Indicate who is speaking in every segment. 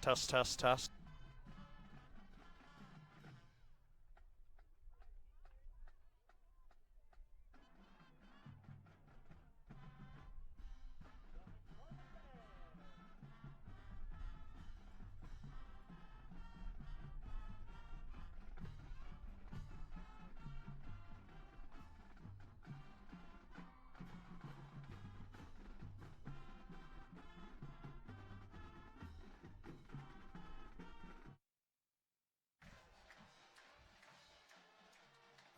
Speaker 1: Test, test, test.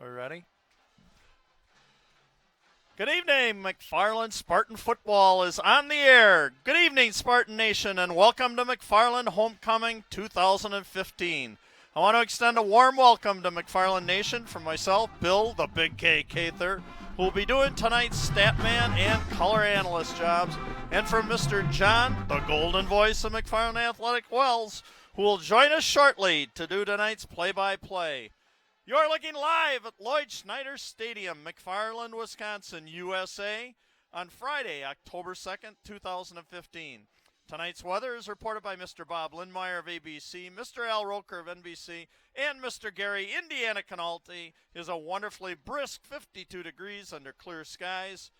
Speaker 1: Are we ready? Good evening, McFarland. Spartan football is on the air. Good evening, Spartan Nation, and welcome to McFarland Homecoming 2015. I want to extend a warm welcome to McFarland Nation from myself, Bill, the Big K Cather, who will be doing tonight's statman and color analyst jobs, and from Mr. John, the golden voice of McFarland Athletic Wells, who will join us shortly to do tonight's play-by-play. You're looking live at Lloyd Schneider Stadium, McFarland, Wisconsin, USA, on Friday, October 2nd, 2015. Tonight's weather is reported by Mr. Bob Lindmeyer of ABC, Mr. Al Roker of NBC, and Mr. Gary Indiana Canalti. It is a wonderfully brisk 52 degrees under clear skies.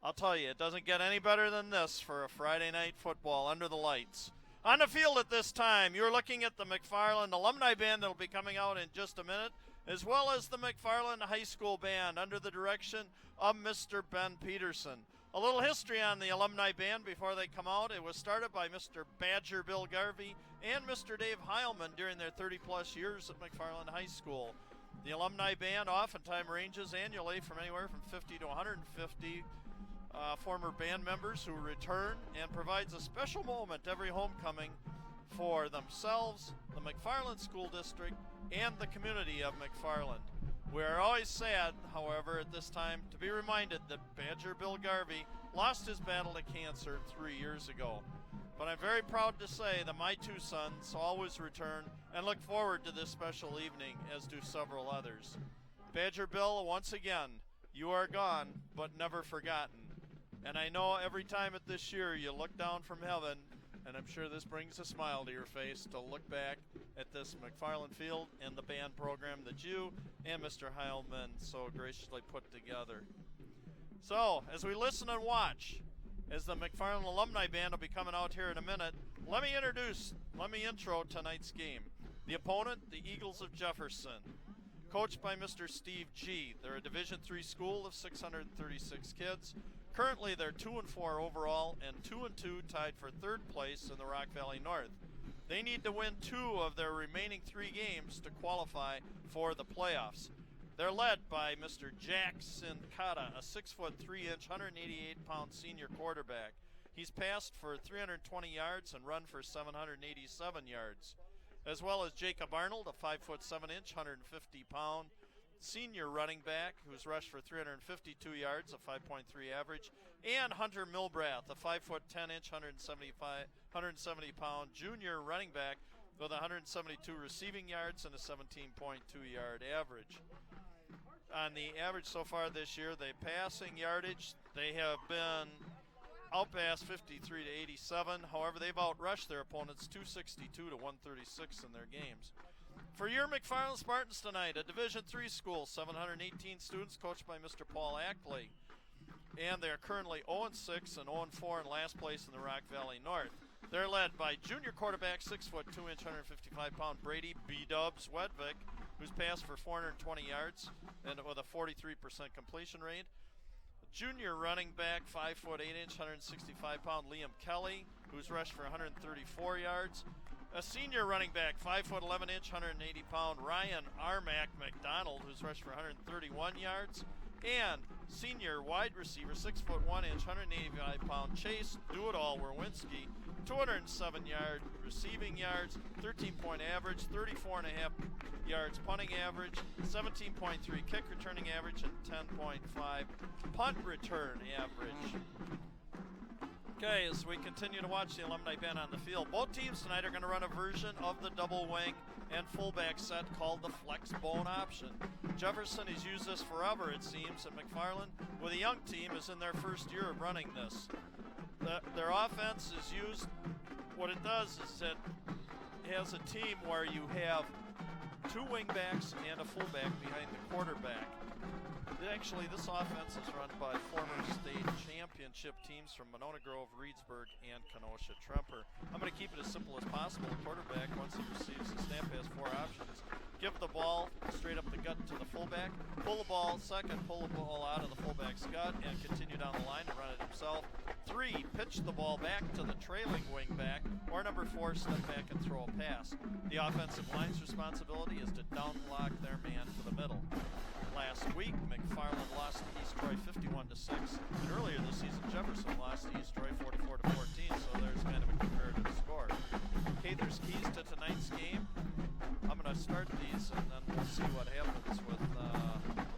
Speaker 1: I'll tell you, it doesn't get any better than this for a Friday night football under the lights. On the field at this time, you're looking at the McFarland Alumni Band that will be coming out in just a minute, as well as the McFarland High School Band under the direction of Mr. Ben Peterson. A little history on the Alumni Band before they come out. It was started by Mr. Badger Bill Garvey and Mr. Dave Heilman during their 30-plus years at McFarland High School. The Alumni Band oftentimes ranges annually from anywhere from 50 to 150 former band members who return, and provides a special moment every homecoming for themselves, the McFarland School District, and the community of McFarland. We are always sad, however, at this time to be reminded that Badger Bill Garvey lost his battle to cancer 3 years ago. But I'm very proud to say that my two sons always return and look forward to this special evening, as do several others. Badger Bill, once again, you are gone, but never forgotten. And I know every time at this year you look down from heaven, and I'm sure this brings a smile to your face to look back at this McFarland Field and the band program that you and Mr. Heilman so graciously put together. So, as we listen and watch, as the McFarland Alumni Band will be coming out here in a minute, let me intro tonight's game. The opponent, the Eagles of Jefferson, coached by Mr. Steve G. They're a Division III school of 636 kids. Currently, they're 2-4 overall and 2-2 tied for third place in the Rock Valley North. They need to win 2 of their remaining 3 games to qualify for the playoffs. They're led by Mr. Jack Sincata, a 6'3", 188-pound senior quarterback. He's passed for 320 yards and run for 787 yards, as well as Jacob Arnold, a 5'7", 150-pound senior running back who's rushed for 352 yards, a 5.3 average, and Hunter Milbrath, a 5'10", 170-pound junior running back with 172 receiving yards and a 17.2-yard average. On the average so far this year, the passing yardage, they have been outpassed 53 to 87. However, they've outrushed their opponents 262 to 136 in their games. For your McFarland Spartans tonight, a Division III school, 718 students, coached by Mr. Paul Ackley. And they're currently 0-6 and 0-4 in last place in the Rock Valley North. They're led by junior quarterback, 6'2", 155-pound Brady B-Dubs Wedvik, who's passed for 420 yards and with a 43% completion rate. Junior running back, 5'8", 165-pound Liam Kelly, who's rushed for 134 yards. A senior running back, 5'11", 180-pound Ryan Armack McDonald, who's rushed for 131 yards. And senior wide receiver, 6'1", 185-pound Chase Do-It-All Werwinski, 207 receiving yards, 13-point average, 34.5 yards punting average, 17.3 kick returning average, and 10.5 punt return average. Okay, as we continue to watch the Alumni Band on the field, both teams tonight are going to run a version of the double wing and fullback set called the flex bone option. Jefferson has used this forever, it seems, and McFarland, with a young team, is in their first year of running this. Their offense is used, what it does is that has a team where you have 2 wingbacks and a fullback behind the quarterback. Actually, this offense is run by former state championship teams from Monona Grove, Reedsburg, and Kenosha Tremper. I'm going to keep it as simple as possible. The quarterback, once he receives the snap, has 4 options. Give the ball straight up the gut to the fullback, pull the ball second, pull the ball out of the fullback's gut, and continue down the line to run it himself. 3, pitch the ball back to the trailing wingback, or number 4, step back and throw a pass. The offensive line's responsibility is to down block their man to the middle. Last week, McFarland lost to East Troy 51-6, and earlier this season, Jefferson lost to East Troy 44-14, so there's kind of a comparative score. Okay, there's keys to tonight's game. I'm going to start these, and then we'll see what happens with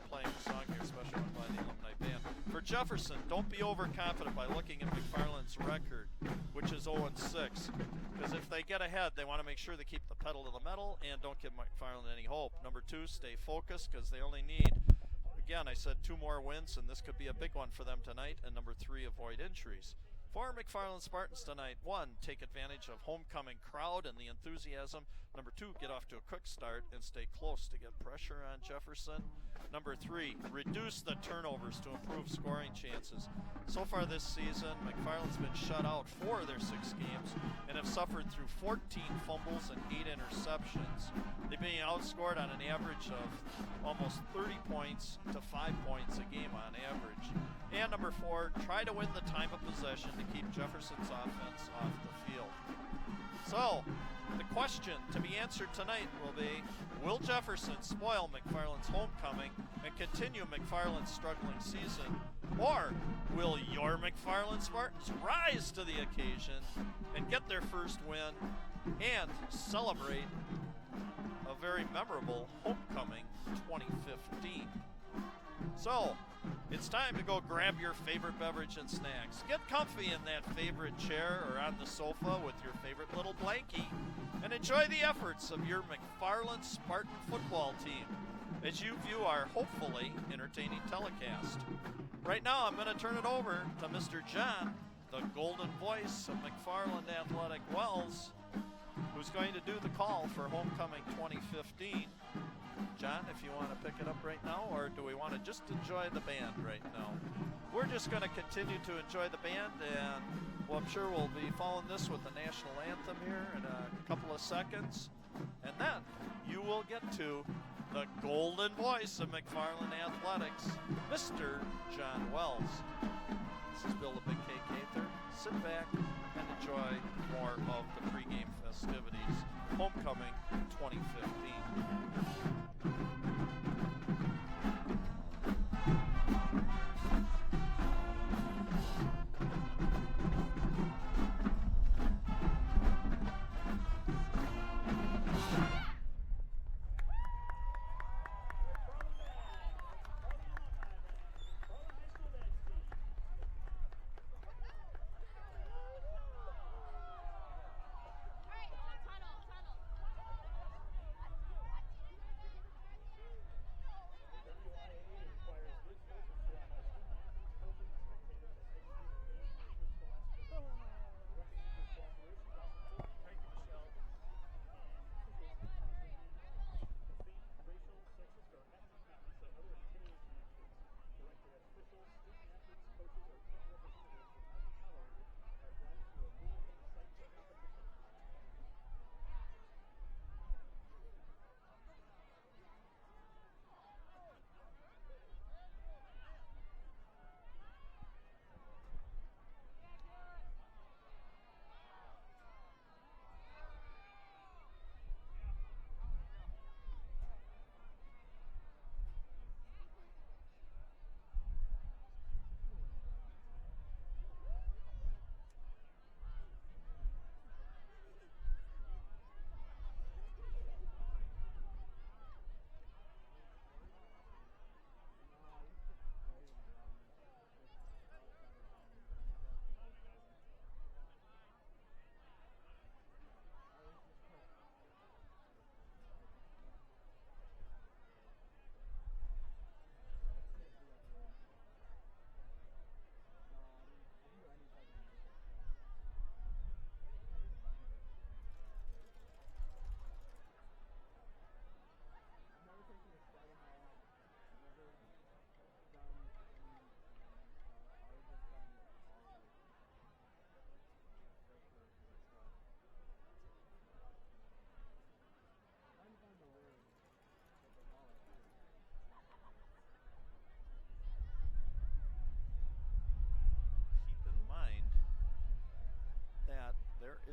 Speaker 1: playing the song here, especially one by the alumni band. For Jefferson, don't be overconfident by looking at McFarland's record, which is 0-6, because if they get ahead, they want to make sure they keep the pedal to the metal and don't give McFarland any hope. Number 2, stay focused, because they only need, again, I said 2 more wins, and this could be a big one for them tonight. And number 3, avoid injuries. For McFarland Spartans tonight, 1, take advantage of homecoming crowd and the enthusiasm. Number 2, get off to a quick start and stay close to get pressure on Jefferson. Number 3, reduce the turnovers to improve scoring chances. So far this season, McFarland's been shut out 4 of their 6 games and have suffered through 14 fumbles and 8 interceptions. They're being outscored on an average of almost 30 points to 5 points a game on average. And number 4, try to win the time of possession to keep Jefferson's offense off the field. So, the question to be answered tonight will be, will Jefferson spoil McFarland's homecoming and continue McFarland's struggling season? Or will your McFarland Spartans rise to the occasion and get their first win and celebrate a very memorable homecoming 2015? So, it's time to go grab your favorite beverage and snacks. Get comfy in that favorite chair or on the sofa with your favorite little blankie and enjoy the efforts of your McFarland Spartan football team as you view our hopefully entertaining telecast. Right now, I'm going to turn it over to Mr. John, the golden voice of McFarland Athletic Wells, who's going to do the call for homecoming 2015. John, if you want to pick it up right now, or do we want to just enjoy the band right now? We're just going to continue to enjoy the band, and well, I'm sure we'll be following this with the national anthem here in a couple of seconds. And then you will get to the golden voice of McFarland Athletics, Mr. John Wells. This is Bill the Big K Cather. Sit back and enjoy more of the pregame festivities, homecoming 2015.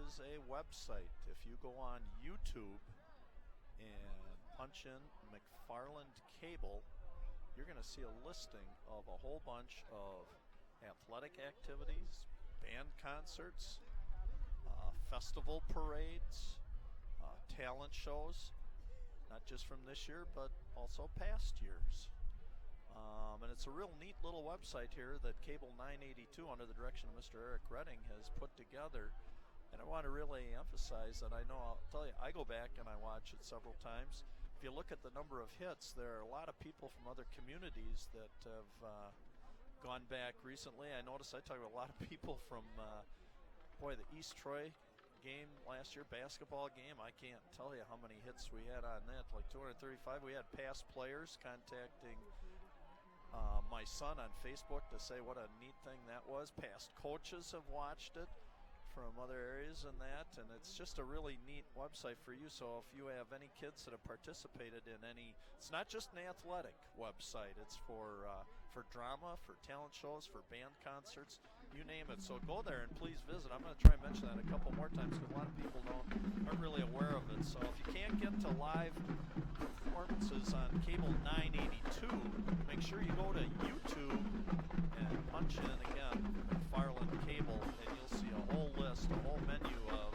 Speaker 1: is a website. If you go on YouTube and punch in McFarland Cable, you're going to see a listing of a whole bunch of athletic activities, band concerts, festival parades, talent shows, not just from this year, but also past years. And it's a real neat little website here that Cable 982, under the direction of Mr. Eric Redding, has put together. And I want to really emphasize that I'll tell you, I go back and I watch it several times. If you look at the number of hits, there are a lot of people from other communities that have gone back recently. I noticed I talked to a lot of people from, the East Troy game last year, basketball game. I can't tell you how many hits we had on that, like 235. We had past players contacting my son on Facebook to say what a neat thing that was. Past coaches have watched it from other areas and that, and it's just a really neat website for you. So if you have any kids that have participated in any, it's not just an athletic website, it's for drama, for talent shows, for band concerts, you name it. So go there and please visit. I'm going to try and mention that a couple more times because a lot of people aren't really aware of it. So if you can't get to live performances on Cable 982, make sure you go to YouTube and punch in again McFarland Cable, and you'll see a whole list, a whole menu of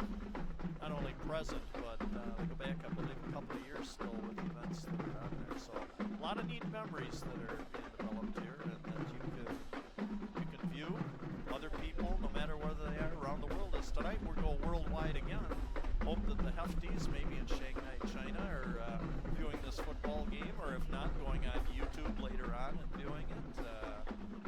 Speaker 1: not only present, but they go back, I believe, a couple of years still with events that are on there. So a lot of neat memories that are being developed here, and that you can view other people, no matter whether they are around the world. As tonight we're going worldwide again. Hope that the Hefties, maybe in Shanghai, China, are viewing this football game, or if not, going on YouTube later on and viewing it.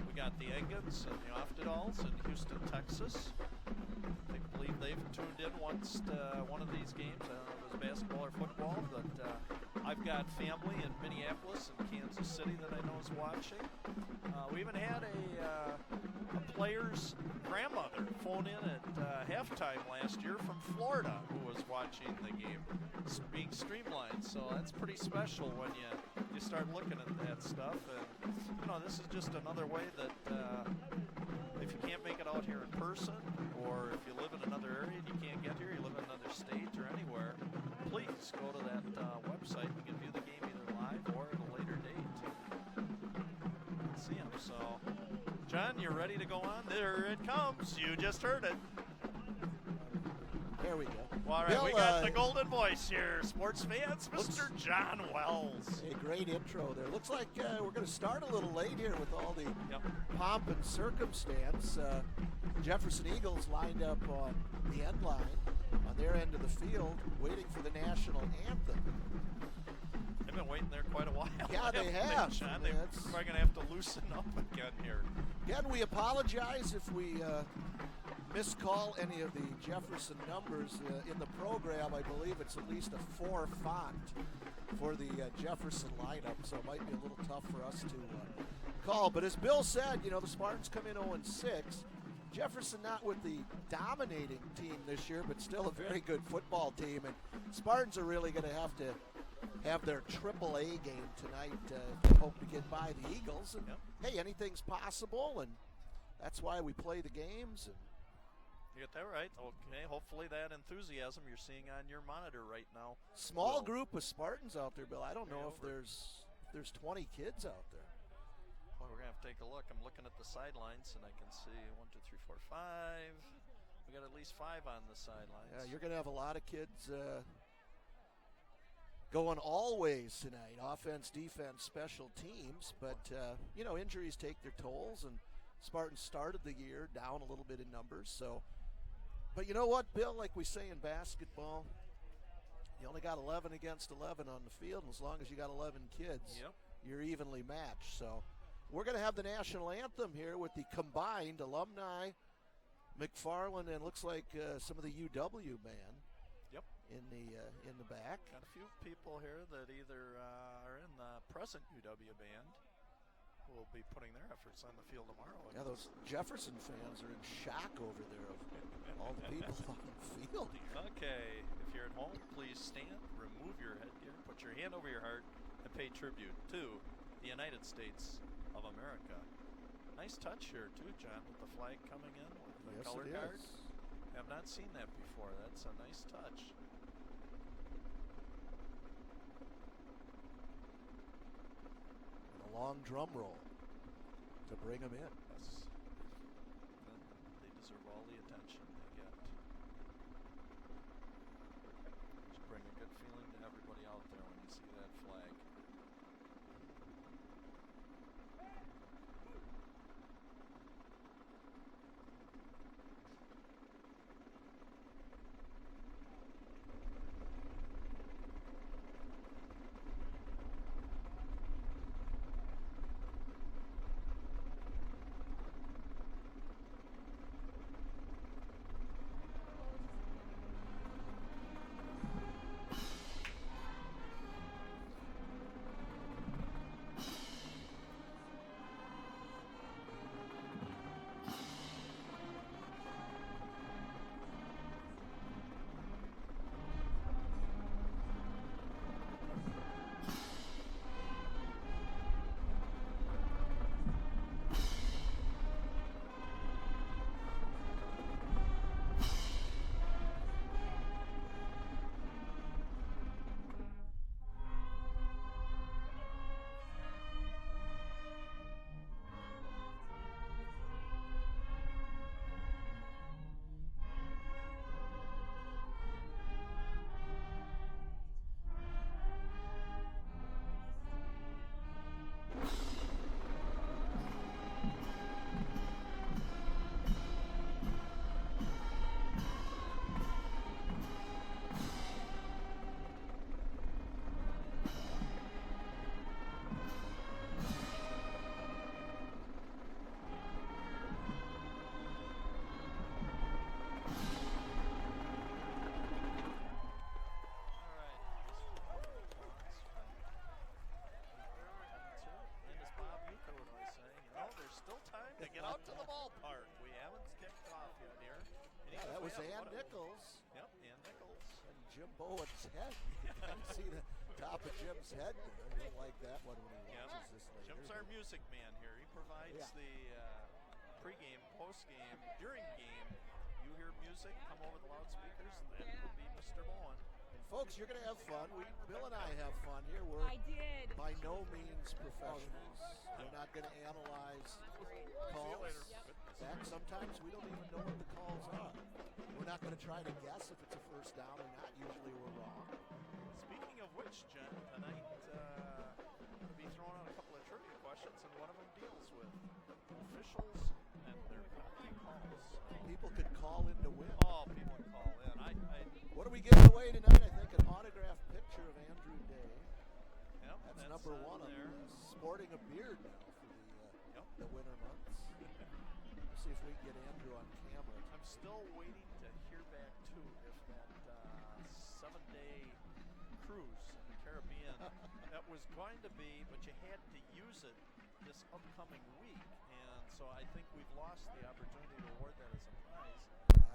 Speaker 1: We got the Engans and the Oftedals in Houston, Texas. I believe they've tuned in once to one of these games. I don't know if it was basketball or football, but I've got family in Minneapolis and Kansas City that I know is watching. We even had a player's grandmother phone in at halftime last year from Florida who was watching the game being streamlined. So that's pretty special when you start looking at that stuff. And this is just another way that if you can't make it out here in person, or if you live in another area and you can't get here, you live in another state or anywhere, please go to that website. You can view the game either live or at a later date. See them. So, John, you're ready to go on? There it comes. You just heard it.
Speaker 2: There we go.
Speaker 1: All right,
Speaker 2: Bill,
Speaker 1: we got the golden voice here, sports fans, Mr. John Wells.
Speaker 2: A great intro there. Looks like we're going to start a little late here with all the pomp and circumstance. Jefferson Eagles lined up on the end line, on their end of the field, waiting for the national anthem.
Speaker 1: They've been waiting there quite a while.
Speaker 2: Yeah, they have.
Speaker 1: John. They're probably going to have to loosen up again here.
Speaker 2: Again, we apologize if we miscall any of the Jefferson numbers in the program. I believe it's at least a 4 font for the Jefferson lineup, so it might be a little tough for us to call. But as Bill said, the Spartans come in 0-6. Jefferson not with the dominating team this year, but still a very good football team. And Spartans are really going to have their AAA game tonight if they hope to get by the Eagles. And hey, anything's possible, and that's why we play the games. And
Speaker 1: you get that right. Okay, hopefully that enthusiasm you're seeing on your monitor right now.
Speaker 2: Small group of Spartans out there, Bill. I don't know if there's 20 kids out there.
Speaker 1: Well, we're going to have to take a look. I'm looking at the sidelines, and I can see 1, 2, 3, 4, 5. We got at least 5 on the sidelines.
Speaker 2: Yeah, you're going to have a lot of kids going all ways tonight, offense, defense, special teams. But, injuries take their tolls, and Spartans started the year down a little bit in numbers. So, but you know what, Bill, like we say in basketball, you only got 11 against 11 on the field, and as long as you got 11 kids, you're evenly matched. So we're going to have the national anthem here with the combined alumni, McFarland, and looks like some of the UW band. In the back.
Speaker 1: Got a few people here that either are in the present UW band who will be putting their efforts on the field tomorrow.
Speaker 2: Yeah, those Jefferson fans are in shock over there of all the people on the field here.
Speaker 1: Okay, if you're at home, please stand, remove your headgear, put your hand over your heart, and pay tribute to the United States of America. Nice touch here too, John, with the flag coming in with the color guard. Have not seen that before. That's a nice touch.
Speaker 2: And a long drum roll to bring him in.
Speaker 1: Yes. And they deserve all the attention they get. Should bring a good feeling to everybody out there when you see that flag. To get out to the ballpark. We haven't kicked off yet here.
Speaker 2: Yeah, that was Ann Nichols.
Speaker 1: Yep, Ann Nichols.
Speaker 2: And Jim Bowen's head. You can see the top of Jim's head. I didn't like that one when he watches this later.
Speaker 1: Jim's our music man here. He provides the pregame, postgame, during game. You hear music, come over the loudspeakers, that will be Mr. Bowen.
Speaker 2: And folks, you're going to have fun. Bill and I have fun here. We're by no means professionals. We're not going to analyze calls. In fact, sometimes we don't even know what the calls are. We're not going to try to guess if it's a first down or not. Usually we're wrong.
Speaker 1: Speaking of which, Jen, tonight I'm going to be throwing out a couple of trivia questions, and one of them deals with officials and their penalty calls.
Speaker 2: People could call in to win.
Speaker 1: Oh, people can call in.
Speaker 2: What are we giving away tonight? I think an autographed picture of Andrew Day.
Speaker 1: Yep,
Speaker 2: that's number one
Speaker 1: there.
Speaker 2: Sporting a beard now for the winter months. We'll see if we can get Andrew on camera.
Speaker 1: I'm still waiting to hear back too if that 7-day cruise in the Caribbean that was going to be, but you had to use it this upcoming week, and so I think we've lost the opportunity to award that as a prize.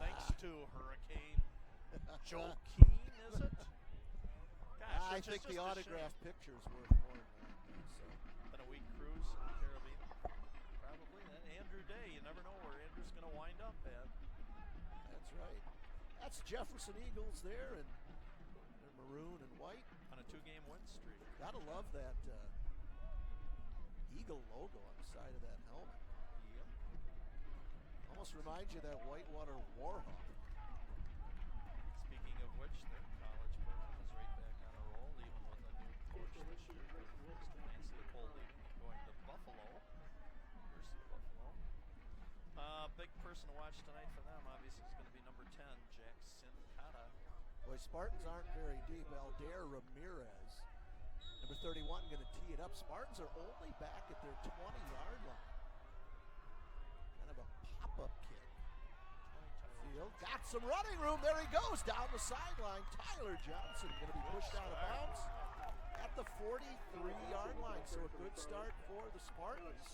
Speaker 1: Thanks to Hurricane Joe Keane, is it? Gosh,
Speaker 2: I think the autograph picture is worth more
Speaker 1: than a week cruise in the Caribbean. Probably. And Andrew Day, you never know where Andrew's going to wind up at.
Speaker 2: That's right. That's Jefferson Eagles there, and they're maroon and white.
Speaker 1: On a 2-game win streak.
Speaker 2: Gotta love that Eagle logo on the side of that helmet.
Speaker 1: Yep.
Speaker 2: Almost reminds you of that Whitewater Warhawk.
Speaker 1: Speaking of which, the college program is right back on a roll, even with a new coach this year. Mr. Nancy Cole going to Buffalo. University of Buffalo. Big person to watch tonight for them, obviously, is going to be number 10, Jackson Cotta.
Speaker 2: Boy, Spartans aren't very deep. Aldair Ramirez, number 31, going to tee it up. Spartans are only back at their 20-yard line. Kind of a pop-up kick. Field got some running room. There he goes down the sideline. Tyler Johnson going to be pushed out of bounds at the 43-yard line. So a good start for the Spartans.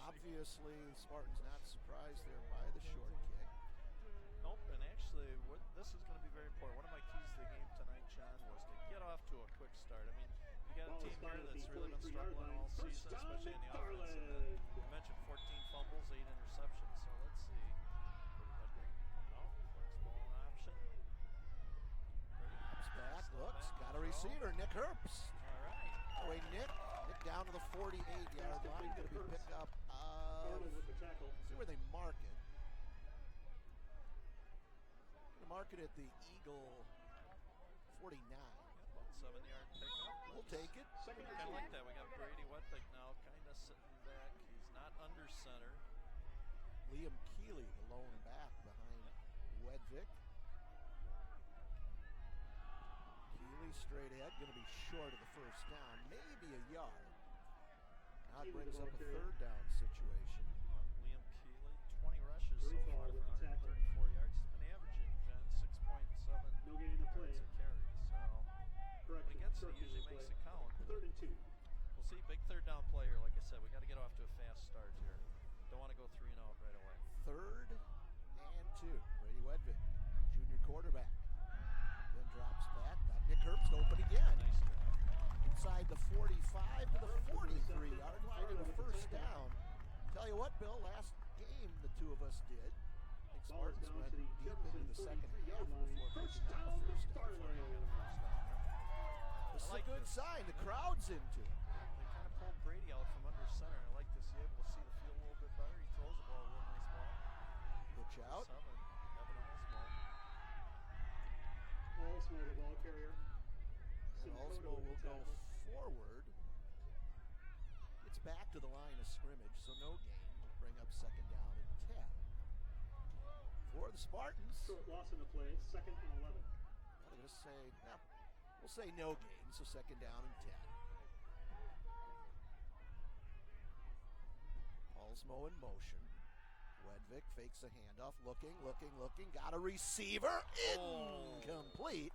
Speaker 2: Obviously, the Spartans not surprised there by the short kick.
Speaker 1: Nope, and actually, this is going to be very important. One of my keys to the game tonight, John, was to get off to a quick start. I mean, you got a team here that's really been struggling all season, especially in the offense. And then you mentioned 14 fumbles, 8 interceptions. So let's see
Speaker 2: receiver, Nick Herbst.
Speaker 1: All right.
Speaker 2: Away Nick down to the 48-yard line. Going to be picked up. See where they mark it. Going to mark it at the Eagle 49.
Speaker 1: About 7-yard pickup.
Speaker 2: We'll take it.
Speaker 1: Kind of like that. We got Brady Wedvick now kind of sitting back. He's not under center.
Speaker 2: Liam Keeley, the lone back behind Wedvick. Keeley straight ahead, going to be short of the first down, maybe a yard. Now it brings up a third down situation.
Speaker 1: Liam Keeley, 20 rushes so far for 134 yards. He's been averaging, John, 6.7 yards a carry. So when he gets it, he usually makes it count.
Speaker 3: 3rd and 2.
Speaker 1: We'll see, big third down player. Like I said, we got to get off to a fast start here. Don't want to go 3 and out right away.
Speaker 2: 3rd and 2. Brady Wedvick, junior quarterback. Then drops back. Got Nick Herbst open again.
Speaker 1: Nice job.
Speaker 2: Inside the 45 to the 43-yard line and a first down. Tell you what, Bill, last game the two of us did, I think Spartans went deep into the second half before making that first down. This is a good sign. The crowd's into it.
Speaker 1: They kind of pulled Brady out from under center. I like to see able to see the field a little bit better. He throws the ball a real nice ball.
Speaker 2: Pitch out.
Speaker 1: 7. Evan Olsmo.
Speaker 3: Olsmo, the ball carrier.
Speaker 2: And Olsmo will go forward. It's back to the line of scrimmage, so no gain. Bring up second down and 10. For the Spartans.
Speaker 3: Short loss in the play, 2nd and 11.
Speaker 2: I'm going to say, we'll say no gain, so second down and 10. Olsmo in motion. Wedvick fakes a handoff, looking, got a receiver, incomplete.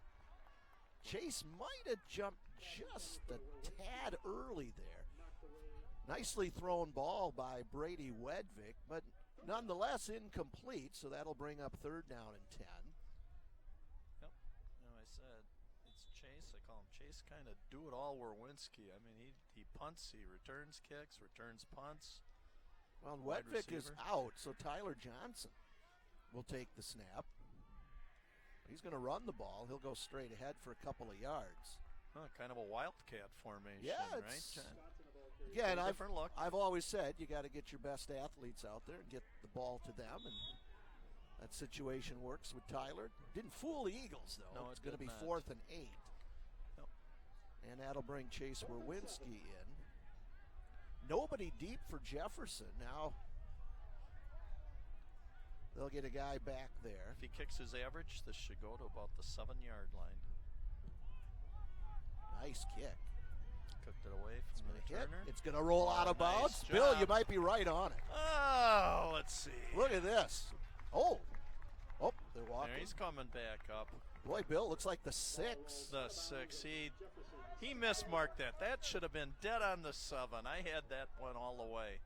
Speaker 2: Chase might have jumped just a tad early there. Nicely thrown ball by Brady Wedvick, but nonetheless incomplete, so that'll bring up 3rd down and 10.
Speaker 1: Yep. I said it's Chase. I call him Chase, kind of do-it-all Werwinski. I mean, he punts, he returns kicks, returns punts.
Speaker 2: Well, Wedvick is out, so Tyler Johnson will take the snap. He's going to run the ball. He'll go straight ahead for a couple of yards.
Speaker 1: Kind of a wildcat formation,
Speaker 2: yeah,
Speaker 1: right?
Speaker 2: Again,
Speaker 1: different look.
Speaker 2: I've always said you got to get your best athletes out there and get the ball to them, and that situation works with Tyler. Didn't fool the Eagles, though.
Speaker 1: No,
Speaker 2: it's going to be
Speaker 1: not.
Speaker 2: 4th and 8.
Speaker 1: Yep.
Speaker 2: And that'll bring Chase Werwinski in. Nobody deep for Jefferson. Now they'll get a guy back there.
Speaker 1: If he kicks his average, this should go to about the 7-yard line.
Speaker 2: Nice kick.
Speaker 1: Cooked it away from the returner.
Speaker 2: It's going to roll out of bounds.
Speaker 1: Nice
Speaker 2: Bill,
Speaker 1: job.
Speaker 2: you might be right on it.
Speaker 1: Oh, let's see.
Speaker 2: Look at this. Oh, they're walking.
Speaker 1: There, he's coming back up.
Speaker 2: Boy, Bill, looks like the 6.
Speaker 1: The 6. He mismarked that. That should have been dead on the 7. I had that one all the way.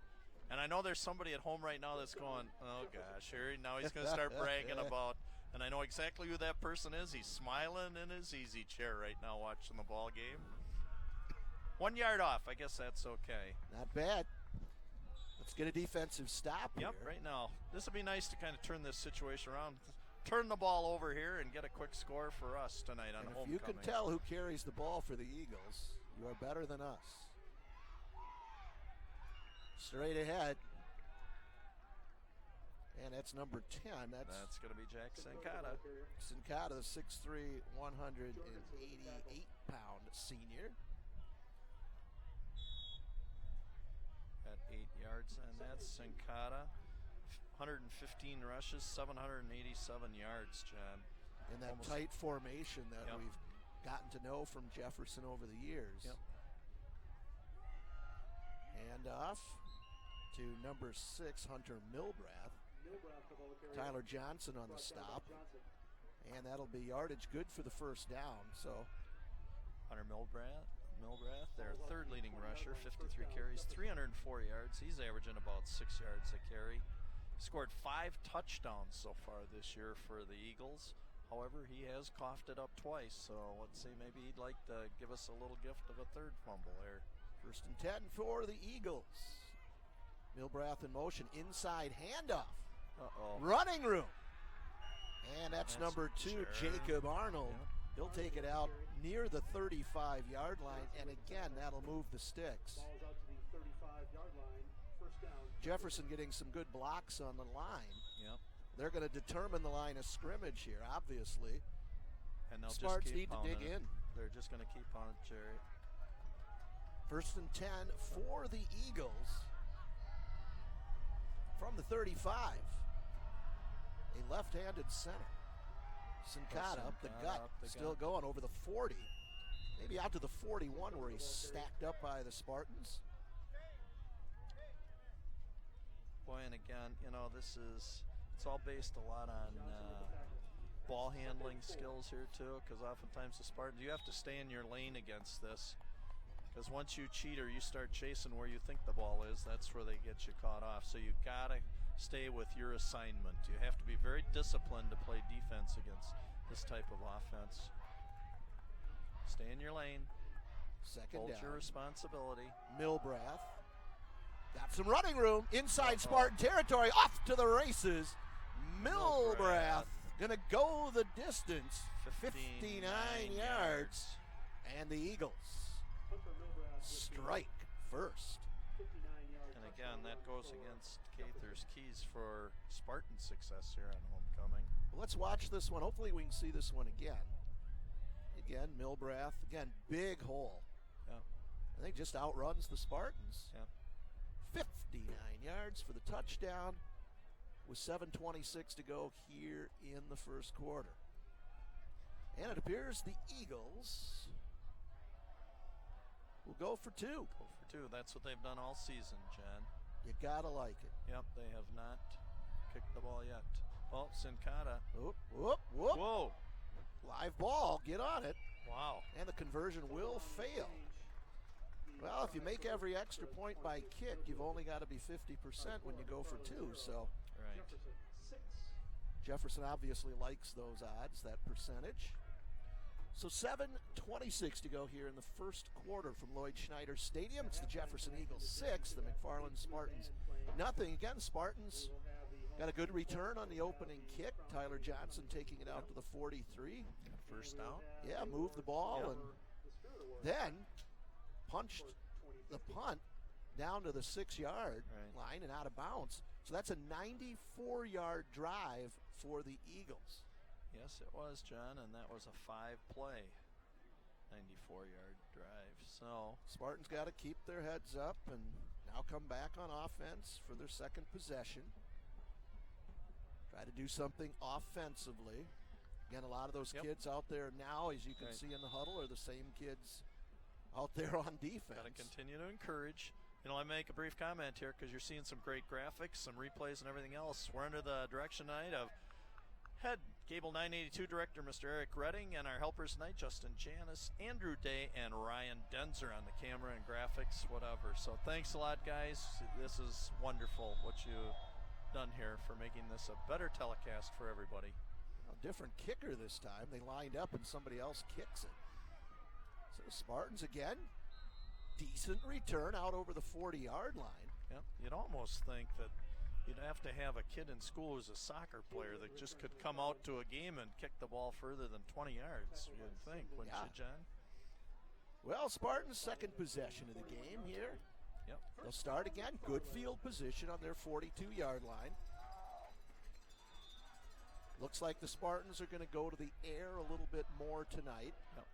Speaker 1: And I know there's somebody at home right now that's going, oh, gosh, here now he's going to start bragging about, and I know exactly who that person is. He's smiling in his easy chair right now watching the ball game. 1 yard off. I guess that's okay.
Speaker 2: Not bad. Let's get a defensive stop here.
Speaker 1: Yep, right now. This would be nice to kind of turn this situation around. Turn the ball over here and get a quick score for us tonight on homecoming.
Speaker 2: If you can tell who carries the ball for the Eagles, you are better than us. Straight ahead. And that's number 10.
Speaker 1: That's going to be Jack Sincata.
Speaker 2: Sincata, the 6'3", 188-pound senior.
Speaker 1: At 8 yards, and that's Sincata. 115 rushes, 787 yards, John.
Speaker 2: In that tight formation that we've gotten to know from Jefferson over the years.
Speaker 1: Yep.
Speaker 2: Hand off to number 6, Hunter Milbrath. Tyler Johnson on the stop. And that'll be yardage good for the first down. So
Speaker 1: Hunter Milbrath, their 3rd leading rusher, 53 carries, 304 yards. He's averaging about 6 yards a carry. Scored 5 touchdowns so far this year for the Eagles. However, he has coughed it up twice, so let's see, maybe he'd like to give us a little gift of a 3rd fumble there.
Speaker 2: 1st and 10 for the Eagles. Milbrath in motion, inside handoff. Running room. And that's number 2, Jacob Arnold.
Speaker 1: Yeah.
Speaker 2: He'll take it out near the 35-yard line, and again, that'll move the sticks.
Speaker 3: Ball is out to the 35-yard line. First down.
Speaker 2: Jefferson getting some good blocks on the line.
Speaker 1: Yep.
Speaker 2: They're going to determine the line of scrimmage here, obviously.
Speaker 1: And they'll
Speaker 2: Spartans
Speaker 1: just keep
Speaker 2: need to dig
Speaker 1: pounding it.
Speaker 2: in.
Speaker 1: They're just going to keep on it, Jerry.
Speaker 2: 1st and 10 for the Eagles from the 35. A left-handed center. Sincata up the gut, still going over the 40. Maybe out to the 41 where he's stacked up by the Spartans.
Speaker 1: Boy, and again, it's all based a lot on ball handling skills here too, because oftentimes the Spartans, you have to stay in your lane against this, because once you cheat or you start chasing where you think the ball is, that's where they get you caught off. So you gotta stay with your assignment. You have to be very disciplined to play defense against this type of offense. Stay in your lane.
Speaker 2: Second
Speaker 1: Hold
Speaker 2: down.
Speaker 1: your responsibility.
Speaker 2: Milbrath got some running room inside Spartan territory. Off to the races. Milbrath gonna go the distance. 59 yards. And the Eagles strike first.
Speaker 3: 59 yards.
Speaker 1: And again, that goes against Cather's keys for Spartan success here on homecoming.
Speaker 2: Well, let's watch this one. Hopefully we can see this one again. Again, Milbrath. Again, big hole.
Speaker 1: Yeah.
Speaker 2: I think just outruns the Spartans.
Speaker 1: Yeah.
Speaker 2: 59 yards for the touchdown with 7:26 to go here in the first quarter. And it appears the Eagles will go for two.
Speaker 1: Go for two. That's what they've done all season, John.
Speaker 2: You gotta like it.
Speaker 1: Yep, they have not kicked the ball yet. Oh, Sincata.
Speaker 2: Whoop, whoop, whoop.
Speaker 1: Whoa.
Speaker 2: Live ball, get on it.
Speaker 1: Wow.
Speaker 2: And the conversion will fail. Well, if you make every extra point by kick, you've only got to be 50% when you go for two. So
Speaker 1: Right.
Speaker 3: Jefferson, 6.
Speaker 2: Jefferson obviously likes those odds, that percentage. So 7:26 to go here in the first quarter from Lloyd Schneider Stadium. It's the Jefferson Eagles 6, the McFarland Spartans nothing. Again, Spartans got a good return on the opening kick. Tyler Johnson taking it out to the 43.
Speaker 1: First down.
Speaker 2: Yeah, moved the ball and then punched the punt down to the 6-yard line and out of bounds. So that's a 94-yard drive for the Eagles.
Speaker 1: Yes, it was, John, and that was a 5-play 94-yard drive. So
Speaker 2: Spartans got to keep their heads up and now come back on offense for their second possession. Try to do something offensively. Again, a lot of those kids out there now, as you can see in the huddle, are the same kids out there on defense.
Speaker 1: got to continue to encourage. I make a brief comment here because you're seeing some great graphics, some replays, and everything else. We're under the direction tonight of Head Cable 982 Director Mr. Eric Redding, and our helpers tonight, Justin Janis, Andrew Day, and Ryan Denzer on the camera and graphics, whatever. So thanks a lot, guys. This is wonderful what you've done here for making this a better telecast for everybody.
Speaker 2: A different kicker this time. They lined up and somebody else kicks it. So the Spartans again, decent return out over the 40-yard line.
Speaker 1: Yep. You'd almost think that you'd have to have a kid in school who's a soccer player that just could come out to a game and kick the ball further than 20 yards, you'd think, wouldn't you, John?
Speaker 2: Well, Spartans' second possession of the game here.
Speaker 1: Yep.
Speaker 2: They'll start again. Good field position on their 42-yard line. Looks like the Spartans are going to go to the air a little bit more tonight.
Speaker 1: Yep.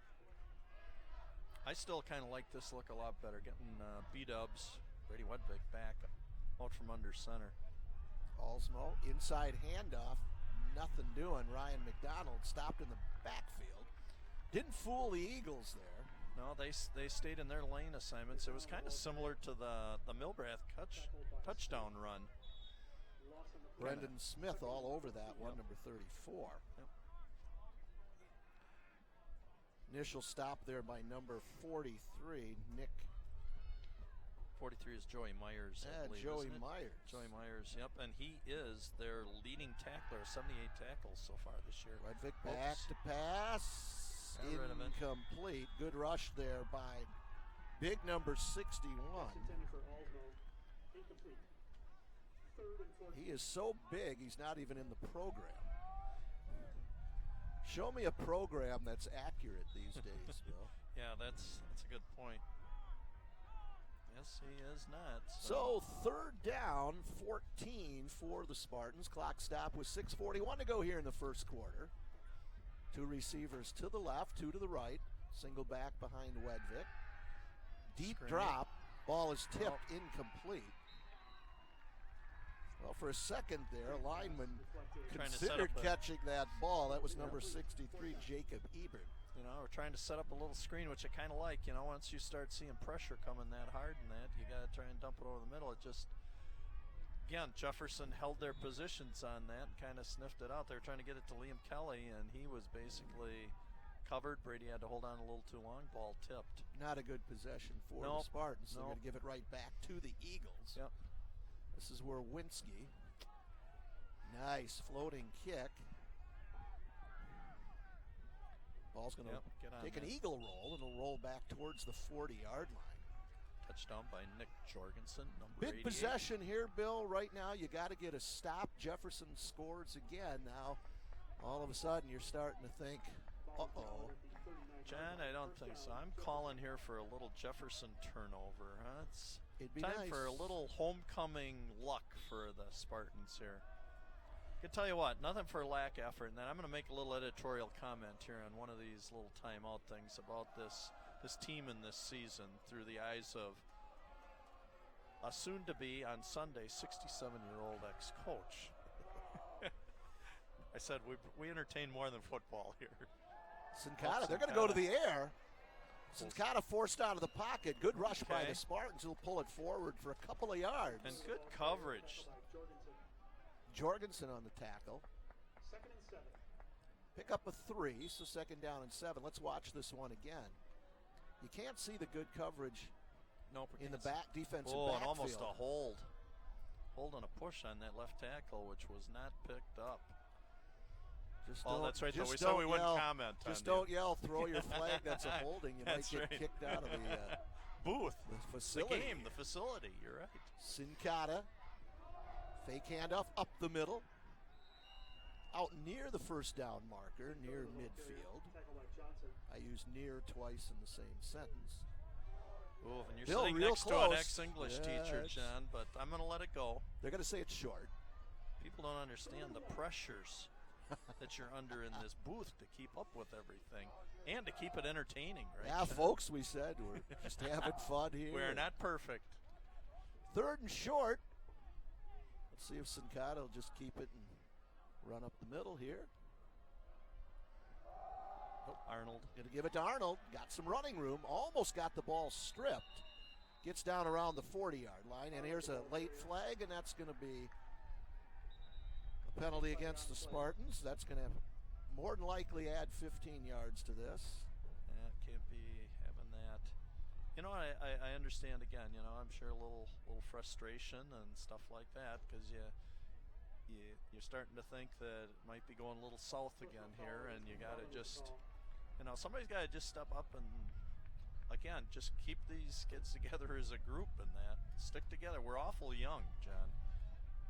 Speaker 1: I still kind of like this look a lot better, getting B-dubs, Brady Wedvig back out from under center.
Speaker 2: Alsmo, inside handoff, nothing doing. Ryan McDonald stopped in the backfield. Didn't fool the Eagles there.
Speaker 1: No, they stayed in their lane assignments. It was kind of similar to the Milbrath touchdown run.
Speaker 2: Brendan Smith all over that one, number 34.
Speaker 1: Yep.
Speaker 2: Initial stop there by number 43, Nick.
Speaker 1: 43 is Joey Myers, I believe,
Speaker 2: Joey
Speaker 1: isn't it?
Speaker 2: Myers.
Speaker 1: Joey Myers, yep, and he is their leading tackler, 78 tackles so far this year.
Speaker 2: Redvick back to pass,
Speaker 1: Got rid of it.
Speaker 2: incomplete. Good rush there by big number 61.
Speaker 3: Intended for Alsmo. Incomplete. 3rd and 14.
Speaker 2: He is so big, he's not even in the program. Show me a program that's accurate these days, Bill.
Speaker 1: Yeah, that's a good point. Yes, he is not.
Speaker 2: So third down, 14 for the Spartans. Clock stop with 6:41 to go here in the first quarter. Two receivers to the left, two to the right. Single back behind Wedvik. Deep
Speaker 1: Screen.
Speaker 2: drop. Ball is tipped incomplete. Well, for a second there, a lineman
Speaker 1: Trying to set
Speaker 2: considered
Speaker 1: up a-
Speaker 2: catching that ball. That was number 63, Jacob Ebert.
Speaker 1: You know, we're trying to set up a little screen, which I kind of like. You know, once you start seeing pressure coming that hard in that, you got to try and dump it over the middle. It just, again, Jefferson held their positions on that and kind of sniffed it out. They were trying to get it to Liam Kelly, and he was basically covered. Brady had to hold on a little too long. Ball tipped.
Speaker 2: Not a good possession for the
Speaker 1: Nope.
Speaker 2: Spartans. So they're
Speaker 1: Nope.
Speaker 2: going to give it right back to the Eagles.
Speaker 1: Yep.
Speaker 2: This is where Winsky. Nice floating kick. Ball's going to
Speaker 1: Get on
Speaker 2: take an
Speaker 1: that.
Speaker 2: eagle roll, and it'll roll back towards the 40-yard line.
Speaker 1: Touchdown by Nick Jorgensen, number
Speaker 2: Big
Speaker 1: 88.
Speaker 2: possession here, Bill. Right now, you got to get a stop. Jefferson scores again. Now, all of a sudden, you're starting to think, uh-oh.
Speaker 1: John, I don't think so. I'm calling here for a little Jefferson turnover. Huh? It's
Speaker 2: It'd be
Speaker 1: time
Speaker 2: nice.
Speaker 1: for a little homecoming luck for the Spartans here. I can tell you what, nothing for lack of effort. And then I'm going to make a little editorial comment here on one of these little timeout things about this team in this season through the eyes of a soon-to-be on Sunday 67-year-old ex-coach. I said we entertain more than football here.
Speaker 2: Sincata, they're going to go to the air. Sincata forced out of the pocket. Good rush by
Speaker 1: Okay.
Speaker 2: the Spartans, who'll pull it forward for a couple of yards.
Speaker 1: And good coverage.
Speaker 2: Jorgensen on the tackle.
Speaker 3: Second and 7.
Speaker 2: Pick up a 3, so second down and 7. Let's watch this one again. You can't see the good coverage
Speaker 1: Nope.
Speaker 2: in the back defensive
Speaker 1: Oh, and
Speaker 2: backfield.
Speaker 1: almost a hold. Hold and a push on that left tackle, which was not picked up.
Speaker 2: Just
Speaker 1: Oh,
Speaker 2: don't-
Speaker 1: that's right, though.
Speaker 2: just
Speaker 1: We said we
Speaker 2: don't
Speaker 1: wouldn't
Speaker 2: yell-
Speaker 1: comment on
Speaker 2: Just
Speaker 1: you.
Speaker 2: don't yell, throw your flag, that's a holding. You might
Speaker 1: That's
Speaker 2: get
Speaker 1: right.
Speaker 2: kicked out of the
Speaker 1: Booth.
Speaker 2: the
Speaker 1: The
Speaker 2: facility.
Speaker 1: game, the facility. You're right.
Speaker 2: Sincata, fake handoff up the middle. Out near the first down marker, near midfield.
Speaker 3: Tackle by Johnson.
Speaker 2: I use near twice in the same sentence.
Speaker 1: Ooh, and you're
Speaker 2: Bill,
Speaker 1: sitting
Speaker 2: real
Speaker 1: next to an
Speaker 2: close.
Speaker 1: ex-English
Speaker 2: Yeah,
Speaker 1: teacher,
Speaker 2: it's-
Speaker 1: John, but I'm going to let it go.
Speaker 2: They're going to say it's short.
Speaker 1: People don't understand the pressures that you're under in this booth to keep up with everything and to keep it entertaining, right?
Speaker 2: Yeah,
Speaker 1: John?
Speaker 2: folks, we said we're just having fun here.
Speaker 1: We are not perfect.
Speaker 2: Third and short. Let's see if Sincata will just keep it and run up the middle here.
Speaker 1: Arnold.
Speaker 2: Going to give it to Arnold. Got some running room. Almost got the ball stripped. Gets down around the 40-yard line. And here's a late flag, and that's going to be a penalty against the Spartans. That's going to more than likely add 15 yards to this.
Speaker 1: Yeah, can't be having that. You know, I understand again. You know, I'm sure a little frustration and stuff like that because you're starting to think that it might be going a little south again here, and you got to just, you know, somebody's got to just step up and again just keep these kids together as a group and that stick together. We're awful young, John.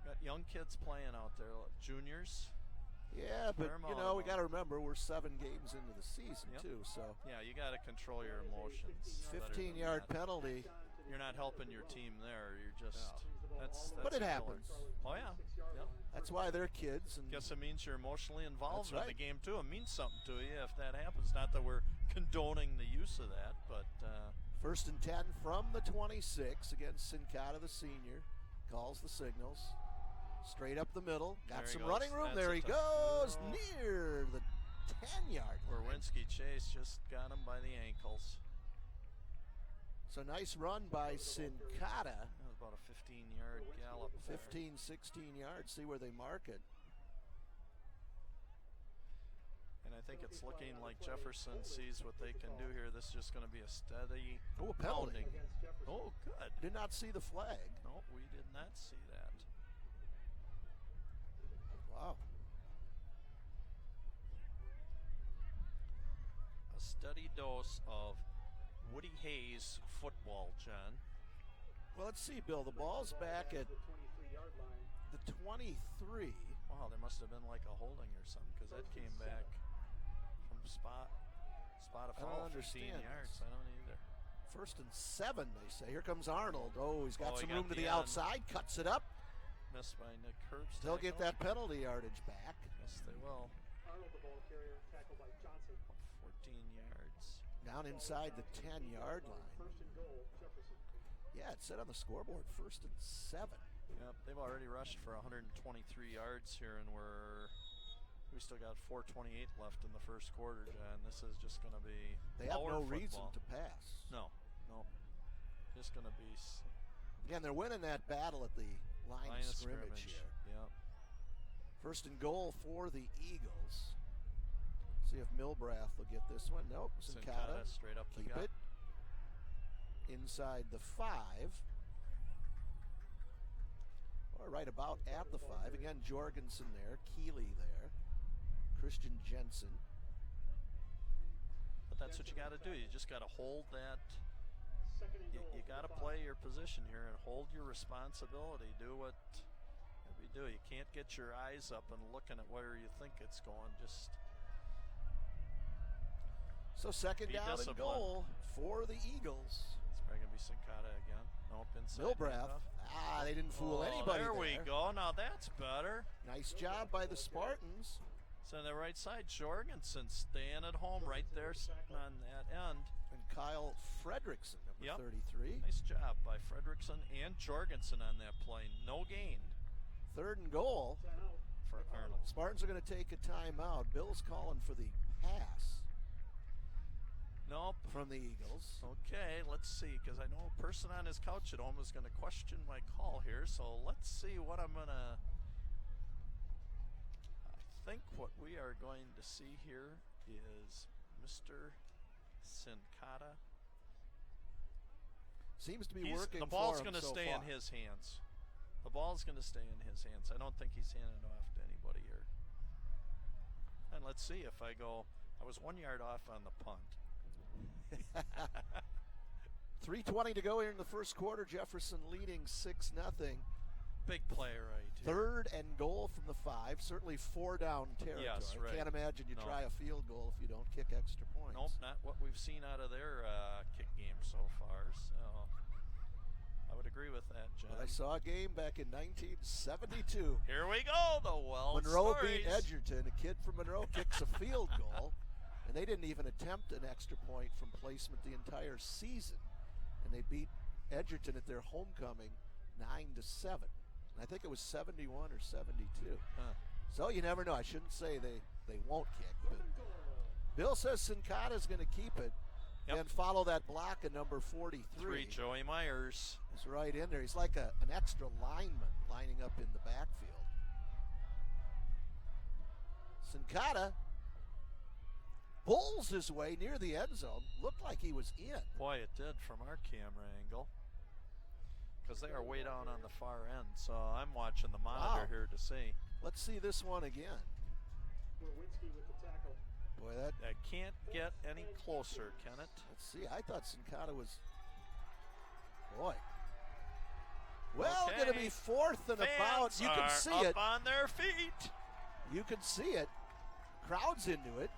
Speaker 1: Got young kids playing out there, juniors.
Speaker 2: Yeah, but,
Speaker 1: Fair
Speaker 2: you
Speaker 1: amount
Speaker 2: know,
Speaker 1: of
Speaker 2: we
Speaker 1: them.
Speaker 2: got to remember we're 7 games into the season,
Speaker 1: Yep.
Speaker 2: too. So
Speaker 1: Yeah, you got to control your emotions. better than
Speaker 2: 15-yard
Speaker 1: that.
Speaker 2: penalty.
Speaker 1: You're not helping your team there. You're just that's
Speaker 2: But it
Speaker 1: killer.
Speaker 2: happens.
Speaker 1: Oh yeah. Yep.
Speaker 2: That's why they're kids. And
Speaker 1: Guess it means you're emotionally involved
Speaker 2: That's
Speaker 1: in the
Speaker 2: right.
Speaker 1: game too. It means something to you if that happens. Not that we're condoning the use of that, but
Speaker 2: first and 10 from the 26 against Sincata, the senior. Calls the signals. Straight up the middle.
Speaker 1: There
Speaker 2: Got
Speaker 1: he
Speaker 2: some
Speaker 1: goes.
Speaker 2: running room.
Speaker 1: That's
Speaker 2: There
Speaker 1: a
Speaker 2: he
Speaker 1: tough-
Speaker 2: goes.
Speaker 1: Oh.
Speaker 2: Near the 10-yard line.
Speaker 1: Werwinski Chase just got him by the ankles.
Speaker 2: So nice run by Sincata.
Speaker 1: That was about a 15-yard gallop. there.
Speaker 2: 15, 16 yards. See where they mark it.
Speaker 1: And I think it's looking like Jefferson sees what they can do here. This is just going to be a steady
Speaker 2: Oh, a penalty.
Speaker 1: pounding. Oh, good.
Speaker 2: Did not see the flag.
Speaker 1: No, we did not see that.
Speaker 2: Wow.
Speaker 1: A steady dose of Woody Hayes football, John.
Speaker 2: Well, let's see, Bill. The ball's back at
Speaker 3: The 23-yard line.
Speaker 2: the 23.
Speaker 1: Wow, there must have been like a holding or something because that came back. spot a
Speaker 2: I don't
Speaker 1: foul, 15
Speaker 2: understand
Speaker 1: yards.
Speaker 2: this.
Speaker 1: I don't either.
Speaker 2: 1st and 7, they say. Here comes Arnold. Oh, he's got
Speaker 1: Oh, he
Speaker 2: some
Speaker 1: got
Speaker 2: room to
Speaker 1: the
Speaker 2: the
Speaker 1: end.
Speaker 2: outside, cuts it up.
Speaker 1: Missed by Nick Herbst.
Speaker 2: They'll get that penalty yardage back.
Speaker 1: Yes, they will.
Speaker 3: Arnold, the ball carrier, tackled by Johnson.
Speaker 1: 14 yards.
Speaker 2: Down inside the 10-yard line.
Speaker 3: First and goal, Jefferson.
Speaker 2: Yeah, it said on the scoreboard 1st and 7.
Speaker 1: Yep, they've already rushed for 123 yards here, and we still got 4:28 left in the first quarter, John. This is just going to be
Speaker 2: They have
Speaker 1: power
Speaker 2: no
Speaker 1: football.
Speaker 2: reason to pass.
Speaker 1: No. Just going to be
Speaker 2: Again, they're winning that battle at the line of scrimmage here.
Speaker 1: Yep.
Speaker 2: 1st and goal for the Eagles. See if Milbrath will get this one. Nope. Sincata
Speaker 1: straight up the
Speaker 2: keep
Speaker 1: gut.
Speaker 2: it inside the 5. Or right about at the 5. Again, Jorgensen there, Keeley there, Christian Jensen.
Speaker 1: But that's what you got to do. You just got to hold that.
Speaker 3: Second and goal.
Speaker 1: You got to play your position here and hold your responsibility. Do what we do. You can't get your eyes up and looking at where you think it's going. Just
Speaker 2: So 2nd
Speaker 1: be
Speaker 2: down and
Speaker 1: disciplined.
Speaker 2: goal for the Eagles.
Speaker 1: it's probably going to be Sincata again. Nope, inside.
Speaker 2: Milbrath. They didn't fool anybody
Speaker 1: there we
Speaker 2: there.
Speaker 1: go. Now that's better.
Speaker 2: Nice job by the Spartans.
Speaker 1: So on the right side, Jorgensen staying at home right there on that end.
Speaker 2: And Kyle Fredrickson, number
Speaker 1: Yep.
Speaker 2: 33.
Speaker 1: Nice job by Fredrickson and Jorgensen on that play. No gain
Speaker 2: 3rd and goal.
Speaker 3: 10 out.
Speaker 1: for Arnold.
Speaker 2: Spartans are going to take a timeout. Bill's calling for the pass
Speaker 1: Nope.
Speaker 2: from the Eagles.
Speaker 1: Okay, let's see, because I know a person on his couch at home is going to question my call here, so let's see what I'm going to... I think what we are going to see here is Mr. Sincata.
Speaker 2: Seems to be working
Speaker 1: The ball's
Speaker 2: for him
Speaker 1: going to
Speaker 2: so
Speaker 1: stay
Speaker 2: far.
Speaker 1: in his hands. The ball's going to stay in his hands. I don't think he's handing it off to anybody here. And let's see if I go... I was 1 yard off on the punt.
Speaker 2: 3:20 to go here in the first quarter. Jefferson leading 6-0.
Speaker 1: Big play right here.
Speaker 2: 3rd and goal from the 5. Certainly 4-down territory.
Speaker 1: Yes, right.
Speaker 2: Can't imagine you
Speaker 1: No.
Speaker 2: try a field goal if you don't kick extra points.
Speaker 1: Nope, not what we've seen out of their kick game so far. So I would agree with that, John.
Speaker 2: But I saw a game back in 1972.
Speaker 1: Here we go, the Wells
Speaker 2: Monroe
Speaker 1: stories.
Speaker 2: beat Edgerton. A kid from Monroe kicks a field goal, and they didn't even attempt an extra point from placement the entire season. And they beat Edgerton at their homecoming 9-7. And I think it was 71 or 72.
Speaker 1: Huh.
Speaker 2: So you never know. I shouldn't say they won't kick, but Bill says Sincata's going to keep it.
Speaker 1: Yep.
Speaker 2: And follow that block at number 43.
Speaker 1: Joey Myers.
Speaker 2: He's right in there. He's like an extra lineman lining up in the backfield. Sincata pulls his way near the end zone. Looked like he was in.
Speaker 1: Boy, it did from our camera angle. Because they are way down on the far end. So I'm watching the monitor
Speaker 2: Wow.
Speaker 1: here to see.
Speaker 2: Let's see this one again.
Speaker 3: Lewinsky with the tackle.
Speaker 2: Boy, that.
Speaker 1: I can't get any closer, can it?
Speaker 2: Let's see. I thought Sincata was. Boy. Well,
Speaker 1: Okay.
Speaker 2: going to be 4th and about.
Speaker 1: Fans
Speaker 2: You can
Speaker 1: are
Speaker 2: see
Speaker 1: up
Speaker 2: it.
Speaker 1: on their feet.
Speaker 2: You can see it. Crowd's into it.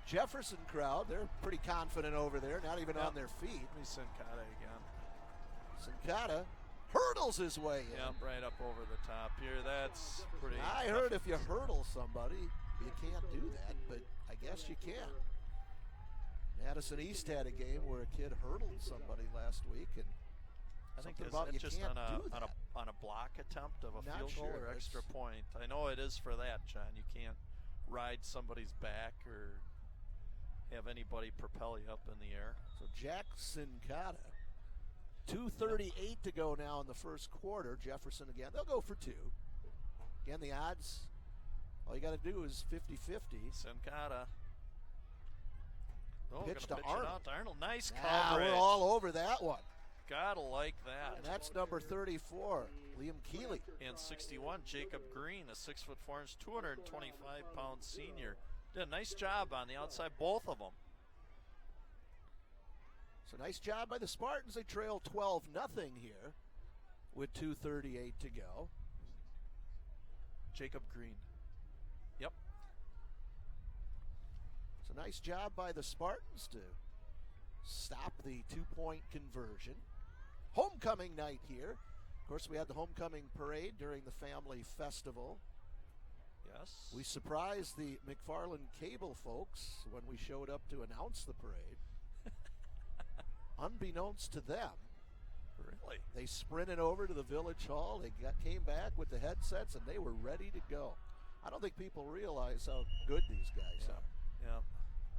Speaker 2: Jefferson crowd, they're pretty confident over there, not even
Speaker 1: Yep.
Speaker 2: on their feet.
Speaker 1: Let me Sincata again.
Speaker 2: Sincata hurdles his way in.
Speaker 1: Yep, right up over the top here. That's pretty.
Speaker 2: I heard if you hurdle somebody, you can't do that, but I guess you can. Madison East had a game where a kid hurdled somebody last week, and
Speaker 1: I think
Speaker 2: something
Speaker 1: is
Speaker 2: about
Speaker 1: it
Speaker 2: you
Speaker 1: just
Speaker 2: can't
Speaker 1: on
Speaker 2: do
Speaker 1: a
Speaker 2: that.
Speaker 1: on a block attempt of a
Speaker 2: Not
Speaker 1: field goal
Speaker 2: sure.
Speaker 1: or extra
Speaker 2: It's-
Speaker 1: point. I know it is for that, John. You can't ride somebody's back or have anybody propel you up in the air.
Speaker 2: So Jack Sincata, 2:38 to go now in the first quarter. Jefferson again. They'll go for 2. Again, the odds, all you got to do is 50-50.
Speaker 1: Sincata. Oh,
Speaker 2: Pitch
Speaker 1: gonna
Speaker 2: to
Speaker 1: pitch it
Speaker 2: Arnold.
Speaker 1: out to Arnold. Nice
Speaker 2: Ah,
Speaker 1: coverage.
Speaker 2: we're all over that one.
Speaker 1: Gotta like that.
Speaker 2: And that's number 34, Liam Keeley.
Speaker 1: And 61, Jacob Green, a 6'4", 225-pound senior. Did a nice job on the outside, both of them.
Speaker 2: So nice job by the Spartans. They trail 12-0 here with 2:38 to go.
Speaker 1: Jacob Green. Yep.
Speaker 2: So nice job by the Spartans to stop the two-point conversion. Homecoming night here. Of course, we had the homecoming parade during the family festival.
Speaker 1: Yes.
Speaker 2: We surprised the McFarland cable folks when we showed up to announce the parade. Unbeknownst to them,
Speaker 1: Really?
Speaker 2: they sprinted over to the village hall. They came back with the headsets, and they were ready to go. I don't think people realize how good these guys are.
Speaker 1: Yeah.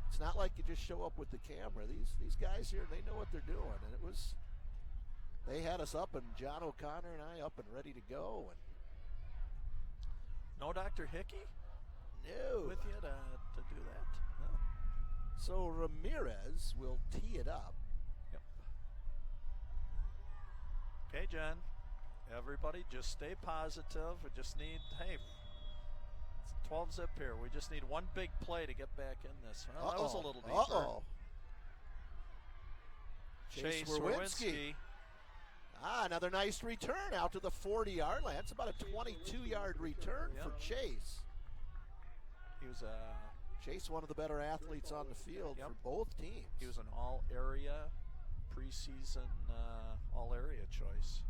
Speaker 2: It's not like you just show up with the camera. These guys here, they know what they're doing, and they had us up, and John O'Connor and I up and ready to go. And
Speaker 1: No Dr. Hickey
Speaker 2: no,
Speaker 1: with you to do that? No.
Speaker 2: so Ramirez will tee it up.
Speaker 1: Yep. Okay, John. Everybody just stay positive. We just need, hey, it's 12 zip here. We just need one big play to get back in this. Well, that was a little deeper.
Speaker 2: Uh-oh.
Speaker 1: Chase
Speaker 2: Werwinski.
Speaker 1: Werwinski.
Speaker 2: Another nice return out to the 40-yard line. It's about a 22-yard return for Chase.
Speaker 1: He was
Speaker 2: Chase, one of the better athletes on the field for both teams.
Speaker 1: He was an all-area preseason all-area choice.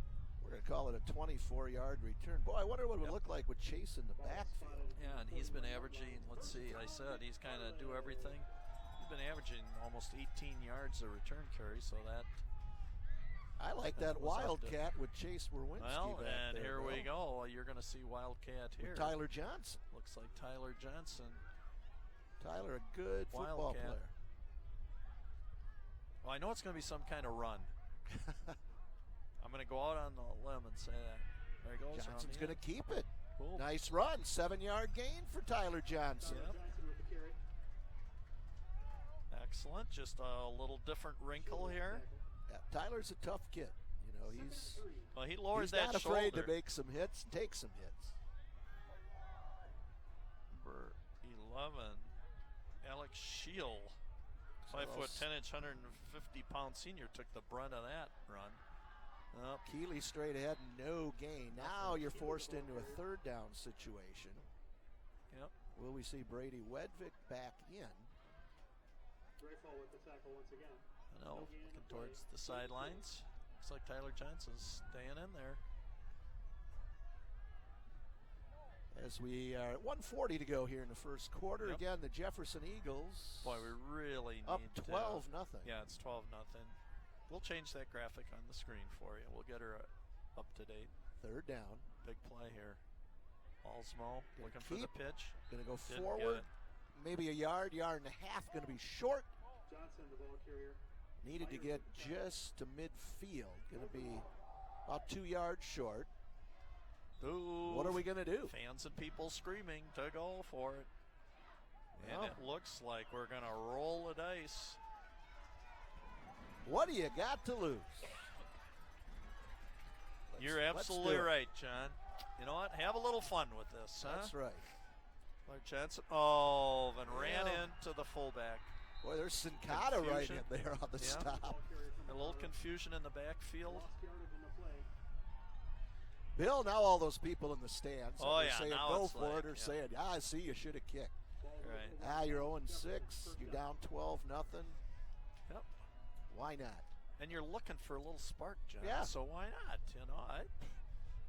Speaker 2: We're going to call it a 24-yard return. Boy, I wonder what it would look like with Chase in the backfield.
Speaker 1: Yeah, and he's been averaging, let's see, I said he's kind of do everything. He's been averaging almost 18 yards a return carry, so that.
Speaker 2: I like that Wildcat with Chase Werwinski
Speaker 1: Well,
Speaker 2: back
Speaker 1: and
Speaker 2: there,
Speaker 1: here we
Speaker 2: Bill.
Speaker 1: go. You're going to see Wildcat here.
Speaker 2: With Tyler Johnson.
Speaker 1: Looks like Tyler Johnson.
Speaker 2: Tyler, a good football
Speaker 1: Wildcat.
Speaker 2: player.
Speaker 1: Well, I know it's going to be some kind of run. I'm going to go out on the limb and say that. There he goes.
Speaker 2: Johnson's going to keep it.
Speaker 1: Cool.
Speaker 2: Nice run. 7-yard gain for Tyler Johnson.
Speaker 1: Yep.
Speaker 3: Johnson with the carry.
Speaker 1: Excellent. Just a little different wrinkle here.
Speaker 2: Yeah, Tyler's a tough kid. You know,
Speaker 1: Well, he lowered
Speaker 2: he's
Speaker 1: that
Speaker 2: not afraid
Speaker 1: shoulder.
Speaker 2: to make some hits and take some hits.
Speaker 1: Number 11, Alex Scheel, 5'10", 150-pound senior, took the brunt of that run.
Speaker 2: Keeley straight ahead, no gain. Now you're forced into a third down situation.
Speaker 1: Yep.
Speaker 2: Will we see Brady Wedvik back in?
Speaker 3: Rayfall with the tackle once again.
Speaker 1: I know, looking towards the sidelines. Looks like Tyler Johnson's staying in there.
Speaker 2: As we are at 1:40 to go here in the first quarter.
Speaker 1: Yep.
Speaker 2: Again, the Jefferson Eagles
Speaker 1: Boy, we really
Speaker 2: up
Speaker 1: need
Speaker 2: 12-0.
Speaker 1: Yeah, it's 12-0. We'll change that graphic on the screen for you. We'll get her up to date.
Speaker 2: Third down.
Speaker 1: Big play here. Allsmo
Speaker 2: Gonna
Speaker 1: looking for the
Speaker 2: keep.
Speaker 1: pitch.
Speaker 2: Going to go
Speaker 1: Didn't
Speaker 2: forward.
Speaker 1: get it.
Speaker 2: Maybe a yard, yard and a half. Going to be short.
Speaker 3: Johnson, the ball carrier.
Speaker 2: Needed to get just to midfield. Going to be about 2 yards short.
Speaker 1: Ooh,
Speaker 2: What are we going to do?
Speaker 1: Fans and people screaming to go for it. And
Speaker 2: Well.
Speaker 1: it looks like we're going to roll the dice.
Speaker 2: What do you got to lose?
Speaker 1: You're
Speaker 2: let's
Speaker 1: absolutely
Speaker 2: do it.
Speaker 1: right, John. You know what? Have a little fun with this, huh?
Speaker 2: That's right.
Speaker 1: Clark Johnson. Oh, and ran
Speaker 2: Yeah.
Speaker 1: into the fullback.
Speaker 2: Boy, there's Sincata right
Speaker 1: Confusion.
Speaker 2: in there on the
Speaker 1: Yeah.
Speaker 2: stop.
Speaker 3: Ball carrier from
Speaker 1: A little confusion in the backfield.
Speaker 3: lost yardage in the play.
Speaker 2: Bill, now all those people in the stands
Speaker 1: Oh,
Speaker 2: are
Speaker 1: yeah,
Speaker 2: saying
Speaker 1: now
Speaker 2: go
Speaker 1: it's
Speaker 2: for
Speaker 1: like,
Speaker 2: it or
Speaker 1: yeah.
Speaker 2: saying, I see you should have kicked.
Speaker 1: Right.
Speaker 2: You're 0-6. You're down 12-0.
Speaker 1: Yep.
Speaker 2: Why not?
Speaker 1: And you're looking for a little spark, John.
Speaker 2: Yeah.
Speaker 1: So why not? You know,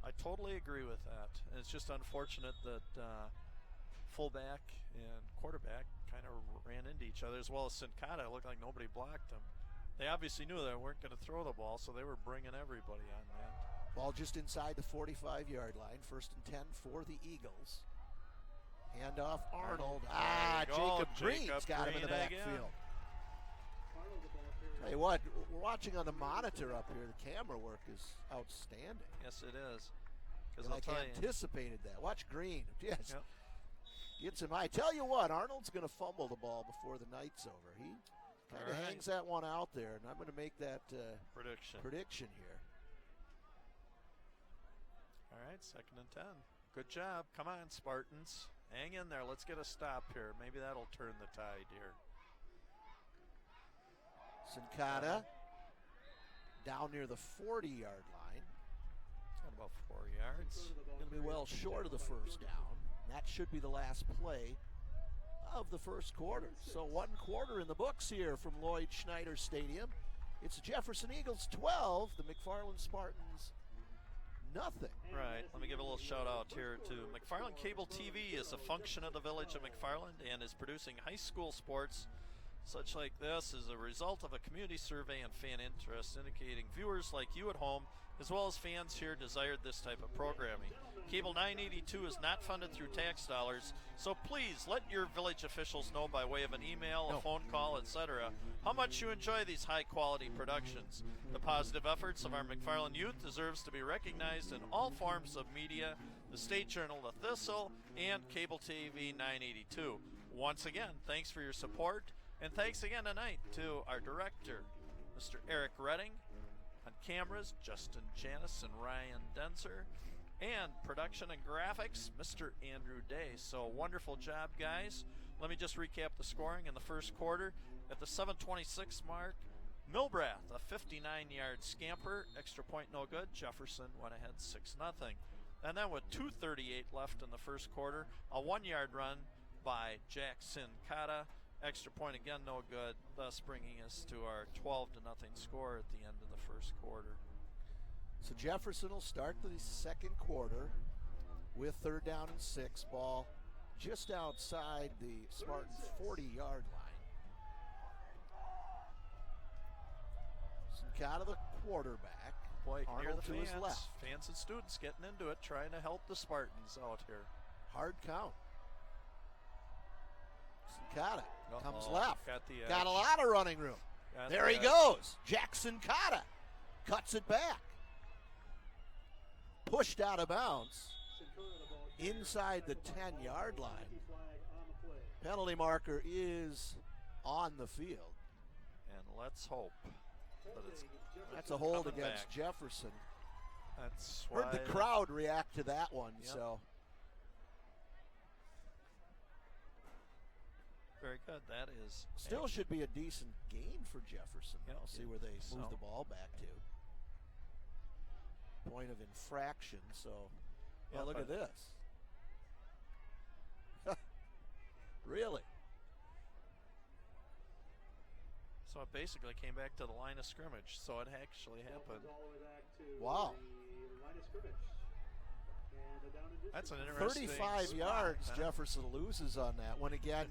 Speaker 1: I totally agree with that. And it's just unfortunate that fullback and quarterback kind of ran into each other, as well as Sincata. It looked like nobody blocked them. They obviously knew they weren't going to throw the ball, so they were bringing everybody on that.
Speaker 2: Ball just inside the 45-yard line. 1st and 10 for the Eagles. Handoff Arnold.
Speaker 1: There you go.
Speaker 2: Jacob Green's got him in the
Speaker 1: Green again.
Speaker 2: backfield.
Speaker 3: Arnold, the ball carrier.
Speaker 2: Tell you what, we're watching on the monitor up here. The camera work is outstanding.
Speaker 1: Yes, it is.
Speaker 2: I
Speaker 1: Because I'll
Speaker 2: like
Speaker 1: tell you.
Speaker 2: anticipated that. Watch Green. Yes.
Speaker 1: Yep.
Speaker 2: Gets him. I tell you what, Arnold's going to fumble the ball before the night's over. He kind of
Speaker 1: All right.
Speaker 2: hangs that one out there, and I'm going to make that
Speaker 1: Prediction.
Speaker 2: here.
Speaker 1: All right, 2nd and 10. Good job. Come on, Spartans. Hang in there. Let's get a stop here. Maybe that'll turn the tide here.
Speaker 2: Sincata down near the 40-yard line.
Speaker 1: Got about 4 yards.
Speaker 2: Going to be well short of the first down. That should be the last play of the first quarter. So 1 quarter in the books here from Lloyd Schneider Stadium. It's the Jefferson Eagles 12, the McFarland Spartans nothing.
Speaker 1: Right. Let me give a little shout out here to McFarland Cable TV is a function of the village of McFarland and is producing high school sports such like this as a result of a community survey and fan interest indicating viewers like you at home as well as fans here desired this type of programming. Cable 982 is not funded through tax dollars, so please let your village officials know by way of an email, a phone call, etc. how much you enjoy these high-quality productions. The positive efforts of our McFarland youth deserves to be recognized in all forms of media, the State Journal, The Thistle, and Cable TV 982. Once again, thanks for your support, and thanks again tonight to our director, Mr. Eric Redding, on cameras, Justin Janis and Ryan Denzer, and production and graphics, Mr. Andrew Day. So wonderful job, guys. Let me just recap the scoring in the first quarter. At the 7:26 mark, Milbrath, a 59-yard scamper, extra point no good. Jefferson went ahead 6-0. And then with 2:38 left in the first quarter, a 1-yard run by Jackson Kata, extra point again no good, thus bringing us to our 12-0 score at the end of the first quarter.
Speaker 2: So Jefferson will start the second quarter with 3rd down and 6, ball just outside the Spartans' 40-yard line. Sincata, the quarterback.
Speaker 1: Boy, near
Speaker 2: Arnold
Speaker 1: the
Speaker 2: to
Speaker 1: fans,
Speaker 2: his left.
Speaker 1: fans and students getting into it, trying to help the Spartans out here.
Speaker 2: Hard count. Sincata comes
Speaker 1: Uh-oh.
Speaker 2: left.
Speaker 1: Got the edge.
Speaker 2: Got a lot of running room.
Speaker 1: Got
Speaker 2: There
Speaker 1: the
Speaker 2: he
Speaker 1: edge.
Speaker 2: goes. Jackson Kata cuts it back. Pushed out of bounds inside the 10-yard line. Penalty marker is on the field.
Speaker 1: And let's hope that it's
Speaker 2: That's a hold
Speaker 1: coming
Speaker 2: against
Speaker 1: back.
Speaker 2: Jefferson.
Speaker 1: That's
Speaker 2: Heard
Speaker 1: why
Speaker 2: the crowd react to that one,
Speaker 1: Yep.
Speaker 2: so
Speaker 1: very good. That is
Speaker 2: still should be a decent gain for Jefferson.
Speaker 1: Yep.
Speaker 2: I'll see where they move
Speaker 1: So-
Speaker 2: the ball back to. Point of infraction, so
Speaker 1: Yeah,
Speaker 2: look at
Speaker 1: but-
Speaker 2: this. Really?
Speaker 1: So it basically came back to the line of scrimmage. So it actually happened.
Speaker 2: Wow.
Speaker 1: That's an interesting
Speaker 2: 35
Speaker 1: spot,
Speaker 2: yards
Speaker 1: huh?
Speaker 2: Jefferson loses on that one again.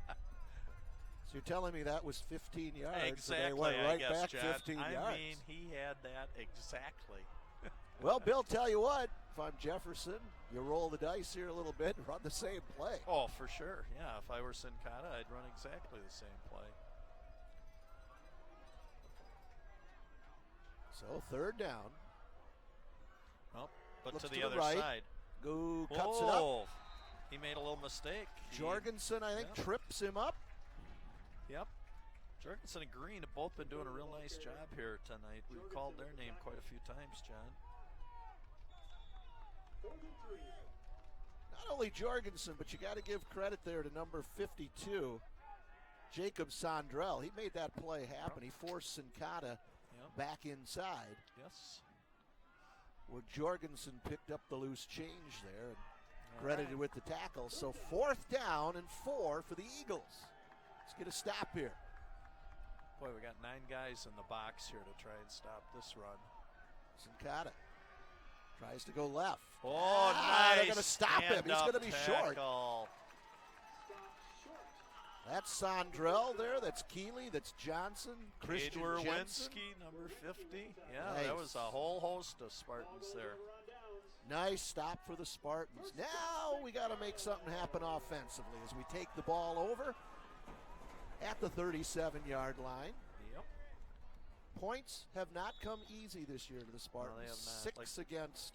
Speaker 2: So you're telling me that was 15 yards
Speaker 1: Exactly.
Speaker 2: and they went
Speaker 1: I
Speaker 2: right
Speaker 1: guess,
Speaker 2: back
Speaker 1: John.
Speaker 2: 15
Speaker 1: I
Speaker 2: yards.
Speaker 1: mean, he had that exactly.
Speaker 2: Well, Bill, tell you what, if I'm Jefferson, you roll the dice here a little bit and run the same play.
Speaker 1: Oh, for sure. Yeah, if I were Sincata, I'd run exactly the same play.
Speaker 2: So 3rd down.
Speaker 1: Well, but
Speaker 2: Looks
Speaker 1: to
Speaker 2: to
Speaker 1: the
Speaker 2: the
Speaker 1: other
Speaker 2: right.
Speaker 1: side.
Speaker 2: Go cuts it up.
Speaker 1: Oh, he made a little mistake.
Speaker 2: Jorgensen, I think,
Speaker 1: Yep.
Speaker 2: trips him up.
Speaker 1: Yep. Jorgensen and Green have both been doing a real nice job here tonight. We've called their name quite a few times, John.
Speaker 2: Not only Jorgensen, but you got to give credit there to number 52, Jacob Sondrell. He made that play happen. He forced Sincata
Speaker 1: Yep.
Speaker 2: back inside,
Speaker 1: Yes.
Speaker 2: where Jorgensen picked up the loose change there and
Speaker 1: All
Speaker 2: credited
Speaker 1: right.
Speaker 2: with the tackle. So 4th down and 4 for the Eagles. Let's get a stop here.
Speaker 1: Boy, we got 9 guys in the box here to try and stop this run.
Speaker 2: Sincata tries to go left.
Speaker 1: Oh, nice.
Speaker 2: They're going to stop him. He's going to be short.
Speaker 1: tackle.
Speaker 2: That's Sondrell there. That's Keeley. That's Johnson. Christian
Speaker 1: Adler
Speaker 2: Jensen.
Speaker 1: Winsky, number 50. Yeah,
Speaker 2: Nice.
Speaker 1: that was a whole host of Spartans there.
Speaker 2: Nice stop for the Spartans. Now we got to make something happen offensively as we take the ball over at the 37-yard line.
Speaker 1: Yep.
Speaker 2: Points have not come easy this year to the Spartans.
Speaker 1: they have not.
Speaker 2: 6 against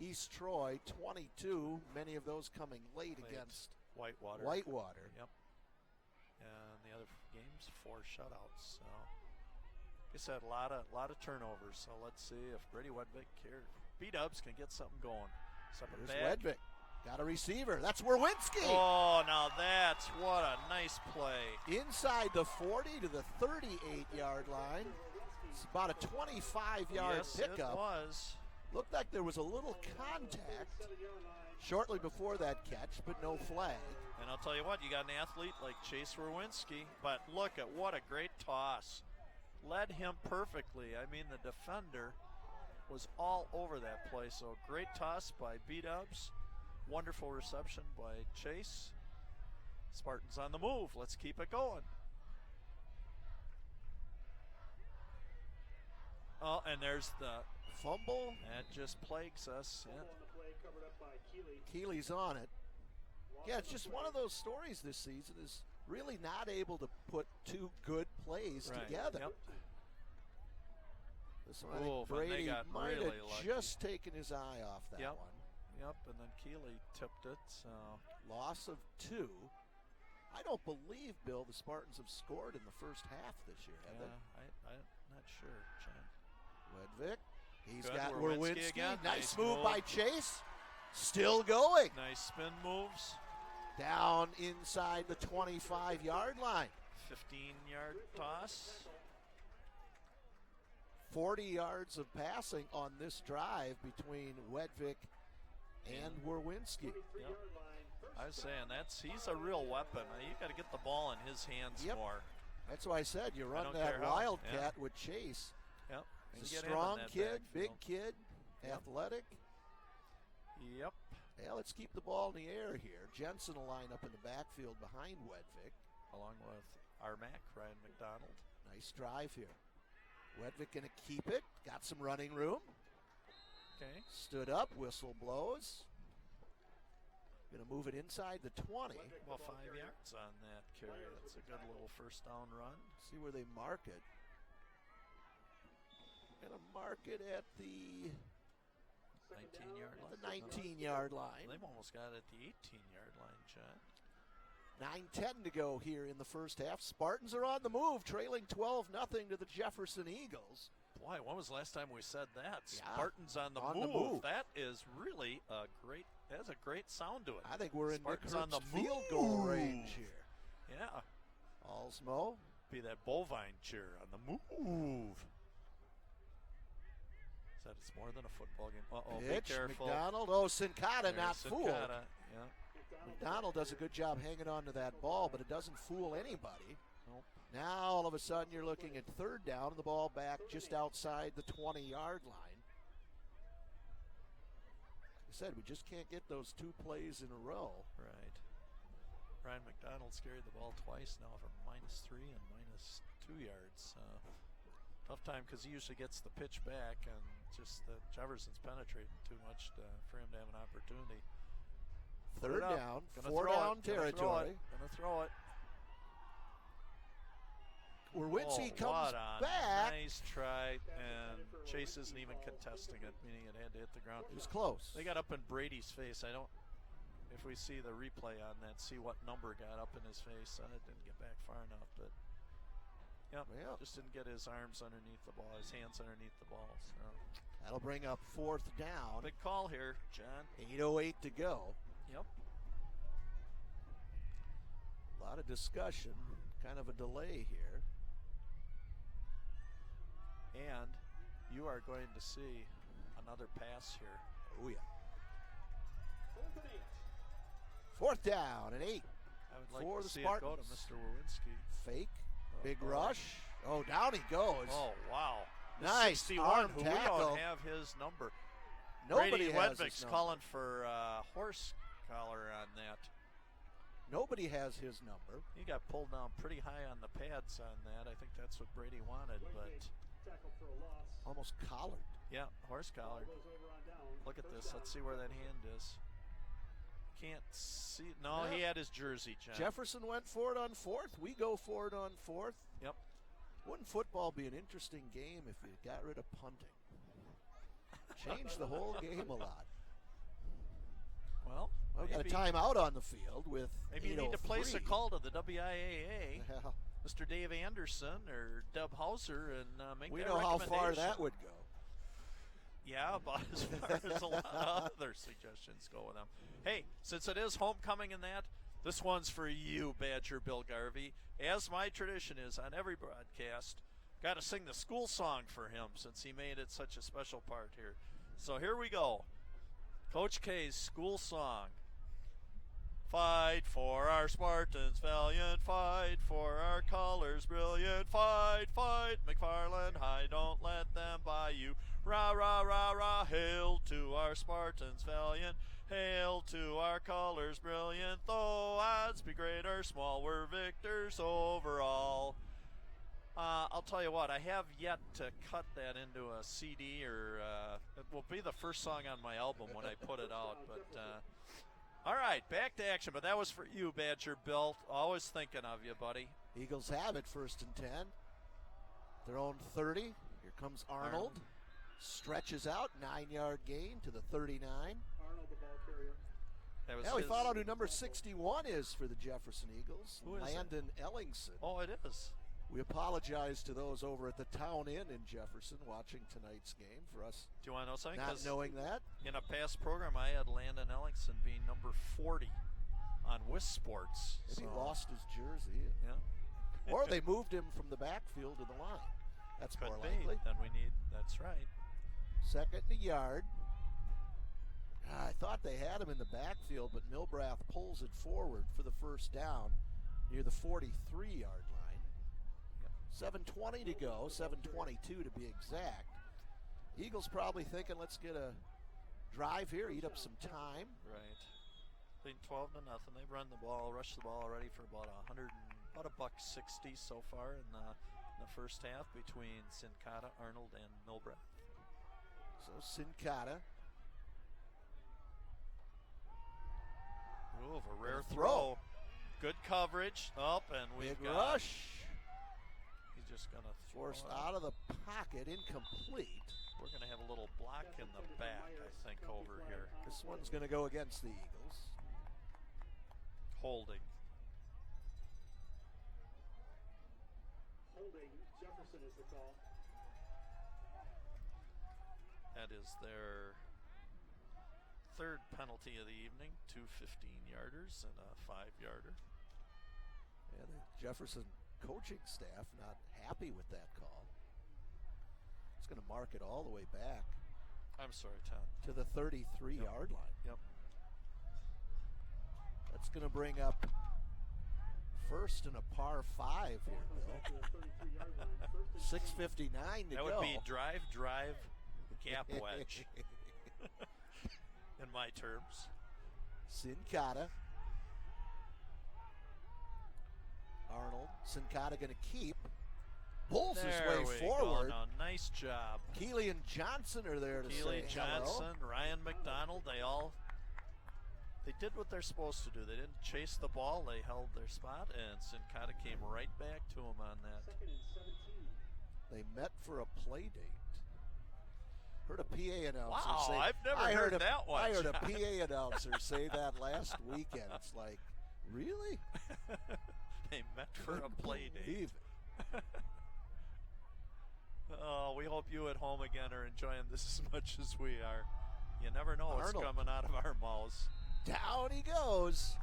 Speaker 2: East Troy, 22, many of those coming late against
Speaker 1: Whitewater.
Speaker 2: Whitewater.
Speaker 1: Yep. And the other games, 4 shutouts. So, like I said, a lot of turnovers. So let's see if Brady Wedvik here, B-Dubs can get something going. Step it
Speaker 2: Here's
Speaker 1: back.
Speaker 2: Wedvik. Got a receiver. That's Werwinski.
Speaker 1: Oh, now that's what a nice play.
Speaker 2: Inside the 40 to the 38-yard line. It's about a 25-yard
Speaker 1: Yes,
Speaker 2: pickup.
Speaker 1: it was.
Speaker 2: Looked like there was a little contact shortly before that catch, but no flag.
Speaker 1: And I'll tell you what, you got an athlete like Chase Werwinski, but look at what a great toss. Led him perfectly. I mean, the defender was all over that play. So great toss by B-Dubs. Wonderful reception by Chase. Spartans on the move. Let's keep it going. Oh, and there's the
Speaker 2: fumble.
Speaker 1: That just plagues us. Yeah.
Speaker 2: Keeley's on it. Yeah, it's just one of those stories this season is really not able to put two good plays together.
Speaker 1: Yep.
Speaker 2: This one, I think Brady might
Speaker 1: really
Speaker 2: have just taken his eye off that one.
Speaker 1: Yep, and then Keeley tipped it. So
Speaker 2: loss of 2. I don't believe, Bill, the Spartans have scored in the first half this year, have they?
Speaker 1: I'm not sure, John.
Speaker 2: Wedvick. He's
Speaker 1: Good.
Speaker 2: got
Speaker 1: Werwinski
Speaker 2: Werwinski.
Speaker 1: again.
Speaker 2: Nice move by Chase. Still going.
Speaker 1: Nice spin moves.
Speaker 2: Down inside the 25-yard line.
Speaker 1: 15-yard toss.
Speaker 2: 40 yards of passing on this drive between Wedvick and Werwinski.
Speaker 1: Yep. I was saying he's a real weapon. You got to get the ball in his hands more.
Speaker 2: That's why I said you run that wildcat with Chase.
Speaker 1: Yep.
Speaker 2: He's a strong kid, big kid, athletic.
Speaker 1: Yep.
Speaker 2: Yeah, let's keep the ball in the air here. Jensen will line up in the backfield behind Wedvick.
Speaker 1: Along with Armac, Ryan McDonald.
Speaker 2: Nice drive here. Wedvick going to keep it. Got some running room.
Speaker 1: Okay.
Speaker 2: Stood up, whistle blows. Going to move it inside the 20.
Speaker 1: Well, 5 yards on that carry. That's a good little first down run.
Speaker 2: See where they mark it. Going to mark it at the
Speaker 1: 19-yard line.
Speaker 2: The 19-yard line.
Speaker 1: They've almost got it at the 18-yard line, John.
Speaker 2: 9:10 to go here in the first half. Spartans are on the move, trailing 12-0 to the Jefferson Eagles.
Speaker 1: Boy, when was the last time we said that?
Speaker 2: Yeah.
Speaker 1: Spartans on the move. That is really a great. That's a great sound to it.
Speaker 2: I think we're
Speaker 1: Spartans
Speaker 2: in Nick Herbst's field goal range here.
Speaker 1: Yeah.
Speaker 2: Allsmo.
Speaker 1: Be that bovine cheer on the move. Said it's more than a football game. Uh-oh,
Speaker 2: Pitch,
Speaker 1: be careful.
Speaker 2: McDonald. Oh, Sincata not fooled.
Speaker 1: Yeah.
Speaker 2: McDonald does a good job hanging on to that ball, but it doesn't fool anybody.
Speaker 1: Nope.
Speaker 2: Now, all of a sudden, you're looking at third down and the ball back just outside the 20-yard line. I said, we just can't get those 2 plays in a row.
Speaker 1: Right. Ryan McDonald's carried the ball twice now for -3 and -2 yards. Tough time because he usually gets the pitch back, and just Jefferson's penetrating too much for him to have an opportunity.
Speaker 2: Third down,
Speaker 1: Gonna
Speaker 2: 4-down territory.
Speaker 1: Gonna throw it.
Speaker 2: Werwinski
Speaker 1: comes
Speaker 2: back.
Speaker 1: Nice try, and Chase isn't even contesting it, meaning it had to hit the ground.
Speaker 2: It was close.
Speaker 1: They got up in Brady's face. I don't, if we see the replay on that, see what number got up in his face. It didn't get back far enough, but just didn't get his arms underneath the ball, his hands underneath the ball. So.
Speaker 2: That'll bring up 4th down.
Speaker 1: Big call here, John.
Speaker 2: 8:08 to go.
Speaker 1: Yep.
Speaker 2: A lot of discussion, kind of a delay here.
Speaker 1: And you are going to see another pass here.
Speaker 2: Oh, yeah. 4th down and 8.
Speaker 1: I would like
Speaker 2: for
Speaker 1: to
Speaker 2: the
Speaker 1: see
Speaker 2: Spartans.
Speaker 1: it go to Mr. Werwinski.
Speaker 2: Fake. Big rush. Oh, down he goes.
Speaker 1: Oh, wow.
Speaker 2: Nice
Speaker 1: 61,
Speaker 2: arm
Speaker 1: who
Speaker 2: tackle.
Speaker 1: We don't have his number.
Speaker 2: Nobody
Speaker 1: Brady
Speaker 2: has
Speaker 1: Wedvick's
Speaker 2: his number.
Speaker 1: calling for horse collar on that.
Speaker 2: Nobody has his number.
Speaker 1: He got pulled down pretty high on the pads on that. I think that's what Brady wanted, but
Speaker 2: almost collared.
Speaker 1: Yeah, horse collar. Look at this. Let's see where that hand is. Can't see. No, he had his jersey, John.
Speaker 2: Jefferson went for it on 4th. We go for it on 4th.
Speaker 1: Yep.
Speaker 2: Wouldn't football be an interesting game if you got rid of punting? Changed the whole game a lot.
Speaker 1: Well,
Speaker 2: we got a timeout on the field with
Speaker 1: maybe you need to place a call to the WIAA, Mr. Dave Anderson or Dub Hauser, and make
Speaker 2: we
Speaker 1: that
Speaker 2: know how
Speaker 1: recommendation.
Speaker 2: far that would go.
Speaker 1: Yeah, about as far as a lot of other suggestions go with them. Hey, since it is homecoming and that, this one's for you, Badger Bill Garvey. As my tradition is on every broadcast, got to sing the school song for him since he made it such a special part here. So here we go. Coach K's school song. Fight for our Spartans, valiant fight for our colors, brilliant fight, fight, McFarland High, don't let them buy you. Rah, rah, rah, rah, hail to our Spartans, valiant, hail to our colors, brilliant, though odds be great or small, we're victors overall. I'll tell you what, I have yet to cut that into a CD, or it will be the first song on my album when I put it out, but... all right, back to action, but that was for you, Badger Bill. Always thinking of you, buddy.
Speaker 2: Eagles have it, 1st and 10. Their own 30. Here comes Arnold. Stretches out, 9-yard gain to the 39.
Speaker 3: Arnold, the ball carrier.
Speaker 2: Now we found out who number 61 is for the Jefferson Eagles.
Speaker 1: Who is
Speaker 2: Landon Ellingson.
Speaker 1: Oh, it is.
Speaker 2: We apologize to those over at the Town Inn in Jefferson watching tonight's game for us
Speaker 1: Do you want to know something?
Speaker 2: not
Speaker 1: 'Cause
Speaker 2: knowing that.
Speaker 1: in a past program, I had Landon Ellingson being number 40 on Wist Sports.
Speaker 2: Maybe he
Speaker 1: So,
Speaker 2: lost his jersey.
Speaker 1: Yeah.
Speaker 2: Or they moved him from the backfield to the line. That's more
Speaker 1: Could be.
Speaker 2: likely.
Speaker 1: Then we need, that's right.
Speaker 2: 2nd and a yard. I thought they had him in the backfield, but Milbrath pulls it forward for the first down near the 43-yard line. 7:20 to go, 7:22 to be exact. Eagles probably thinking, let's get a drive here, eat up some time.
Speaker 1: Right. Leading 12-0. They've run the ball, rushed the ball already for about about $1.60 so far in the first half between Sincata, Arnold, and Milbrath.
Speaker 2: So Sincata.
Speaker 1: Ooh, a rare
Speaker 2: throw.
Speaker 1: throw. Good coverage. Up, and we've
Speaker 2: Big
Speaker 1: got.
Speaker 2: rush.
Speaker 1: He's just going to
Speaker 2: Forced out of the pocket, incomplete.
Speaker 1: We're going to have a little block in the back, I think, over here.
Speaker 2: This one's going to go against the Eagles.
Speaker 1: Holding.
Speaker 3: Holding. Jefferson is the call.
Speaker 1: That is their third penalty of the evening. 2 15-yarders and a 5-yarder.
Speaker 2: Yeah, the Jefferson coaching staff not happy with that call. It's going to mark it all the way back
Speaker 1: I'm sorry, Tom.
Speaker 2: to the 33-yard line.
Speaker 1: Yep.
Speaker 2: That's going to bring up first and a par 5 here, Bill.
Speaker 3: To the 33-yard line.
Speaker 2: 6:59 to
Speaker 1: That
Speaker 2: go.
Speaker 1: would be drive, gap wedge in my terms.
Speaker 2: Sincata. Arnold. Sincata going to keep. Pulls his
Speaker 1: There
Speaker 2: way
Speaker 1: we
Speaker 2: forward.
Speaker 1: go. Now, nice job.
Speaker 2: Keely and Johnson are there to
Speaker 1: Keely
Speaker 2: say
Speaker 1: Johnson, Ryan McDonald, they did what they're supposed to do. They didn't chase the ball. They held their spot, and Sincata came right back to him on that.
Speaker 3: 2nd and 17.
Speaker 2: They met for a play date. Heard a PA announcer
Speaker 1: Wow,
Speaker 2: say.
Speaker 1: I've never
Speaker 2: I
Speaker 1: heard
Speaker 2: a,
Speaker 1: that one,
Speaker 2: I heard a
Speaker 1: John.
Speaker 2: PA announcer say that last weekend. It's like, really?
Speaker 1: They met for a
Speaker 2: Couldn't
Speaker 1: play date.
Speaker 2: believe it.
Speaker 1: Oh, we hope you at home again are enjoying this as much as we are. You never know what's
Speaker 2: Arnold.
Speaker 1: coming out of our mouths.
Speaker 2: Down he goes.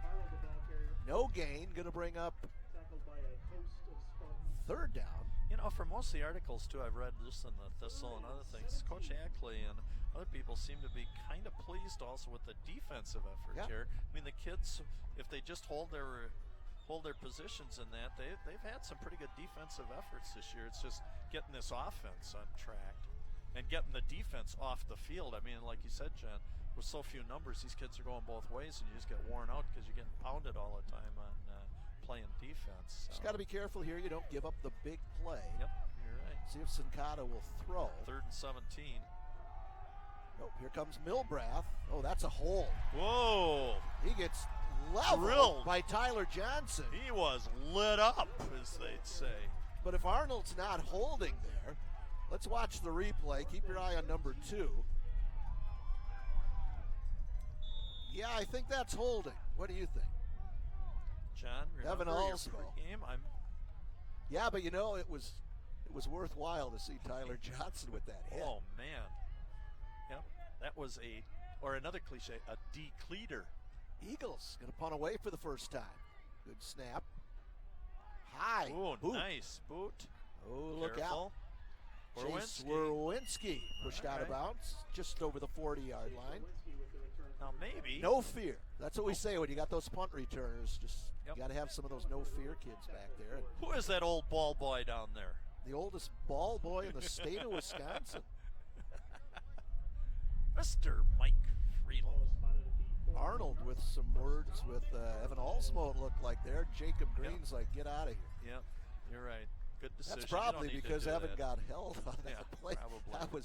Speaker 3: Arnold, the ball carrier.
Speaker 2: No gain. Going to bring up
Speaker 3: Tackled by a host of Spartans.
Speaker 2: 3rd down.
Speaker 1: You know, for most of the articles, too, I've read just in the Thistle and other things, Coach Ackley and other people seem to be kind of pleased also with the defensive effort
Speaker 2: Yeah.
Speaker 1: here. I mean, the kids, if they just hold their positions in that, they've had some pretty good defensive efforts this year. It's just getting this offense on track and getting the defense off the field. I mean, like you said, Jen, with so few numbers, these kids are going both ways, and you just get worn out because you're getting pounded all the time on playing defense.
Speaker 2: Just got to be careful here. You don't give up the big play.
Speaker 1: Yep, you're right.
Speaker 2: See if Sincata will throw.
Speaker 1: 3rd and 17.
Speaker 2: Nope, here comes Milbrath. Oh, that's a hold.
Speaker 1: Whoa!
Speaker 2: He gets leveled
Speaker 1: Drilled.
Speaker 2: by Tyler Johnson.
Speaker 1: He was lit up, as they'd say.
Speaker 2: But if Arnold's not holding there, let's watch the replay. Keep your eye on number 2. Yeah, I think that's holding. What do you think?
Speaker 1: John,
Speaker 2: Evan
Speaker 1: remember your
Speaker 2: Alsmo.
Speaker 1: pregame?
Speaker 2: Yeah, but you know, it was worthwhile to see Tyler Johnson with that hit.
Speaker 1: Oh, man. Yep, that was another cliche, a decleater.
Speaker 2: Eagles going to punt away for the first time. Good snap. High.
Speaker 1: Ooh,
Speaker 2: Boot.
Speaker 1: nice boot.
Speaker 2: Oh, look out.
Speaker 1: Careful.
Speaker 2: Chase
Speaker 1: Werwinski.
Speaker 2: Werwinski pushed out of
Speaker 1: All right.
Speaker 2: bounds, just over the 40-yard line.
Speaker 3: Lewinsky with the return.
Speaker 1: Now maybe.
Speaker 2: No fear. That's what we say when you got those punt returners. Just
Speaker 1: Yep.
Speaker 2: you got to have some of those no fear kids back there. And
Speaker 1: Who is that old ball boy down there?
Speaker 2: the oldest ball boy in the state of Wisconsin.
Speaker 1: Mr. Mike Friedel.
Speaker 3: Ball is spotted at the 40.
Speaker 2: Arnold with some words with Evan Olsmo, it looked like there. Jacob Green's like, get out of here.
Speaker 1: Yep, you're right. Good decision.
Speaker 2: That's
Speaker 1: You don't
Speaker 2: probably
Speaker 1: need to
Speaker 2: because
Speaker 1: do
Speaker 2: Evan
Speaker 1: that.
Speaker 2: got held on
Speaker 1: Yeah,
Speaker 2: that play.
Speaker 1: probably.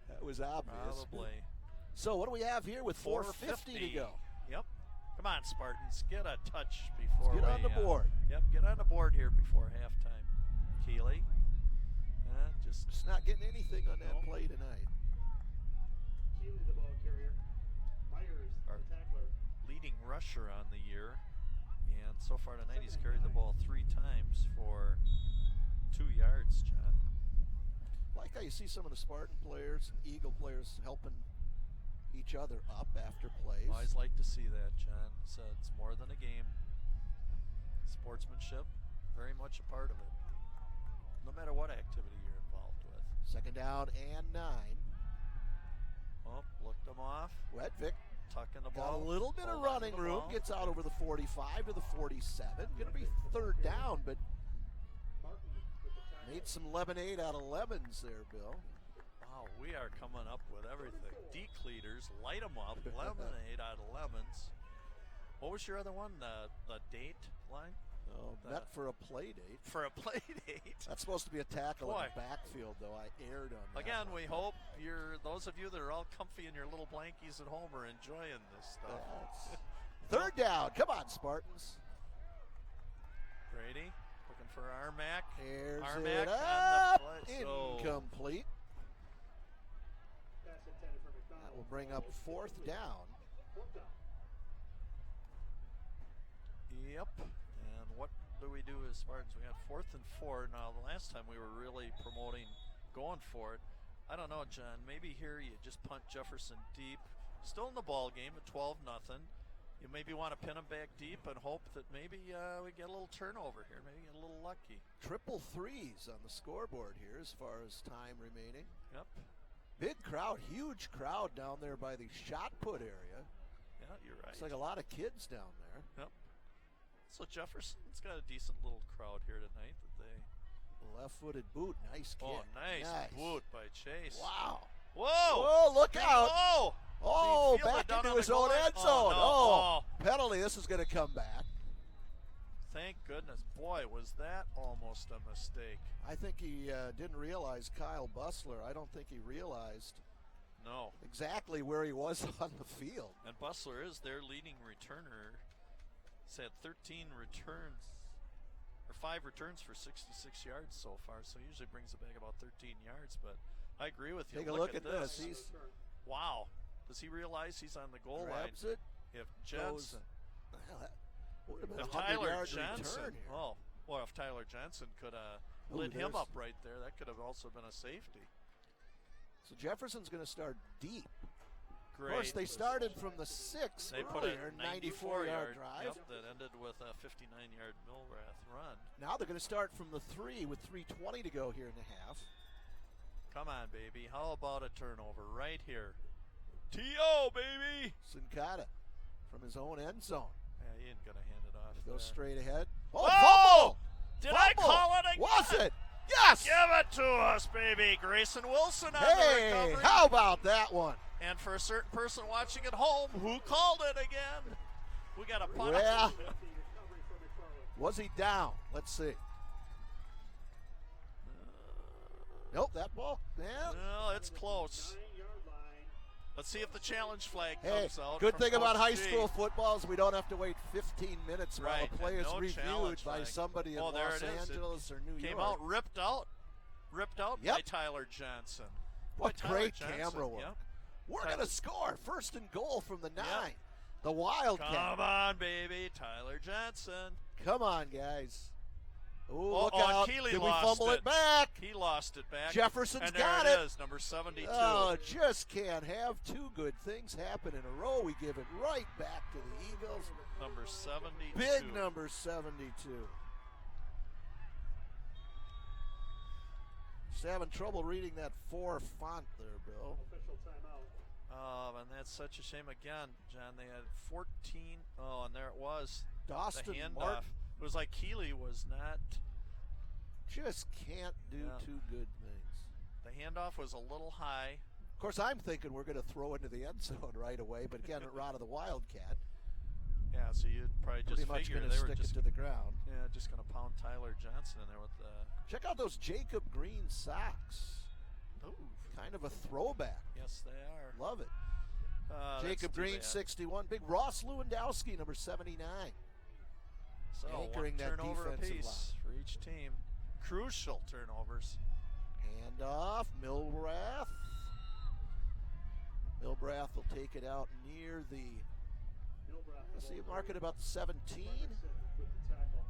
Speaker 2: That was obvious.
Speaker 1: Probably.
Speaker 2: So what do we have here with 4:50 to go?
Speaker 1: Yep. Come on, Spartans. Get a touch before
Speaker 2: Get on the board.
Speaker 1: Yep, get on the board here before halftime. Keeley.
Speaker 2: Just not getting anything on that
Speaker 1: Nope.
Speaker 2: play tonight.
Speaker 3: Keeley, the ball carrier. Myers,
Speaker 1: Our-
Speaker 3: the tackler.
Speaker 1: leading rusher on the year. And so far tonight he's carried the ball 3 times for 2 yards, John.
Speaker 2: Like how you see some of the Spartan players and Eagle players helping each other up after plays.
Speaker 1: Always like to see that, John. So it's more than a game. Sportsmanship, very much a part of it. No matter what activity you're involved with.
Speaker 2: Second down and 9.
Speaker 1: Oh, looked them off.
Speaker 2: Wedvik
Speaker 1: Tucking the
Speaker 2: got
Speaker 1: ball.
Speaker 2: a little bit of
Speaker 1: hold on to
Speaker 2: running
Speaker 1: the
Speaker 2: room.
Speaker 1: ball.
Speaker 2: Gets out over the 45 to the 47. Going to be third down, but
Speaker 3: Martin with the tackle.
Speaker 2: made some lemonade out of lemons there, Bill.
Speaker 1: Wow, we are coming up with everything. Decleaters, light them up, lemonade out of lemons. What was your other one? The date line?
Speaker 2: Oh, met for a play date.
Speaker 1: For a play date.
Speaker 2: That's supposed to be a tackle in
Speaker 1: Boy.
Speaker 2: the backfield, though. I aired on that.
Speaker 1: Again,
Speaker 2: one.
Speaker 1: we hope those of you that are all comfy in your little blankies at home are enjoying this stuff.
Speaker 2: That's third down. Come on, Spartans.
Speaker 1: Brady looking for Armac.
Speaker 2: Here's
Speaker 1: Armac
Speaker 2: it
Speaker 1: on
Speaker 2: up.
Speaker 1: the play. So
Speaker 2: Incomplete.
Speaker 3: Pass intended for McDonald.
Speaker 2: That will bring up fourth down.
Speaker 3: Fourth down.
Speaker 1: Yep. And what do we do as Spartans? We had 4th and 4. Now, the last time we were really promoting going for it. I don't know, John. Maybe here you just punt Jefferson deep. Still in the ball game at 12-0. You maybe want to pin him back deep and hope that maybe we get a little turnover here. Maybe get a little lucky.
Speaker 2: Triple threes on the scoreboard here as far as time remaining.
Speaker 1: Yep.
Speaker 2: Big crowd, huge crowd down there by the shot put area.
Speaker 1: Yeah, you're right.
Speaker 2: It's like a lot of kids down there.
Speaker 1: Yep. So Jefferson's got a decent little crowd here tonight that they.
Speaker 2: Left-footed boot, nice kick.
Speaker 1: Oh, nice boot by Chase.
Speaker 2: Wow.
Speaker 1: Whoa!
Speaker 2: Oh, look out.
Speaker 1: Oh!
Speaker 2: Oh,
Speaker 1: Did he feel it
Speaker 2: back
Speaker 1: down
Speaker 2: into
Speaker 1: on the
Speaker 2: his
Speaker 1: goal
Speaker 2: own
Speaker 1: line?
Speaker 2: end zone.
Speaker 1: Oh, no.
Speaker 2: Penalty. This is going to come back.
Speaker 1: Thank goodness. Boy, was that almost a mistake.
Speaker 2: I think he didn't realize Kyle Bustler. I don't think he realized
Speaker 1: No.
Speaker 2: exactly where he was on the field.
Speaker 1: And Bustler is their leading returner. He's had 13 returns, or 5 returns for 66 yards so far, so he usually brings it back about 13 yards, but I agree with you.
Speaker 2: Take a look at this. He's
Speaker 1: Wow. Does he realize he's on the goal line?
Speaker 2: grabs it.
Speaker 1: If
Speaker 2: Goes.
Speaker 1: Jensen,
Speaker 2: Well, that would have been a
Speaker 1: if Tyler
Speaker 2: 100-yard
Speaker 1: Johnson,
Speaker 2: return here.
Speaker 1: oh, well, if Tyler Johnson could have
Speaker 2: Ooh,
Speaker 1: lit him
Speaker 2: there's-
Speaker 1: up right there, that could have also been a safety.
Speaker 2: So Jefferson's going to start deep.
Speaker 1: Great.
Speaker 2: Of course, they started from the 6
Speaker 1: They put a
Speaker 2: earlier, 94-yard drive.
Speaker 1: Yep, that ended with a 59-yard Millrath run.
Speaker 2: Now they're going to start from the 3 with 3:20 to go here in the half.
Speaker 1: Come on, baby. How about a turnover right here? T.O., baby!
Speaker 2: Sincata from his own end zone.
Speaker 1: Yeah, he ain't going to hand it off there.
Speaker 2: Goes straight ahead. Oh,
Speaker 1: Whoa!
Speaker 2: fumble!
Speaker 1: Did I
Speaker 2: Fumble!
Speaker 1: call it again?
Speaker 2: Was it? Yes!
Speaker 1: Give it to us, baby. Grayson Wilson on the
Speaker 2: Hey,
Speaker 1: recovery.
Speaker 2: how about that one?
Speaker 1: And for a certain person watching at home, who called it again? We got a punt.
Speaker 2: Well,
Speaker 3: Safety recovery for McFarland.
Speaker 2: was he down? Let's see. Nope, that ball. Yeah.
Speaker 1: Well, it's close.
Speaker 3: 9-yard line.
Speaker 1: Let's see if the challenge flag
Speaker 2: Hey,
Speaker 1: comes out.
Speaker 2: good
Speaker 1: from
Speaker 2: thing about
Speaker 1: Coach
Speaker 2: high
Speaker 1: G.
Speaker 2: school football is we don't have to wait 15 minutes while
Speaker 1: Right,
Speaker 2: a play
Speaker 1: and
Speaker 2: is
Speaker 1: no
Speaker 2: reviewed
Speaker 1: challenge
Speaker 2: by
Speaker 1: flag.
Speaker 2: somebody in
Speaker 1: Oh, there
Speaker 2: Los
Speaker 1: it is. It
Speaker 2: Angeles or New
Speaker 1: Came
Speaker 2: York.
Speaker 1: out, ripped out
Speaker 2: Yep.
Speaker 1: by Tyler Johnson.
Speaker 2: What
Speaker 1: Tyler
Speaker 2: great
Speaker 1: Johnson,
Speaker 2: camera work.
Speaker 1: Yep.
Speaker 2: We're
Speaker 1: Tyler-
Speaker 2: going to score. First and goal from the 9.
Speaker 1: Yep.
Speaker 2: The Wildcat.
Speaker 1: Come on, baby, Tyler Johnson.
Speaker 2: Come on, guys. Ooh,
Speaker 1: Oh,
Speaker 2: look
Speaker 1: oh,
Speaker 2: out.
Speaker 1: Keeley
Speaker 2: Did we
Speaker 1: lost
Speaker 2: fumble it back?
Speaker 1: He lost it back.
Speaker 2: Jefferson's
Speaker 1: and there
Speaker 2: got
Speaker 1: it
Speaker 2: it.
Speaker 1: is, number 72.
Speaker 2: Oh, just can't have two good things happen in a row. We give it right back to the Eagles.
Speaker 1: Number 72.
Speaker 2: Big number 72. Just having trouble reading that 4 font there, Bill.
Speaker 3: Official timeout.
Speaker 1: And that's such a shame again, John. They had 14. Oh, and there it was.
Speaker 2: Dawson
Speaker 1: the handoff.
Speaker 2: Martin
Speaker 1: It was like Keeley was not.
Speaker 2: just can't do two good things.
Speaker 1: The handoff was a little high.
Speaker 2: Of course, I'm thinking we're going to throw into the end zone right away, but again, out of the Wildcat.
Speaker 1: Yeah, so you'd probably just
Speaker 2: Pretty much
Speaker 1: figure
Speaker 2: going to
Speaker 1: they were
Speaker 2: stick
Speaker 1: just
Speaker 2: it to the ground.
Speaker 1: just going to pound Tyler Johnson in there with the.
Speaker 2: Check out those Jacob Green socks.
Speaker 1: Ooh.
Speaker 2: Kind of a throwback.
Speaker 1: Yes, they are.
Speaker 2: Love it.
Speaker 1: That's
Speaker 2: Jacob
Speaker 1: too
Speaker 2: Green,
Speaker 1: bad.
Speaker 2: 61. Big Ross Lewandowski, number 79.
Speaker 1: So
Speaker 2: anchoring
Speaker 1: one
Speaker 2: that
Speaker 1: turnover
Speaker 2: defensive
Speaker 1: apiece for each team. Crucial turnovers.
Speaker 2: Hand off, Milbrath. Milbrath will take it out near the, let's see, mark it about the 17.
Speaker 3: With the tackle.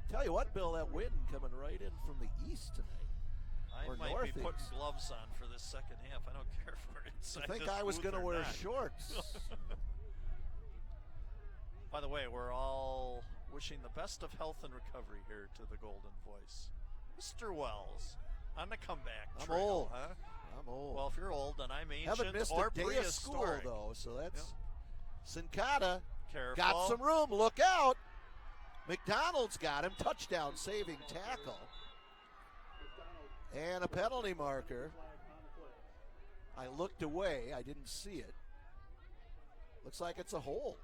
Speaker 2: Tell you what, Bill, that wind coming right in from the east tonight.
Speaker 1: I
Speaker 2: Or
Speaker 1: might be
Speaker 2: northeast.
Speaker 1: putting gloves on for this second half. I don't care if we're inside
Speaker 2: I think
Speaker 1: this
Speaker 2: I was
Speaker 1: booth
Speaker 2: going to
Speaker 1: or
Speaker 2: wear
Speaker 1: not.
Speaker 2: shorts.
Speaker 1: By the way, we're all wishing the best of health and recovery here to the Golden Voice. Mr. Wells, on the comeback
Speaker 2: I'm
Speaker 1: trail,
Speaker 2: old.
Speaker 1: huh?
Speaker 2: I'm old.
Speaker 1: Well, if you're old, then I'm ancient
Speaker 2: Haven't missed
Speaker 1: or
Speaker 2: a day of school,
Speaker 1: prehistoric.
Speaker 2: though, so that's Sincata.
Speaker 1: Careful.
Speaker 2: Got some room. Look out. McDonald's got him. Touchdown saving tackle. And a penalty marker. I looked away. I didn't see it. Looks like it's a hold.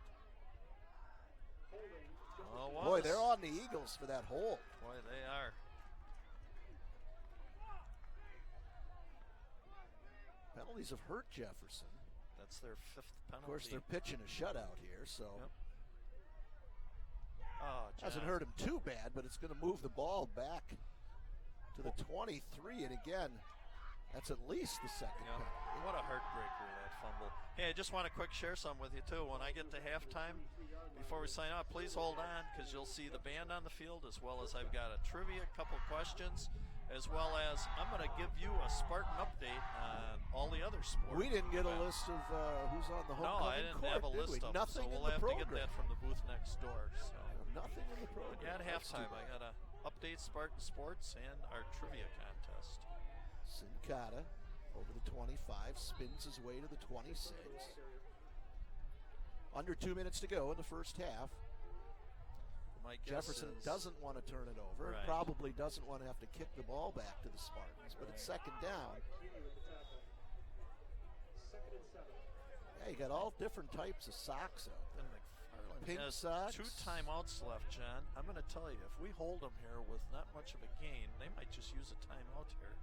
Speaker 1: Oh, it
Speaker 2: Boy,
Speaker 1: was.
Speaker 2: they're on the Eagles for that hold.
Speaker 1: Boy, they are.
Speaker 2: Penalties have hurt Jefferson.
Speaker 1: That's their 5th penalty.
Speaker 2: Of course, they're pitching a shutout here, so
Speaker 1: Yep. Oh,
Speaker 2: hasn't
Speaker 1: John.
Speaker 2: hurt him too bad, but it's going to move the ball back to the 23. And again, that's at least the second
Speaker 1: Yeah.
Speaker 2: penalty.
Speaker 1: What a heartbreaker, that fumble. Hey, I just want to quick share something with you, too. When I get to halftime, before we sign off, please hold on, because you'll see the band on the field, as well as I've got a trivia, couple questions, as well as I'm going to give you a Spartan update on all the other sports.
Speaker 2: We didn't get a
Speaker 1: events.
Speaker 2: list of who's on the
Speaker 1: No,
Speaker 2: homecoming
Speaker 1: I didn't
Speaker 2: court,
Speaker 1: have a
Speaker 2: did
Speaker 1: list
Speaker 2: we?
Speaker 1: of them,
Speaker 2: Nothing
Speaker 1: so we'll
Speaker 2: in the
Speaker 1: have
Speaker 2: program.
Speaker 1: to get that from the booth next door. So.
Speaker 2: Nothing in the program.
Speaker 1: Yeah, at
Speaker 2: That's too
Speaker 1: halftime, I
Speaker 2: bad.
Speaker 1: got to update Spartan Sports and our trivia contest.
Speaker 2: Sincata over the 25, spins his way to the 26. Under 2 minutes to go in the first half.
Speaker 1: My guess
Speaker 2: Jefferson
Speaker 1: is-
Speaker 2: doesn't want to turn it over.
Speaker 1: Right.
Speaker 2: Probably doesn't want to have to kick the ball back to the Spartans, but it's second down.
Speaker 3: Second and 7.
Speaker 2: Yeah, you got all different types of socks out there.
Speaker 1: And McFarland
Speaker 2: Pink
Speaker 1: has
Speaker 2: socks.
Speaker 1: 2 timeouts left, John. I'm going to tell you, if we hold them here with not much of a gain, they might just use a timeout here.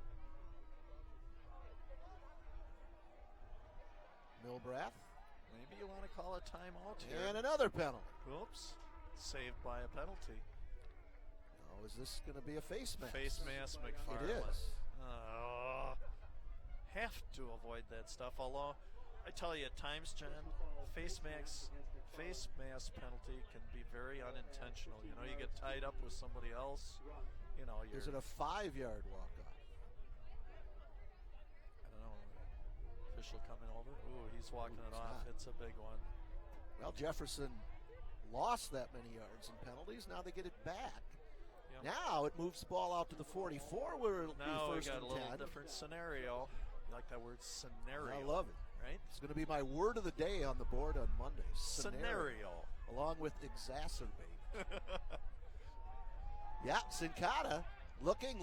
Speaker 2: Milbrath.
Speaker 1: Maybe you want to call a timeout here.
Speaker 2: And another penalty.
Speaker 1: Oops. Saved by a penalty.
Speaker 2: Oh, is this going to be a face mask?
Speaker 1: Face mask, McFarland.
Speaker 2: It is.
Speaker 1: Have to avoid that stuff. Although, I tell you, at times, John, face mask penalty can be very unintentional. You know, you get tied up with somebody else. You know, you're.
Speaker 2: Is it a 5-yard walk-off?
Speaker 1: I don't know. Official coming over. Ooh, he's walking
Speaker 2: Ooh,
Speaker 1: it
Speaker 2: it's
Speaker 1: off.
Speaker 2: not.
Speaker 1: It's a big one.
Speaker 2: Well, Jefferson lost that many yards in penalties. Now they get it back.
Speaker 1: Yep.
Speaker 2: Now it moves the ball out to the 44 where it'll
Speaker 1: Now
Speaker 2: be
Speaker 1: we
Speaker 2: first
Speaker 1: got
Speaker 2: and
Speaker 1: a little
Speaker 2: 10.
Speaker 1: different scenario. You like that word, scenario?
Speaker 2: I love it.
Speaker 1: Right?
Speaker 2: It's going to be my word of the day on the board on Monday.
Speaker 1: Scenario.
Speaker 2: Along with exacerbate. Yeah, Sincata looking.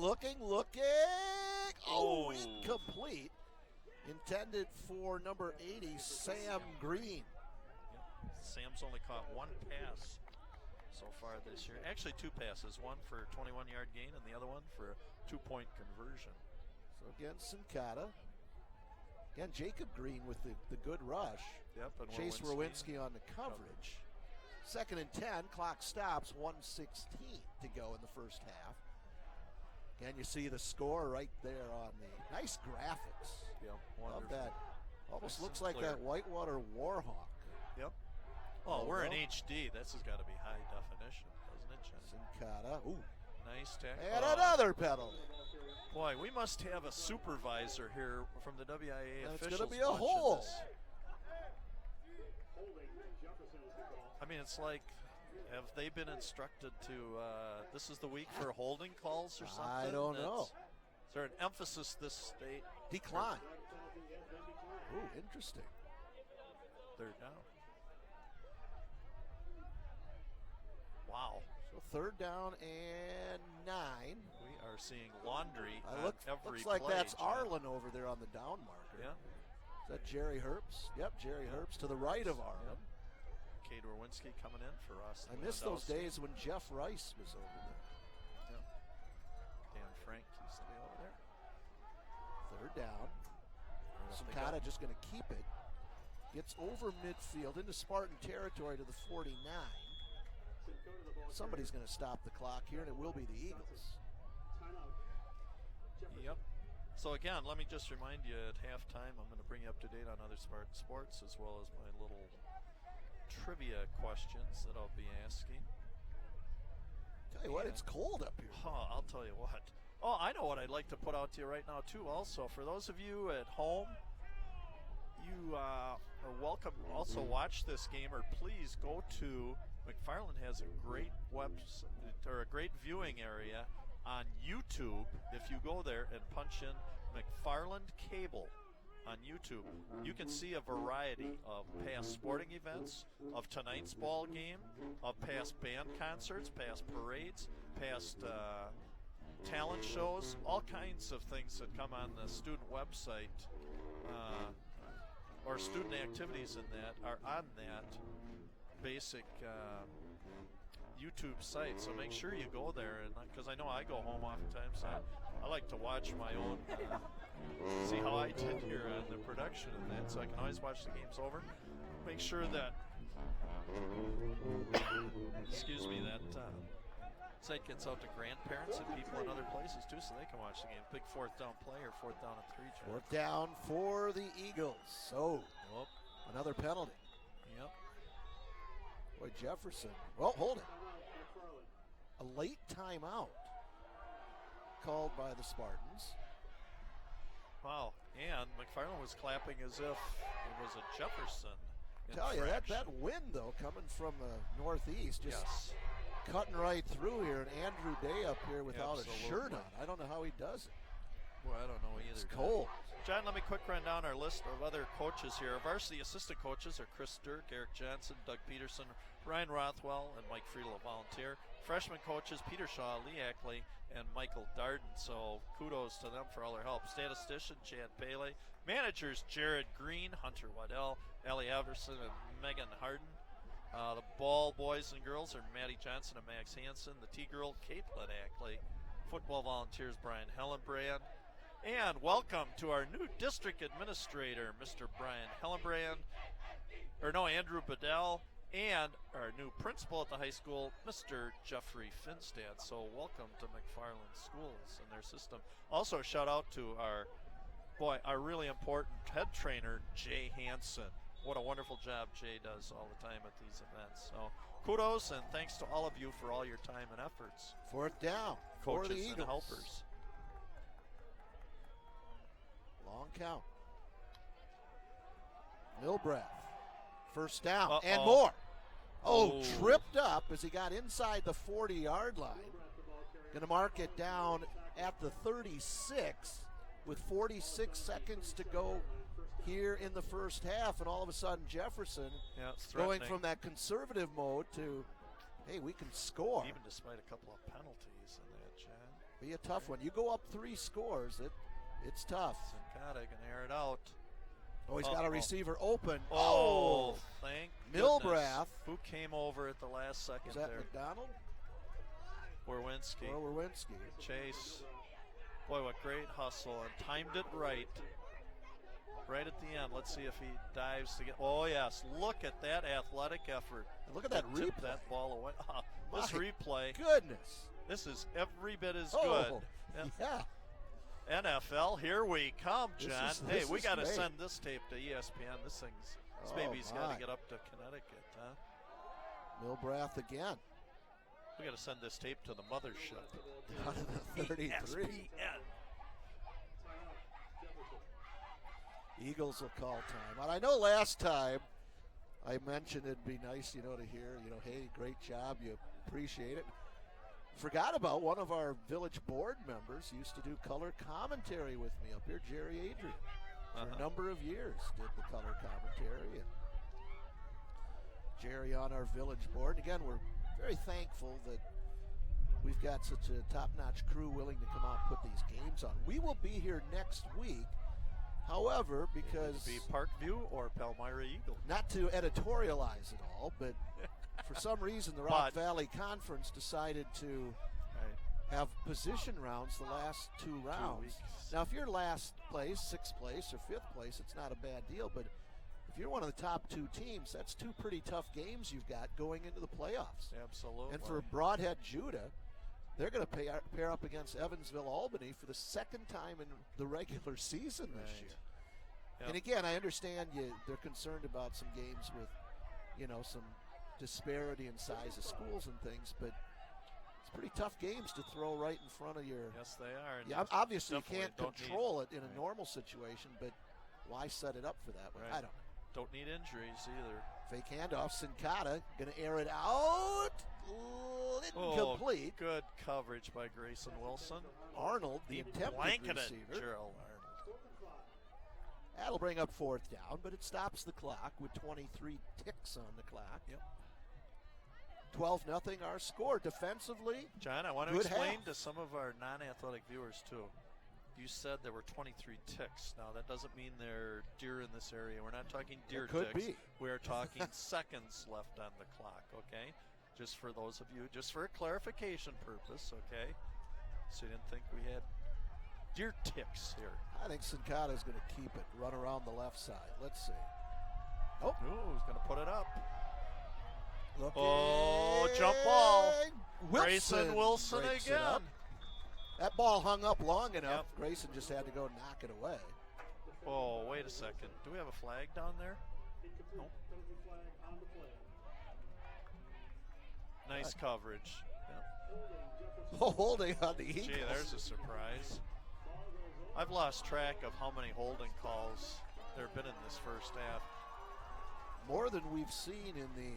Speaker 2: Oh, incomplete. Intended for number 80, Sam Green.
Speaker 1: Yep. Sam's only caught 1 pass so far this year. Actually, 2 passes. One for a 21-yard gain and the other one for a 2-point conversion.
Speaker 2: So again, Sincata. Again, Jacob Green with the good rush.
Speaker 1: Yep. And
Speaker 2: Chase Rowinski on the coverage. Second and 10, clock stops, 1:16 to go in the first half. Again, you see the score right there on the nice graphics.
Speaker 1: Yep.
Speaker 2: Love
Speaker 1: Wonderful.
Speaker 2: that. Almost
Speaker 1: Nice
Speaker 2: looks
Speaker 1: and
Speaker 2: like
Speaker 1: clear.
Speaker 2: that Whitewater Warhawk.
Speaker 1: Yep. Oh, we're in
Speaker 2: Logo.
Speaker 1: HD. This has got to be high definition, doesn't it, John?
Speaker 2: Sincata. Ooh.
Speaker 1: Nice tackle.
Speaker 2: And another penalty.
Speaker 1: Boy, we must have a supervisor here from the WIA
Speaker 2: And it's
Speaker 1: officials.
Speaker 2: gonna be a
Speaker 1: watching
Speaker 2: hole.
Speaker 1: this.
Speaker 3: Holding. Jefferson is the call.
Speaker 1: I mean, it's like, have they been instructed to, this is the week for holding calls or something?
Speaker 2: I don't know.
Speaker 1: there an emphasis this state?
Speaker 2: Decline. Ooh, interesting.
Speaker 1: Third down. Wow.
Speaker 2: So third down and 9.
Speaker 1: We are seeing laundry on
Speaker 2: Looks
Speaker 1: every
Speaker 2: like
Speaker 1: play,
Speaker 2: that's
Speaker 1: John.
Speaker 2: Arlen over there on the down marker.
Speaker 1: Yeah.
Speaker 2: Is that Jerry Herbst? Yep, Jerry Herbst to the right of Arlen.
Speaker 1: Kate Orwinski coming in for us.
Speaker 2: I miss those days when Jeff Rice was over there.
Speaker 1: Yep. Dan Frank used to be over there.
Speaker 2: Third down.
Speaker 1: They
Speaker 2: Sakata
Speaker 1: got-
Speaker 2: just going to keep it. Gets over midfield into Spartan territory to the 49. Somebody's going to stop the clock here, and it will be the Eagles.
Speaker 1: Yep. So again, let me just remind you at halftime, I'm going to bring you up to date on other Spartan sports as well as my little trivia questions that I'll be asking.
Speaker 2: Tell you what, it's cold up here.
Speaker 1: I'll tell you what. Oh, I know what I'd like to put out to you right now too. Also, for those of you at home, you are welcome. Also, watch this game, or please go to McFarland has a great website or a great viewing area on YouTube. If you go there and punch in McFarland Cable on YouTube, you can see a variety of past sporting events, of tonight's ball game, of past band concerts, past parades, past talent shows, all kinds of things that come on the student website or student activities in that are on that basic YouTube site. So make sure you go there, and because I know I go home oftentimes, I like to watch my own, see how I did here on the production and that, so I can always watch the games over. Make sure that, excuse me, that site gets out to grandparents and people in other places too, so they can watch the game. Big fourth down play or fourth down and 3. John.
Speaker 2: Fourth down for the Eagles. So, another penalty.
Speaker 1: Yep.
Speaker 2: Boy, Jefferson. Well, hold it. A late timeout called by the Spartans.
Speaker 1: Wow. And McFarland was clapping as if it was a Jefferson
Speaker 2: Tell you,
Speaker 1: infraction.
Speaker 2: that wind, though, coming from the northeast, just
Speaker 1: Yes.
Speaker 2: cutting right through here. And Andrew Day up here without
Speaker 1: Absolutely.
Speaker 2: a shirt on. I don't know how he does it.
Speaker 1: Well, I don't know either.
Speaker 2: It's cold.
Speaker 1: John, let me quick run down our list of other coaches here. Our varsity assistant coaches are Chris Sturck, Eric Johnson, Doug Peterson, Ryan Rothwell, and Mike Friedel, a volunteer. Freshman coaches Peter Shaw, Lee Ackley, and Michael Darden. So kudos to them for all their help. Statistician Chad Paley. Managers Jared Green, Hunter Waddell, Allie Everson, and Megan Harden. The ball boys and girls are Maddie Johnson and Max Hansen. The T-girl, Caitlin Ackley. Football volunteers Brian Hellenbrand. And welcome to our new district administrator, Mr. Brian Hellenbrand, Andrew Bedell, and our new principal at the high school, Mr. Jeffrey Finstad. So welcome to McFarland Schools and their system. Also, shout out to our really important head trainer, Jay Hansen. What a wonderful job Jay does all the time at these events. So kudos and thanks to all of you for all your time and efforts.
Speaker 2: Fourth down for the
Speaker 1: Coaches
Speaker 2: Eagles.
Speaker 1: and helpers.
Speaker 2: Long count. Milbrath. First down
Speaker 1: Uh-oh.
Speaker 2: and more.
Speaker 1: Oh.
Speaker 2: Tripped up as he got inside the 40-yard line. Going to mark it down at the 36 with 46 seconds to go here in the first half. And all of a sudden, Jefferson
Speaker 1: It's
Speaker 2: going
Speaker 1: threatening.
Speaker 2: from that conservative mode to, hey, we can score.
Speaker 1: Even despite a couple of penalties in that, John.
Speaker 2: Be a tough one. You go up 3 scores, it's tough.
Speaker 1: Zincada can air it out.
Speaker 2: Oh, he's got a receiver open.
Speaker 1: Oh, thank
Speaker 2: Milbrath.
Speaker 1: goodness. Who came over at the last second
Speaker 2: Is that
Speaker 1: there?
Speaker 2: McDonald
Speaker 1: Werwinski.
Speaker 2: or Werwinski?
Speaker 1: Chase. Boy, what great hustle, and timed it right. Right at the end. Let's see if he dives to get. Oh, yes. Look at that athletic effort.
Speaker 2: And look at that
Speaker 1: Tipped
Speaker 2: replay.
Speaker 1: that ball away. This
Speaker 2: My
Speaker 1: replay.
Speaker 2: Goodness.
Speaker 1: This is every bit as
Speaker 2: Oh,
Speaker 1: good.
Speaker 2: yeah.
Speaker 1: NFL, here we come, John.
Speaker 2: This
Speaker 1: We
Speaker 2: is
Speaker 1: got to
Speaker 2: great.
Speaker 1: send this tape to ESPN. This
Speaker 2: Oh,
Speaker 1: baby's got
Speaker 2: my.
Speaker 1: to get up to Connecticut, huh?
Speaker 2: Milbrath again.
Speaker 1: We got to send this tape to the mothership.
Speaker 2: Down to the 33.
Speaker 1: ESPN.
Speaker 2: Eagles will call time. And I know last time I mentioned it'd be nice, to hear, hey, great job, you appreciate it. Forgot about one of our village board members who used to do color commentary with me up here, Jerry Adrian. For a number of years did the color commentary. And Jerry on our village board. And again, we're very thankful that we've got such a top-notch crew willing to come out and put these games on. We will be here next week. However, because
Speaker 1: Be Parkview or Palmyra Eagle.
Speaker 2: not to editorialize it all, but for some reason the Rock Valley Conference decided to
Speaker 1: Right.
Speaker 2: have position rounds the last 2 rounds.
Speaker 1: weeks.
Speaker 2: Now, if you're last place, 6th place, or 5th place, it's not a bad deal. But if you're one of the top 2 teams, that's 2 pretty tough games you've got going into the playoffs.
Speaker 1: Absolutely.
Speaker 2: And for Broadhead Judah, they're going to pair up against Evansville Albany for the 2nd time in the regular season this
Speaker 1: Right.
Speaker 2: year.
Speaker 1: Yep.
Speaker 2: And again, I understand they're concerned about some games with, some disparity in size of schools and things, but it's pretty tough games to throw right in front of your.
Speaker 1: Yes, they are. And
Speaker 2: Yeah, obviously you
Speaker 1: definitely
Speaker 2: can't
Speaker 1: don't
Speaker 2: control it in a
Speaker 1: Right.
Speaker 2: normal situation, but why set it up for that way?
Speaker 1: Right.
Speaker 2: I don't know.
Speaker 1: Don't need injuries either.
Speaker 2: Fake handoff, Sincata going to air it out. Incomplete.
Speaker 1: Oh, good coverage by Grayson Wilson.
Speaker 2: Arnold, the attempted
Speaker 1: Blanketed
Speaker 2: receiver.
Speaker 1: Gerald Arnold.
Speaker 2: That'll bring up 4th down, but it stops the clock with 23 ticks on the clock.
Speaker 1: Yep.
Speaker 2: 12-0 our score. Defensively,
Speaker 1: John, I want to
Speaker 2: Good
Speaker 1: explain
Speaker 2: half.
Speaker 1: to some of our non-athletic viewers too. You said there were 23 ticks. Now that doesn't mean they're deer in this area. We're not talking deer
Speaker 2: could
Speaker 1: ticks.
Speaker 2: be.
Speaker 1: We're talking seconds left on the clock, okay? Just for those of you, just for a clarification purpose, okay? So you didn't think we had deer ticks here.
Speaker 2: I think Sincata's going to keep it, run around the left side. Let's see. Oh,
Speaker 1: Ooh, he's going to put it up.
Speaker 2: looking.
Speaker 1: Oh, jump ball. Grayson Wilson
Speaker 2: breaks it up.
Speaker 1: again.
Speaker 2: That ball hung up long enough.
Speaker 1: Yep.
Speaker 2: Grayson just had to go knock it away.
Speaker 1: Oh, wait a second. Do we have a flag down there? Nope.
Speaker 3: Penalty flag on the play.
Speaker 1: Nice coverage. Yeah.
Speaker 2: Holding on the Eagles.
Speaker 1: Gee, there's a surprise. I've lost track of how many holding calls there have been in this first half.
Speaker 2: More than we've seen in the.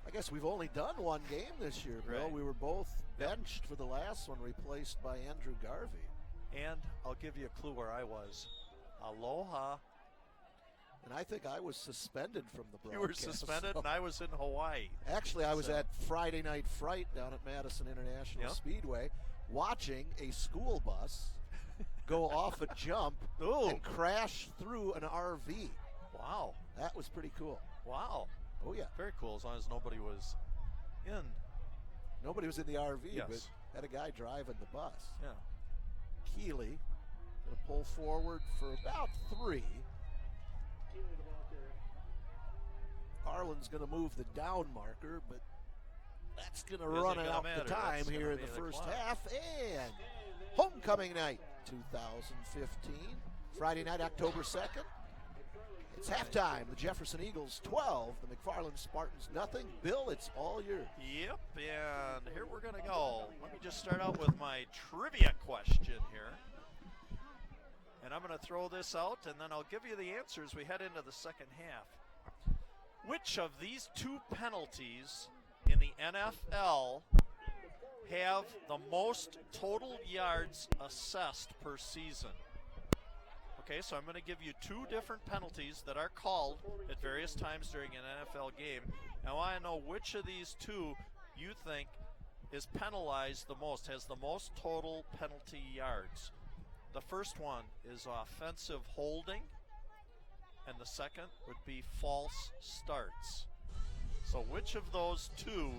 Speaker 2: I guess we've only done one game this year, Bill.
Speaker 1: Right.
Speaker 2: We were both benched for the last one, replaced by Andrew Garvey.
Speaker 1: And I'll give you a clue where I was. Aloha.
Speaker 2: And I think I was suspended from the
Speaker 1: You
Speaker 2: broadcast.
Speaker 1: were suspended,
Speaker 2: so-
Speaker 1: and I was in Hawaii.
Speaker 2: Actually, I was
Speaker 1: So-
Speaker 2: at Friday Night Fright down at Madison International
Speaker 1: Yep.
Speaker 2: Speedway, watching a school bus go off a jump
Speaker 1: Ooh.
Speaker 2: and crash through an RV.
Speaker 1: Wow.
Speaker 2: That was pretty cool.
Speaker 1: Wow.
Speaker 2: Oh, yeah.
Speaker 1: Very cool, as long as nobody was in.
Speaker 2: Nobody was in the RV,
Speaker 1: Yes.
Speaker 2: but had a guy driving the bus.
Speaker 1: Yeah.
Speaker 2: Keeley going to pull forward for about 3.
Speaker 3: Keely the ball carrier.
Speaker 2: Arlen's going to move the down marker, but that's going to
Speaker 1: Isn't
Speaker 2: run
Speaker 1: gonna
Speaker 2: out
Speaker 1: matter.
Speaker 2: the time
Speaker 1: That's
Speaker 2: here
Speaker 1: gonna
Speaker 2: in the
Speaker 1: be the
Speaker 2: first
Speaker 1: clock.
Speaker 2: half. And homecoming night 2015, Friday night, October 2nd. It's halftime. The Jefferson Eagles 12, the McFarland Spartans nothing. Bill, it's all yours.
Speaker 1: Yep, and here we're going to go. Let me just start out with my trivia question here. And I'm going to throw this out, and then I'll give you the answers we head into the second half. Which of these 2 penalties in the NFL have the most total yards assessed per season? Okay, so I'm going to give you 2 different penalties that are called at various times during an NFL game. I want to know which of these 2 you think is penalized the most, has the most total penalty yards. The first one is offensive holding, and the second would be false starts. So which of those 2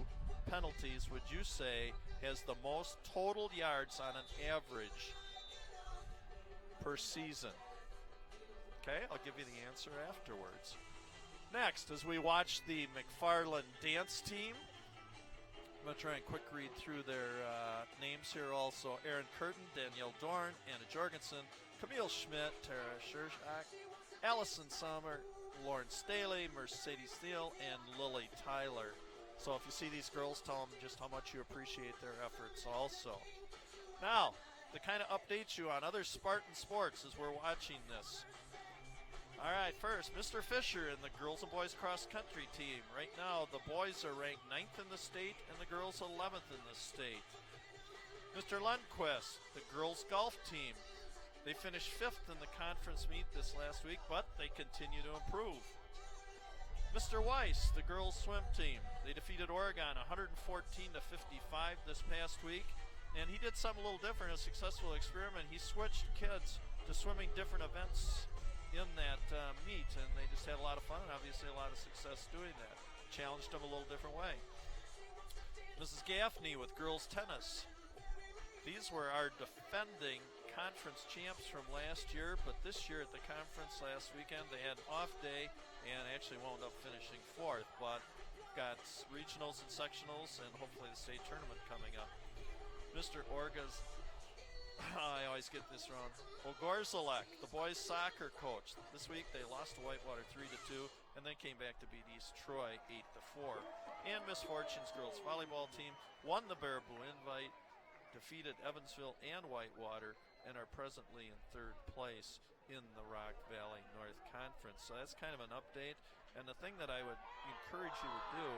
Speaker 1: penalties would you say has the most total yards on an average per season? Okay, I'll give you the answer afterwards. Next, as we watch the McFarland dance team, I'm going to try and quick read through their names here also. Aaron Curtin, Danielle Dorn, Anna Jorgensen, Camille Schmidt, Tara Scherschak, Allison Sommer, Lauren Staley, Mercedes Steele, and Lily Tyler. So if you see these girls, tell them just how much you appreciate their efforts also. Now, to kind of update you on other Spartan sports as we're watching this. All right, first. course, Mr. Fisher and the girls and boys cross country team. Right now, the boys are ranked 9th in the state and the girls 11th in the state. Mr. Lundquist, the girls golf team. They finished 5th in the conference meet this last week, but they continue to improve. Mr. Weiss, the girls swim team. They defeated Oregon 114 to 55 this past week, and he did something a little different, a successful experiment. He switched kids to swimming different events in that meet, and they just had a lot of fun and obviously a lot of success doing that. Challenged them a little different way. Mrs. Gaffney with girls tennis. These were our defending conference champs from last year, but this year at the conference last weekend they had an off day and actually wound up finishing 4th, but got regionals and sectionals and hopefully the state tournament coming up. Mr. Orga's, I always get this wrong, Ogorzalek, the boys soccer coach. This week they lost to Whitewater 3-2 and then came back to beat East Troy 8-4. And Miss Fortune's girls volleyball team won the Baraboo Invite, defeated Evansville and Whitewater, and are presently in 3rd place in the Rock Valley North Conference. So that's kind of an update. And the thing that I would encourage you to do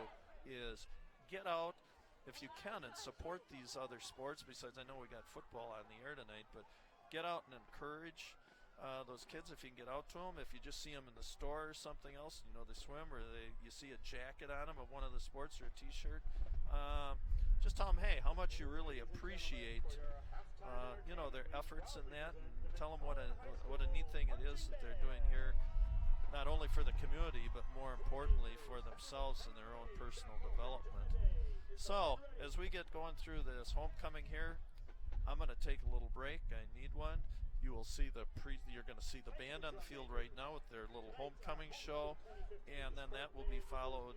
Speaker 1: is get out if you can and support these other sports. Besides, I know we got football on the air tonight, but get out and encourage those kids if you can get out to them. If you just see them in the store or something else, you know, they swim, or you see a jacket on them of one of the sports or a t-shirt, just tell them, hey, how much you really appreciate their efforts in that, and tell them what a neat thing it is that they're doing here, not only for the community but more importantly for themselves and their own personal development. So as we get going through this homecoming here, I'm going to take a little break. I need one. You will see you're going to see the band on the field right now with their little homecoming show, and then that will be followed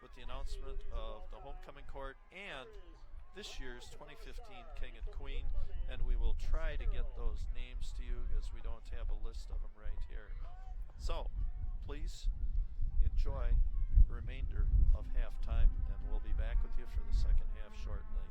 Speaker 1: with the announcement of the homecoming court and this year's 2015 King and Queen, and we will try to get those names to you as we don't have a list of them right here. So please enjoy the remainder of halftime, and we'll be back with you for the second half shortly.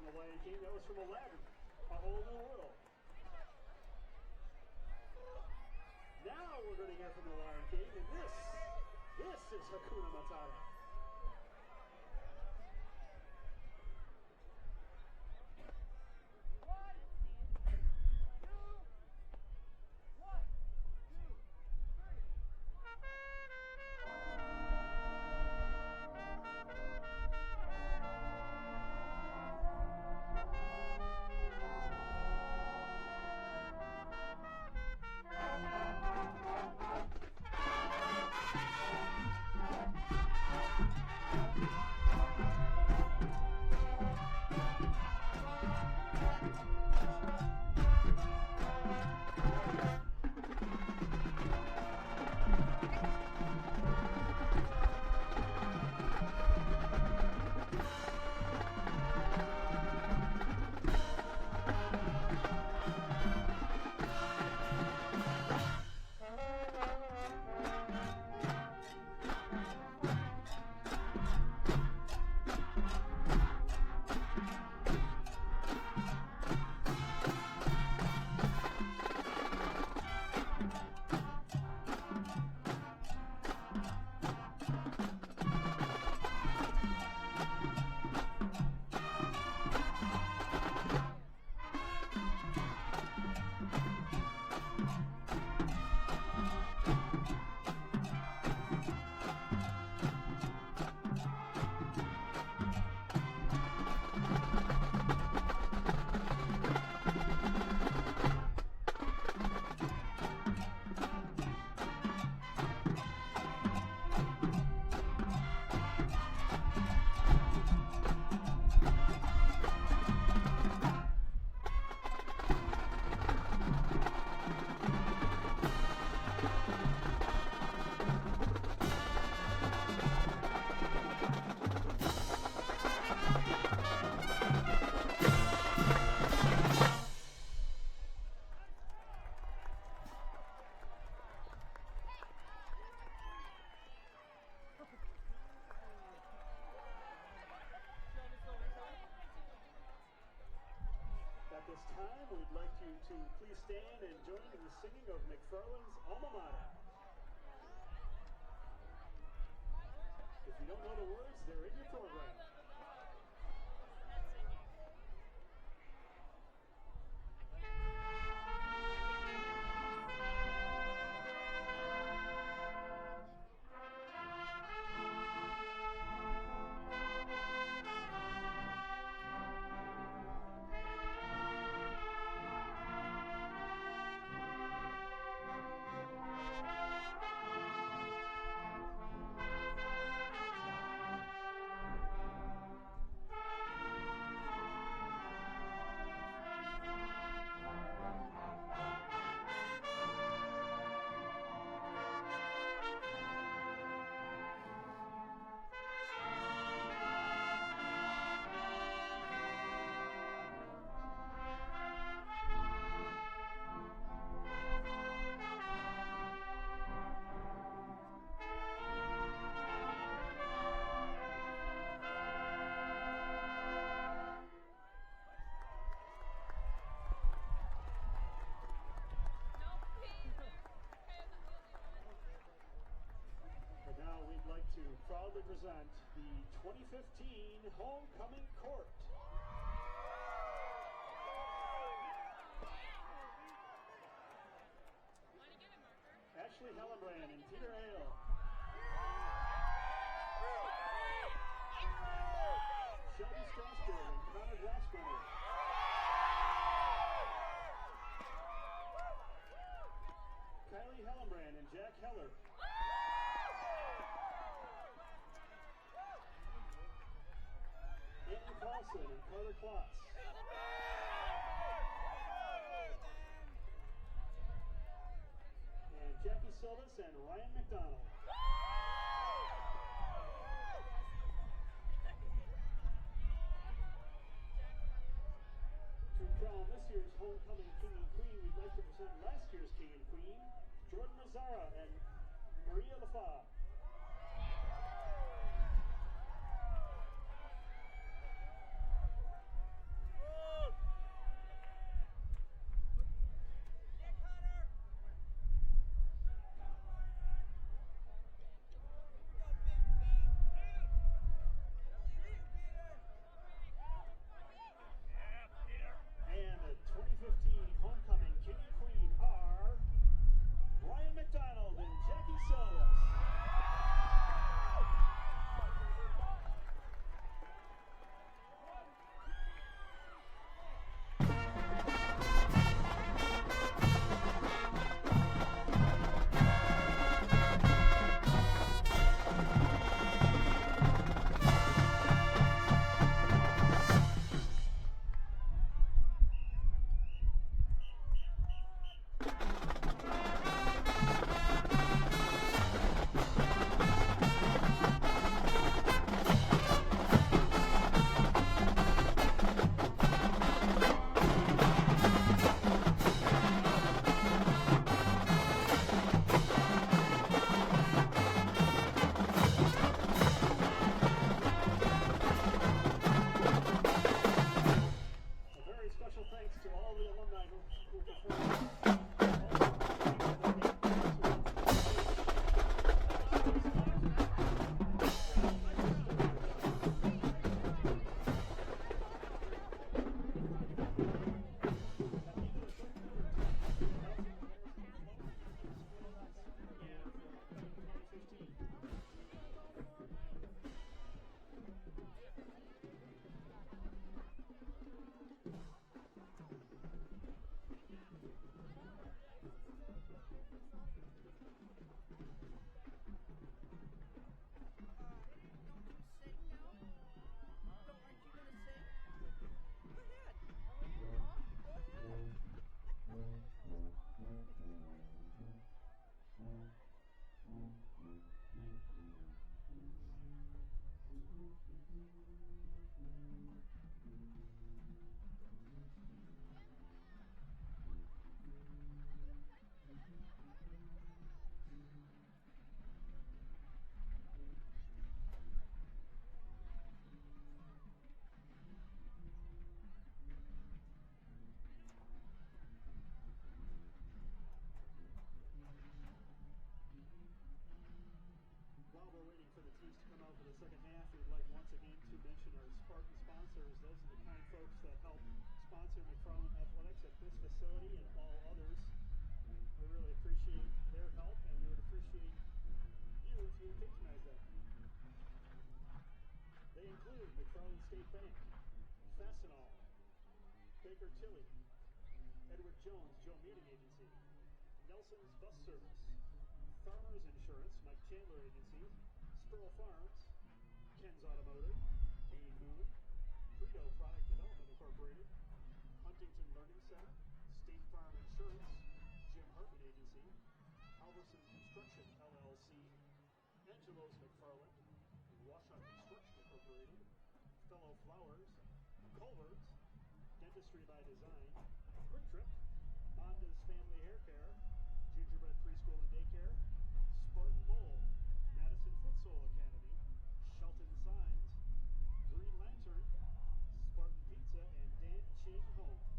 Speaker 3: the Lion King. That was from Aladdin, A Whole New World. Now we're going to hear from the Lion King, and this is Hakuna Matata. At this time, we'd like you to please stand and join in the singing of McFarland's alma mater. If you don't know the words, they're in your program. To proudly present the 2015 Homecoming Court. Ashley Hellenbrand and Peter Hale. Shelby Strasberg and Connor Glassbrenner. Kylie Hellenbrand and Jack Heller. Anthony Paulson and Carter Klotz. And Jackie Silvis and Ryan McDonald. To crown this year's homecoming king and queen, we'd like to present last year's king and queen, Jordan Mazzara and Maria Lafa. the second half, we'd like once again to mention our Spartan sponsors. Those are the kind folks that help sponsor McFarland Athletics at this facility and all others. We really appreciate their help, and we would appreciate you if you would patronize them. They include McFarland State Bank, Fastenal, Baker Tilly, Edward Jones Joe Meeting Agency, Nelson's Bus Service, Farmers Insurance, Mike Chandler Agency, Sperl Farms, Ken's Automotive, Amy Moon, Frito Product Development Incorporated, Huntington Learning Center, State Farm Insurance, Jim Hartman Agency, Halverson Construction LLC, Angelo's McFarland, Washoe Construction Incorporated, Fellow Flowers, Culver's, Dentistry by Design, Quick Trip, Monda's Family Hair Care, Gingerbread Preschool and Daycare, Spartan Bowl, Madison Futsal Academy, Shelton Signs, Green Lantern, Spartan Pizza, and Dan Chin Homes.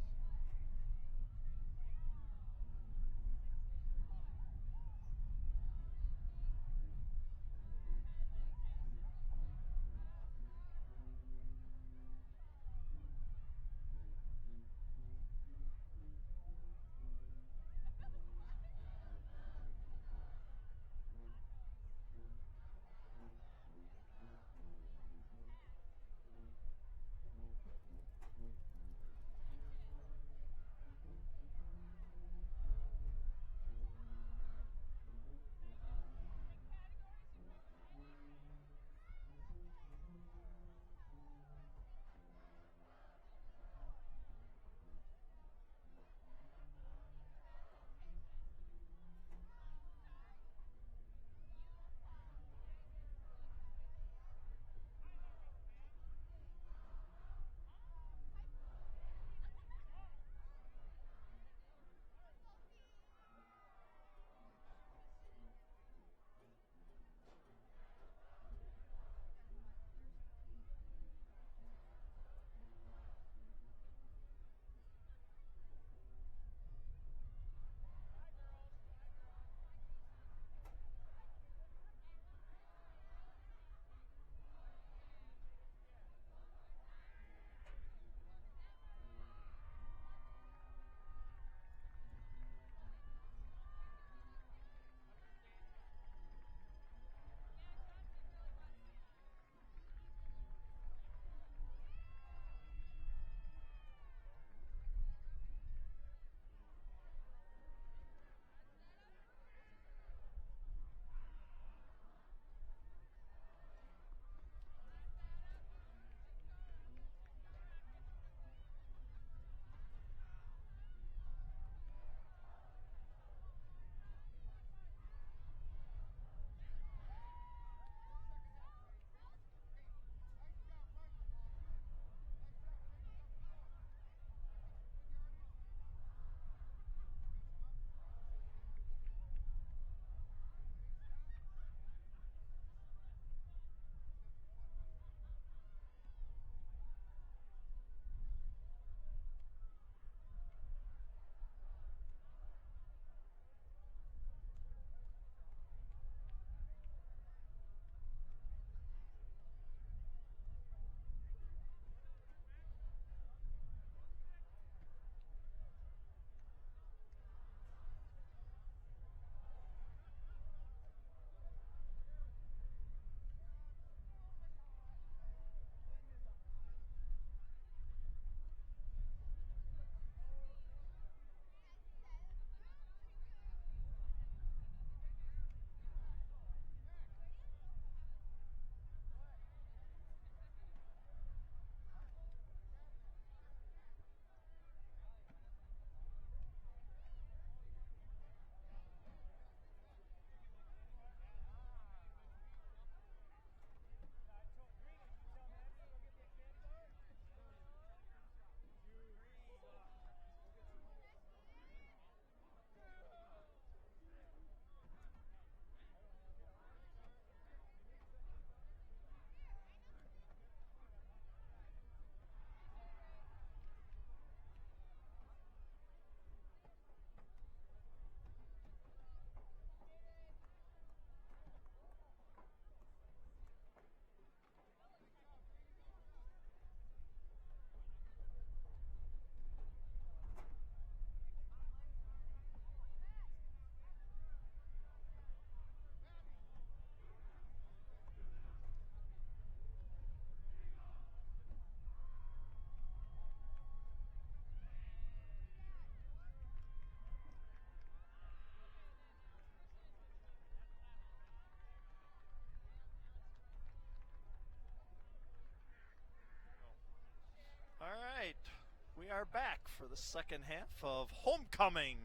Speaker 1: are back for the second half of Homecoming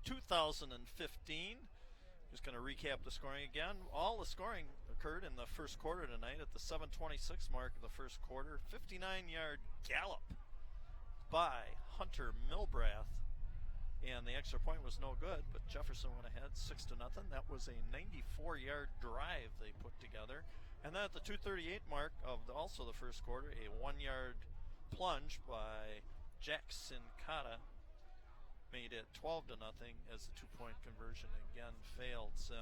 Speaker 1: 2015. Just going to recap the scoring again. All the scoring occurred in the first quarter tonight at the 7:26 mark of the first quarter. 59-yard gallop by Hunter Milbrath. And the extra point was no good, but Jefferson went ahead 6-0. That was a 94-yard drive they put together. And then at the 2:38 mark of also the first quarter, a 1-yard plunge by Jack Sincata made it 12-0 as the 2-point conversion again failed. So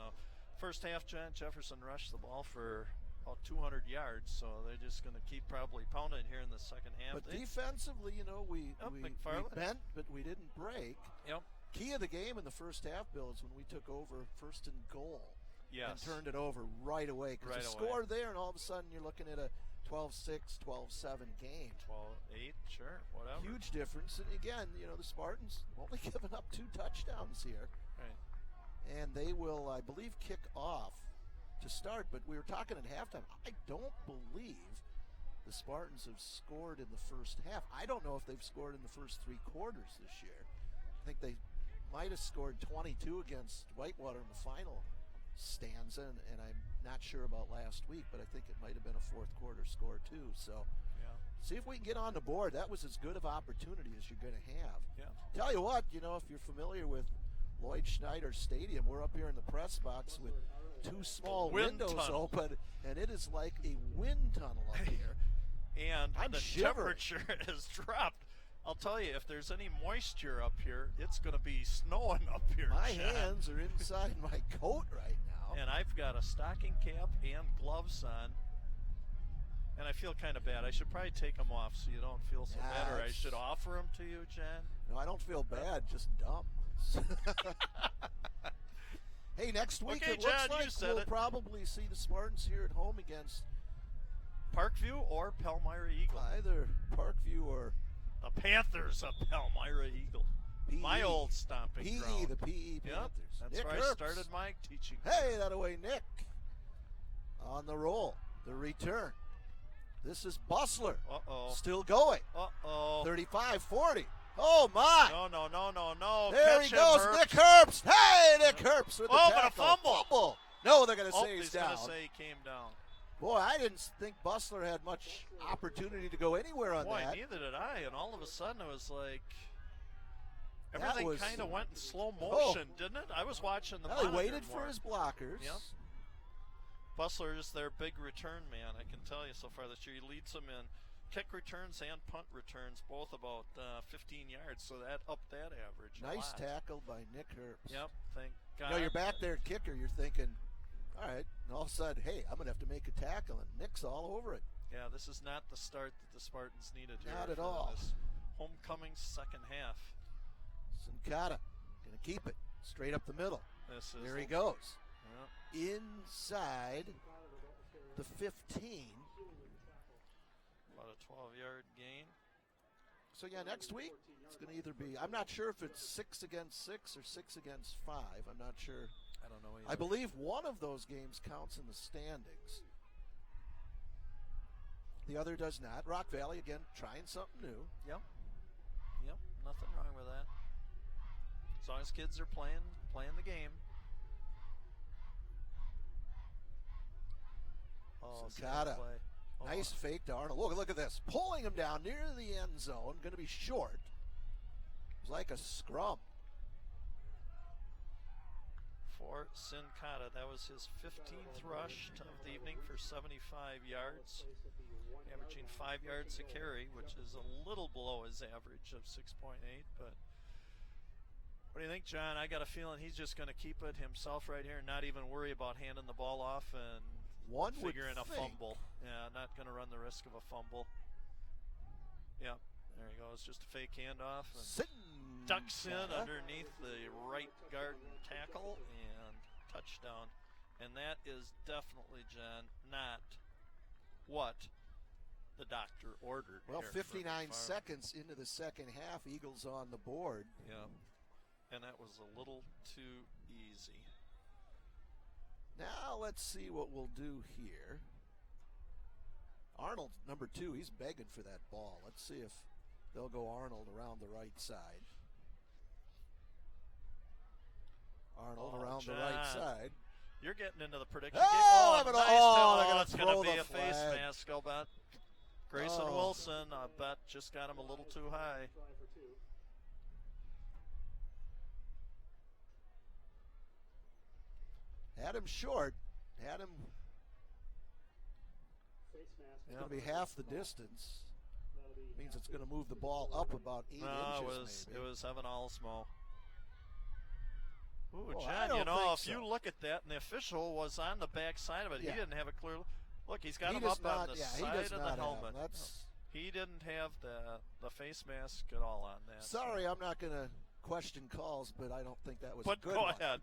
Speaker 1: first half, Jefferson rushed the ball for about 200 yards, so they're just going to keep probably pounding here in the second half.
Speaker 2: But defensively, we
Speaker 1: McFarland
Speaker 2: bent, but we didn't break.
Speaker 1: Yep.
Speaker 2: Key of the game in the first half, Bill, is when we took over first and goal.
Speaker 1: Yes.
Speaker 2: And turned it over right away. Because you scored there, and all of a sudden you're looking at a 12-6, 12-7 game.
Speaker 1: 12-8, sure, whatever.
Speaker 2: Huge difference. And again, the Spartans only given up 2 touchdowns here.
Speaker 1: Right.
Speaker 2: And they will, I believe, kick off to start. But we were talking at halftime. I don't believe the Spartans have scored in the first half. I don't know if they've scored in the first 3 quarters this year. I think they might have scored 22 against Whitewater in the final stanza, and I'm not sure about last week, but I think it might have been a fourth quarter score too. So see if we can get on the board. That was as good of opportunity as you're going to have.
Speaker 1: Yeah.
Speaker 2: Tell you what, if you're familiar with Lloyd Schneider Stadium, we're up here in the press box with 2 small windows open, and it is like a wind tunnel up here.
Speaker 1: And the
Speaker 2: shivering.
Speaker 1: temperature has dropped. I'll tell you, if there's any moisture up here, it's going to be snowing up here.
Speaker 2: My
Speaker 1: John.
Speaker 2: hands are inside my coat right now.
Speaker 1: And I've got a stocking cap and gloves on. And I feel kind of bad. I should probably take them off so you don't feel so bad. Or I should offer them to you, Jen.
Speaker 2: No, I don't feel bad, just dumb. Hey, next week it
Speaker 1: John,
Speaker 2: looks like we'll probably see the Spartans here at home against
Speaker 1: Parkview or Palmyra Eagle.
Speaker 2: Either Parkview or
Speaker 1: the Panthers of Palmyra Eagle.
Speaker 2: PE.
Speaker 1: My old stomping ground.
Speaker 2: The PE Panthers.
Speaker 1: Yep, that's
Speaker 2: Nick
Speaker 1: where
Speaker 2: Herbst.
Speaker 1: I started my teaching.
Speaker 2: Hey, that away, Nick. On the roll. The return. This is Bustler.
Speaker 1: Uh-oh.
Speaker 2: Still going.
Speaker 1: Uh-oh.
Speaker 2: 35-40. Oh, my.
Speaker 1: No.
Speaker 2: There
Speaker 1: Catch
Speaker 2: he goes,
Speaker 1: him,
Speaker 2: Nick Herbst. Hey, Nick Herbst with the tackle.
Speaker 1: but a fumble.
Speaker 2: No, they're going to say he's down.
Speaker 1: Going to say he came down.
Speaker 2: Boy, I didn't think Bustler had much opportunity to go anywhere on that.
Speaker 1: Neither did I. And all of a sudden it was like everything kind of went in slow
Speaker 2: Oh.
Speaker 1: motion, didn't it? I was watching the
Speaker 2: Well, he waited
Speaker 1: more.
Speaker 2: for his blockers.
Speaker 1: Yep. Bustler is their big return man, I can tell you so far this year. He leads them in kick returns and punt returns, both about 15 yards, so that upped that average.
Speaker 2: Nice tackle by Nick Herbst.
Speaker 1: Yep, thank God.
Speaker 2: You're back there kicker, you're thinking, all right, and all of a sudden, hey, I'm going to have to make a tackle, and Nick's all over it.
Speaker 1: Yeah, this is not the start that the Spartans needed here.
Speaker 2: Not at all.
Speaker 1: This homecoming second half.
Speaker 2: Sincata going to keep it straight up the middle. There he goes.
Speaker 1: Yeah.
Speaker 2: Inside the 15.
Speaker 1: About a 12-yard gain.
Speaker 2: So, yeah, next week it's going to either be, I'm not sure if it's 6 against 6 or 6 against 5. I'm not sure.
Speaker 1: I don't know either.
Speaker 2: I believe one of those games counts in the standings. The other does not. Rock Valley, again, trying something new.
Speaker 1: Yep, nothing wrong with that. As long as kids are playing the game. Oh,
Speaker 2: Sincata. Nice fake to Arnold. Look at this. Pulling him down near the end zone. Going to be short. It was like a scrum.
Speaker 1: For Sincata, that was his 15th rush of the evening for 75 yards, averaging 5 yards a carry, which is a little below his average of 6.8. But what do you think, John? I got a feeling he's just going to keep it himself right here and not even worry about handing the ball off and figuring a fumble. Yeah, not going to run the risk of a fumble. Yep, there he goes. Just a fake handoff. Ducks in underneath the right guard tackle and touchdown. And that is definitely, Jen, not what the doctor ordered.
Speaker 2: Well, 59 seconds into the second half, Eagles on the board.
Speaker 1: Yeah, and that was a little too easy.
Speaker 2: Now let's see what we'll do here. Arnold, number 2, he's begging for that ball. Let's see if They'll go Arnold around the right side. Arnold around
Speaker 1: John,
Speaker 2: the right side.
Speaker 1: You're getting into the prediction
Speaker 2: Oh,
Speaker 1: game.
Speaker 2: nice
Speaker 1: Oh,
Speaker 2: they're gonna
Speaker 1: it's going
Speaker 2: throw
Speaker 1: to be
Speaker 2: the
Speaker 1: a face
Speaker 2: flag.
Speaker 1: mask, I'll bet. Grayson Wilson, I bet, just got him a little too high.
Speaker 3: Try for 2.
Speaker 2: Had him short. Had him.
Speaker 3: Face mask.
Speaker 2: It's going to be half the distance.
Speaker 3: That'll be
Speaker 2: Means it's going to move the ball up about 8
Speaker 1: No,
Speaker 2: inches.
Speaker 1: it was Evan Alsmo. Ooh,
Speaker 2: Well, I
Speaker 1: John,
Speaker 2: don't
Speaker 1: you know,
Speaker 2: think
Speaker 1: if
Speaker 2: so.
Speaker 1: you look at that, and the official was on the back side of it,
Speaker 2: Yeah.
Speaker 1: he didn't have a clear look. He's got
Speaker 2: He
Speaker 1: him
Speaker 2: does
Speaker 1: up on
Speaker 2: not-
Speaker 1: the
Speaker 2: yeah, he
Speaker 1: side
Speaker 2: does
Speaker 1: of
Speaker 2: not
Speaker 1: the
Speaker 2: have.
Speaker 1: helmet.
Speaker 2: That's-
Speaker 1: He didn't have the face mask at all on that.
Speaker 2: Sorry, I'm not going to question calls, but I don't think that was a
Speaker 1: But
Speaker 2: good
Speaker 1: go
Speaker 2: one.
Speaker 1: ahead.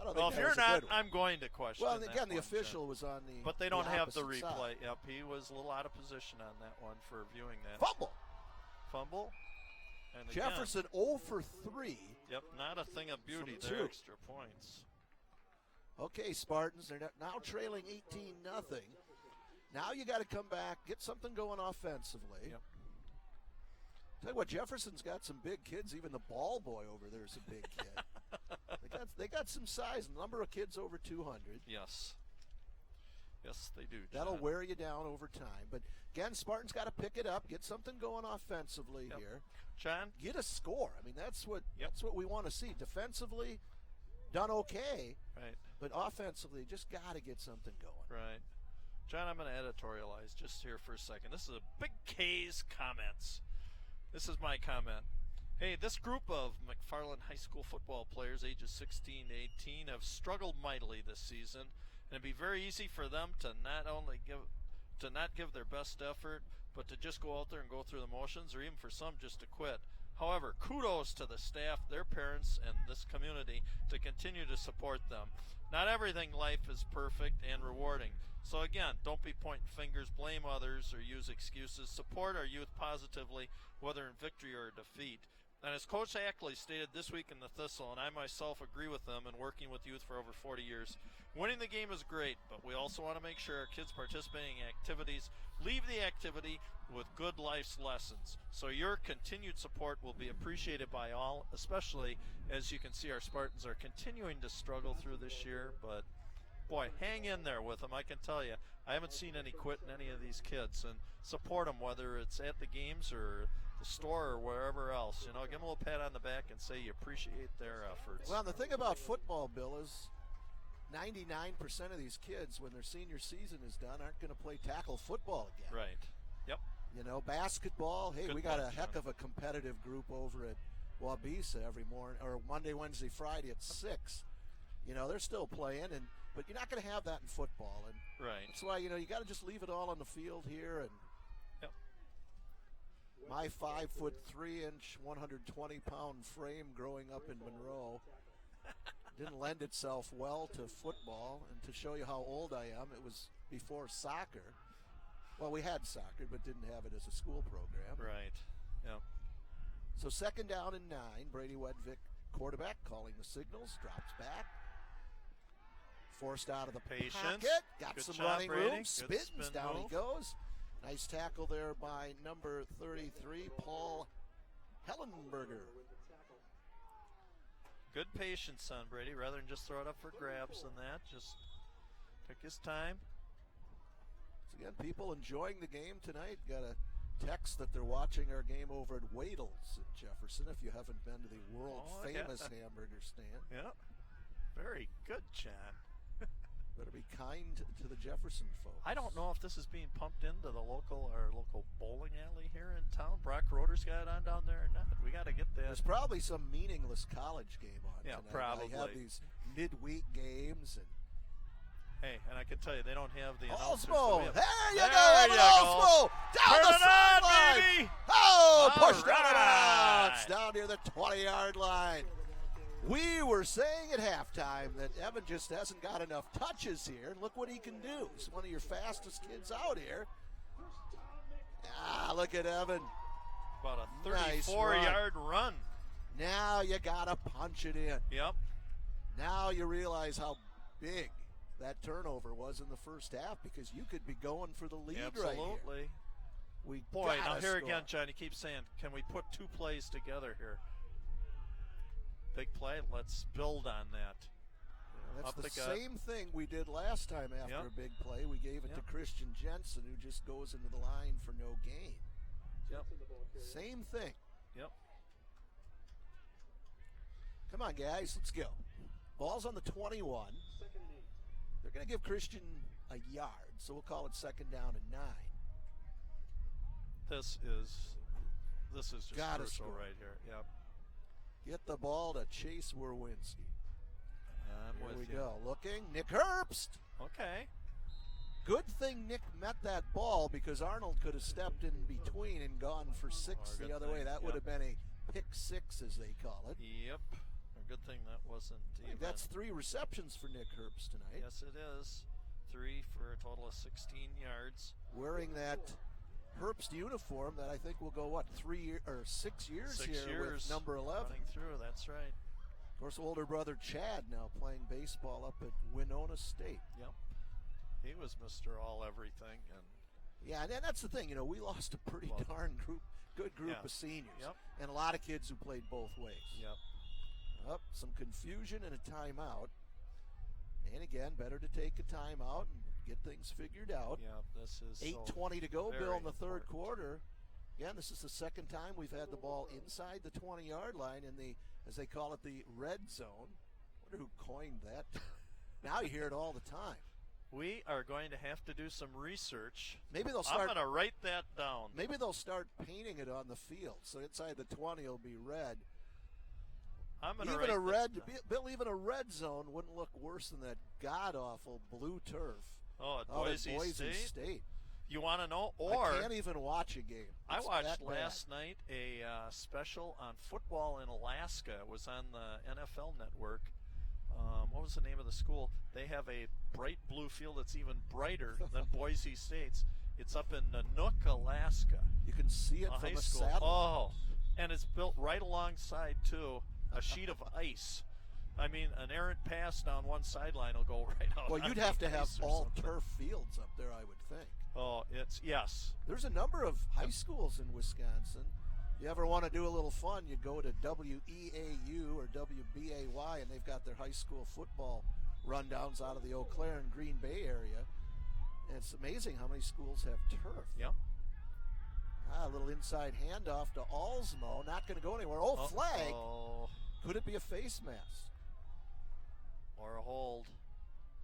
Speaker 2: I don't
Speaker 1: Well,
Speaker 2: think
Speaker 1: if
Speaker 2: that
Speaker 1: you're
Speaker 2: was a
Speaker 1: not,
Speaker 2: good one.
Speaker 1: I'm going to question.
Speaker 2: Well, and
Speaker 1: that
Speaker 2: again, the
Speaker 1: one,
Speaker 2: official
Speaker 1: John.
Speaker 2: was on the
Speaker 1: But they don't have the
Speaker 2: opposite
Speaker 1: replay.
Speaker 2: side.
Speaker 1: Yep, he was a little out of position on that one for viewing that.
Speaker 2: Fumble.
Speaker 1: Fumble. And again,
Speaker 2: Jefferson 0 for 3.
Speaker 1: Yep, not a thing of beauty
Speaker 2: From
Speaker 1: there.
Speaker 2: 2.
Speaker 1: Extra points.
Speaker 2: Okay, Spartans, they're now trailing 18-0. Now you got to come back, get something going offensively.
Speaker 1: Yep.
Speaker 2: Tell you what, Jefferson's got some big kids. Even the ball boy over there is a big kid. they got some size. Number of kids over 200.
Speaker 1: Yes. Yes, they do.
Speaker 2: That'll
Speaker 1: John.
Speaker 2: wear you down over time. But again, Spartans got to pick it up, get something going offensively
Speaker 1: Yep.
Speaker 2: here.
Speaker 1: John,
Speaker 2: Get a score. I mean, that's what
Speaker 1: Yep.
Speaker 2: we want to see. Defensively, done okay,
Speaker 1: right,
Speaker 2: but offensively, just got to get something going.
Speaker 1: right. John, I'm going to editorialize just here for a second. This is a Big K's comments. This is my comment. Hey, this group of McFarland High School football players ages 16 to 18 have struggled mightily this season, and it'd be very easy for them to not give their best effort, but to just go out there and go through the motions, or even for some just to quit. However, kudos to the staff, their parents, and this community to continue to support them. Not everything in life is perfect and rewarding. So again, don't be pointing fingers, blame others, or use excuses. Support our youth positively, whether in victory or defeat. And as Coach Ackley stated this week in the Thistle, and I myself agree with them in working with youth for over 40 years, winning the game is great, but we also want to make sure our kids participating in activities leave the activity with good life's lessons. So your continued support will be appreciated by all, especially as you can see our Spartans are continuing to struggle through this year, but boy, hang in there with them. I can tell you, I haven't seen any quit in any of these kids, and support them, whether it's at the games or the store or wherever else. You know, give them a little pat on the back and say you appreciate their efforts.
Speaker 2: Well, the thing about football, Bill, is 99% of these kids, when their senior season is done, aren't going to play tackle football again.
Speaker 1: Right. Yep.
Speaker 2: You know, basketball, hey,
Speaker 1: Good
Speaker 2: we got
Speaker 1: point,
Speaker 2: a heck
Speaker 1: John.
Speaker 2: of a competitive group over at Wabisa every morning, or Monday, Wednesday, Friday at 6. You know, they're still playing, but you're not going to have that in football. And
Speaker 1: Right.
Speaker 2: that's why, you know, you got to just leave it all on the field here. And
Speaker 1: Yep.
Speaker 2: my 5'3", 120-pound frame growing up in Monroe didn't lend itself well to football. And to show you how old I am, it was before soccer. Well, we had soccer, but didn't have it as a school program.
Speaker 1: Right. Yep.
Speaker 2: So 2nd down and 9. Brady Wedvick, quarterback, calling the signals, drops back. Forced out of the
Speaker 1: Patience.
Speaker 2: pocket. Got
Speaker 1: Good
Speaker 2: some
Speaker 1: job,
Speaker 2: running
Speaker 1: Brady.
Speaker 2: room.
Speaker 1: Good
Speaker 2: Spins.
Speaker 1: spin
Speaker 2: Down
Speaker 1: move.
Speaker 2: he goes. Nice tackle there by number 33, Paul Hellenberger.
Speaker 1: Good patience on Brady, rather than just throw it up for grabs than that. Just took his time.
Speaker 2: So again, people enjoying the game tonight. Got a text that they're watching our game over at Wadle's in Jefferson. If you haven't been to the world famous hamburger stand,
Speaker 1: Yeah. Very good, John.
Speaker 2: better be kind to the Jefferson folks.
Speaker 1: I don't know if this is being pumped into the local bowling alley here in town. Brock Roder's got it on down there or not. We got to get that.
Speaker 2: There's probably some meaningless college game on
Speaker 1: Yeah,
Speaker 2: tonight.
Speaker 1: probably.
Speaker 2: They have these midweek games and.
Speaker 1: Hey, and I can tell you, they don't have the announcers. so
Speaker 2: Osmo!
Speaker 1: we have-
Speaker 2: There you
Speaker 1: There
Speaker 2: go, Evan
Speaker 1: you
Speaker 2: Osmo!
Speaker 1: go.
Speaker 2: Down
Speaker 1: Turn
Speaker 2: the
Speaker 1: it on,
Speaker 2: sideline!
Speaker 1: baby!
Speaker 2: Oh,
Speaker 1: All
Speaker 2: pushed out of
Speaker 1: right.
Speaker 2: bounds down near the 20-yard line. We were saying at halftime that Evan just hasn't got enough touches here, and look what he can do. He's one of your fastest kids out here. Ah, look at Evan.
Speaker 1: About a
Speaker 2: Nice
Speaker 1: 34-yard run.
Speaker 2: Now you got to punch it in.
Speaker 1: Yep.
Speaker 2: Now you realize how big that turnover was in the first half, because you could be going for the lead right here.
Speaker 1: Absolutely. Boy, now
Speaker 2: gotta
Speaker 1: here
Speaker 2: score.
Speaker 1: again, John, you keep saying, can we put two plays together here? Big play, let's build on that.
Speaker 2: That's
Speaker 1: Up
Speaker 2: the
Speaker 1: the gut.
Speaker 2: same thing we did last time after
Speaker 1: Yep.
Speaker 2: a big play. We gave it to
Speaker 1: Yep.
Speaker 2: Christian Jensen, who just goes into the line for no gain.
Speaker 1: Yep.
Speaker 2: Same thing.
Speaker 1: Yep.
Speaker 2: Come on, guys, let's go. Ball's on the 21.
Speaker 3: Second and 8.
Speaker 2: They're going to give Christian a yard, so we'll call it 2nd down and 9.
Speaker 1: This is just
Speaker 2: Gotta
Speaker 1: crucial
Speaker 2: score.
Speaker 1: right here. Yep.
Speaker 2: Get the ball to Chase Werwinski.
Speaker 1: I'm
Speaker 2: Here
Speaker 1: with
Speaker 2: we
Speaker 1: you.
Speaker 2: go. Looking. Nick Herbst.
Speaker 1: Okay.
Speaker 2: Good thing Nick met that ball because Arnold could have stepped in between and gone for 6
Speaker 1: good
Speaker 2: the other
Speaker 1: thing.
Speaker 2: way. That would
Speaker 1: Yep.
Speaker 2: have been a pick 6, as they call it.
Speaker 1: Yep. A good thing that wasn't
Speaker 2: I think
Speaker 1: even.
Speaker 2: that's 3 receptions for Nick Herbst tonight.
Speaker 1: Yes, it is. 3 for a total of 16 yards.
Speaker 2: Wearing that Herbst uniform that I think will go, 6 years
Speaker 1: 6
Speaker 2: here
Speaker 1: years.
Speaker 2: with number 11.
Speaker 1: Running through, that's right.
Speaker 2: Of course, older brother Chad now playing baseball up at Winona State.
Speaker 1: Yep. He was Mr. All Everything. And
Speaker 2: Yeah, and that's the thing. We lost a pretty
Speaker 1: Well,
Speaker 2: darn good group
Speaker 1: yeah.
Speaker 2: of seniors.
Speaker 1: Yep.
Speaker 2: And a lot of kids who played both ways.
Speaker 1: Yep.
Speaker 2: Up, some confusion and a timeout. And again, better to take a timeout and get things figured out.
Speaker 1: Yep. This is
Speaker 2: 8:20 to go,
Speaker 1: very
Speaker 2: Bill, in the third
Speaker 1: important.
Speaker 2: quarter. Again, this is the second time we've had the ball inside the 20-yard line in the, as they call it, the red zone. I wonder who coined that. Now you hear it all the time.
Speaker 1: We are going to have to do some research.
Speaker 2: Maybe they'll
Speaker 1: I'm
Speaker 2: start.
Speaker 1: going to write that down.
Speaker 2: Maybe they'll start painting it on the field. So inside the 20 will be red.
Speaker 1: I'm going to
Speaker 2: Even
Speaker 1: write
Speaker 2: a red,
Speaker 1: that down.
Speaker 2: Bill, even a red zone wouldn't look worse than that god-awful blue turf.
Speaker 1: Oh, at
Speaker 2: out at
Speaker 1: Boise State? You want to know? Or
Speaker 2: I can't even watch a game.
Speaker 1: I
Speaker 2: It's
Speaker 1: watched
Speaker 2: that bad.
Speaker 1: last night a special on football in Alaska. It was on the NFL Network. What was the name of the school? They have a bright blue field that's even brighter than Boise State's. It's up in Nanook, Alaska.
Speaker 2: You can see it
Speaker 1: A
Speaker 2: from
Speaker 1: high
Speaker 2: a
Speaker 1: school.
Speaker 2: satellite.
Speaker 1: Oh, and it's built right alongside, too, a sheet of ice. I mean, an errant pass down one sideline will go right out.
Speaker 2: Well,
Speaker 1: on
Speaker 2: you'd have
Speaker 1: the
Speaker 2: to have
Speaker 1: ice or
Speaker 2: all
Speaker 1: something.
Speaker 2: turf fields up there, I would think.
Speaker 1: Oh, yes.
Speaker 2: There's a number of high schools in Wisconsin. You ever want to do a little fun, you go to WEAU or WBAY, and they've got their high school football rundowns out of the Eau Claire and Green Bay area. And it's amazing how many schools have turf.
Speaker 1: Yep.
Speaker 2: A little inside handoff to Alsmo. Not going to go anywhere. Oh, flag.
Speaker 1: Oh,
Speaker 2: Could it be a face mask?
Speaker 1: or a hold.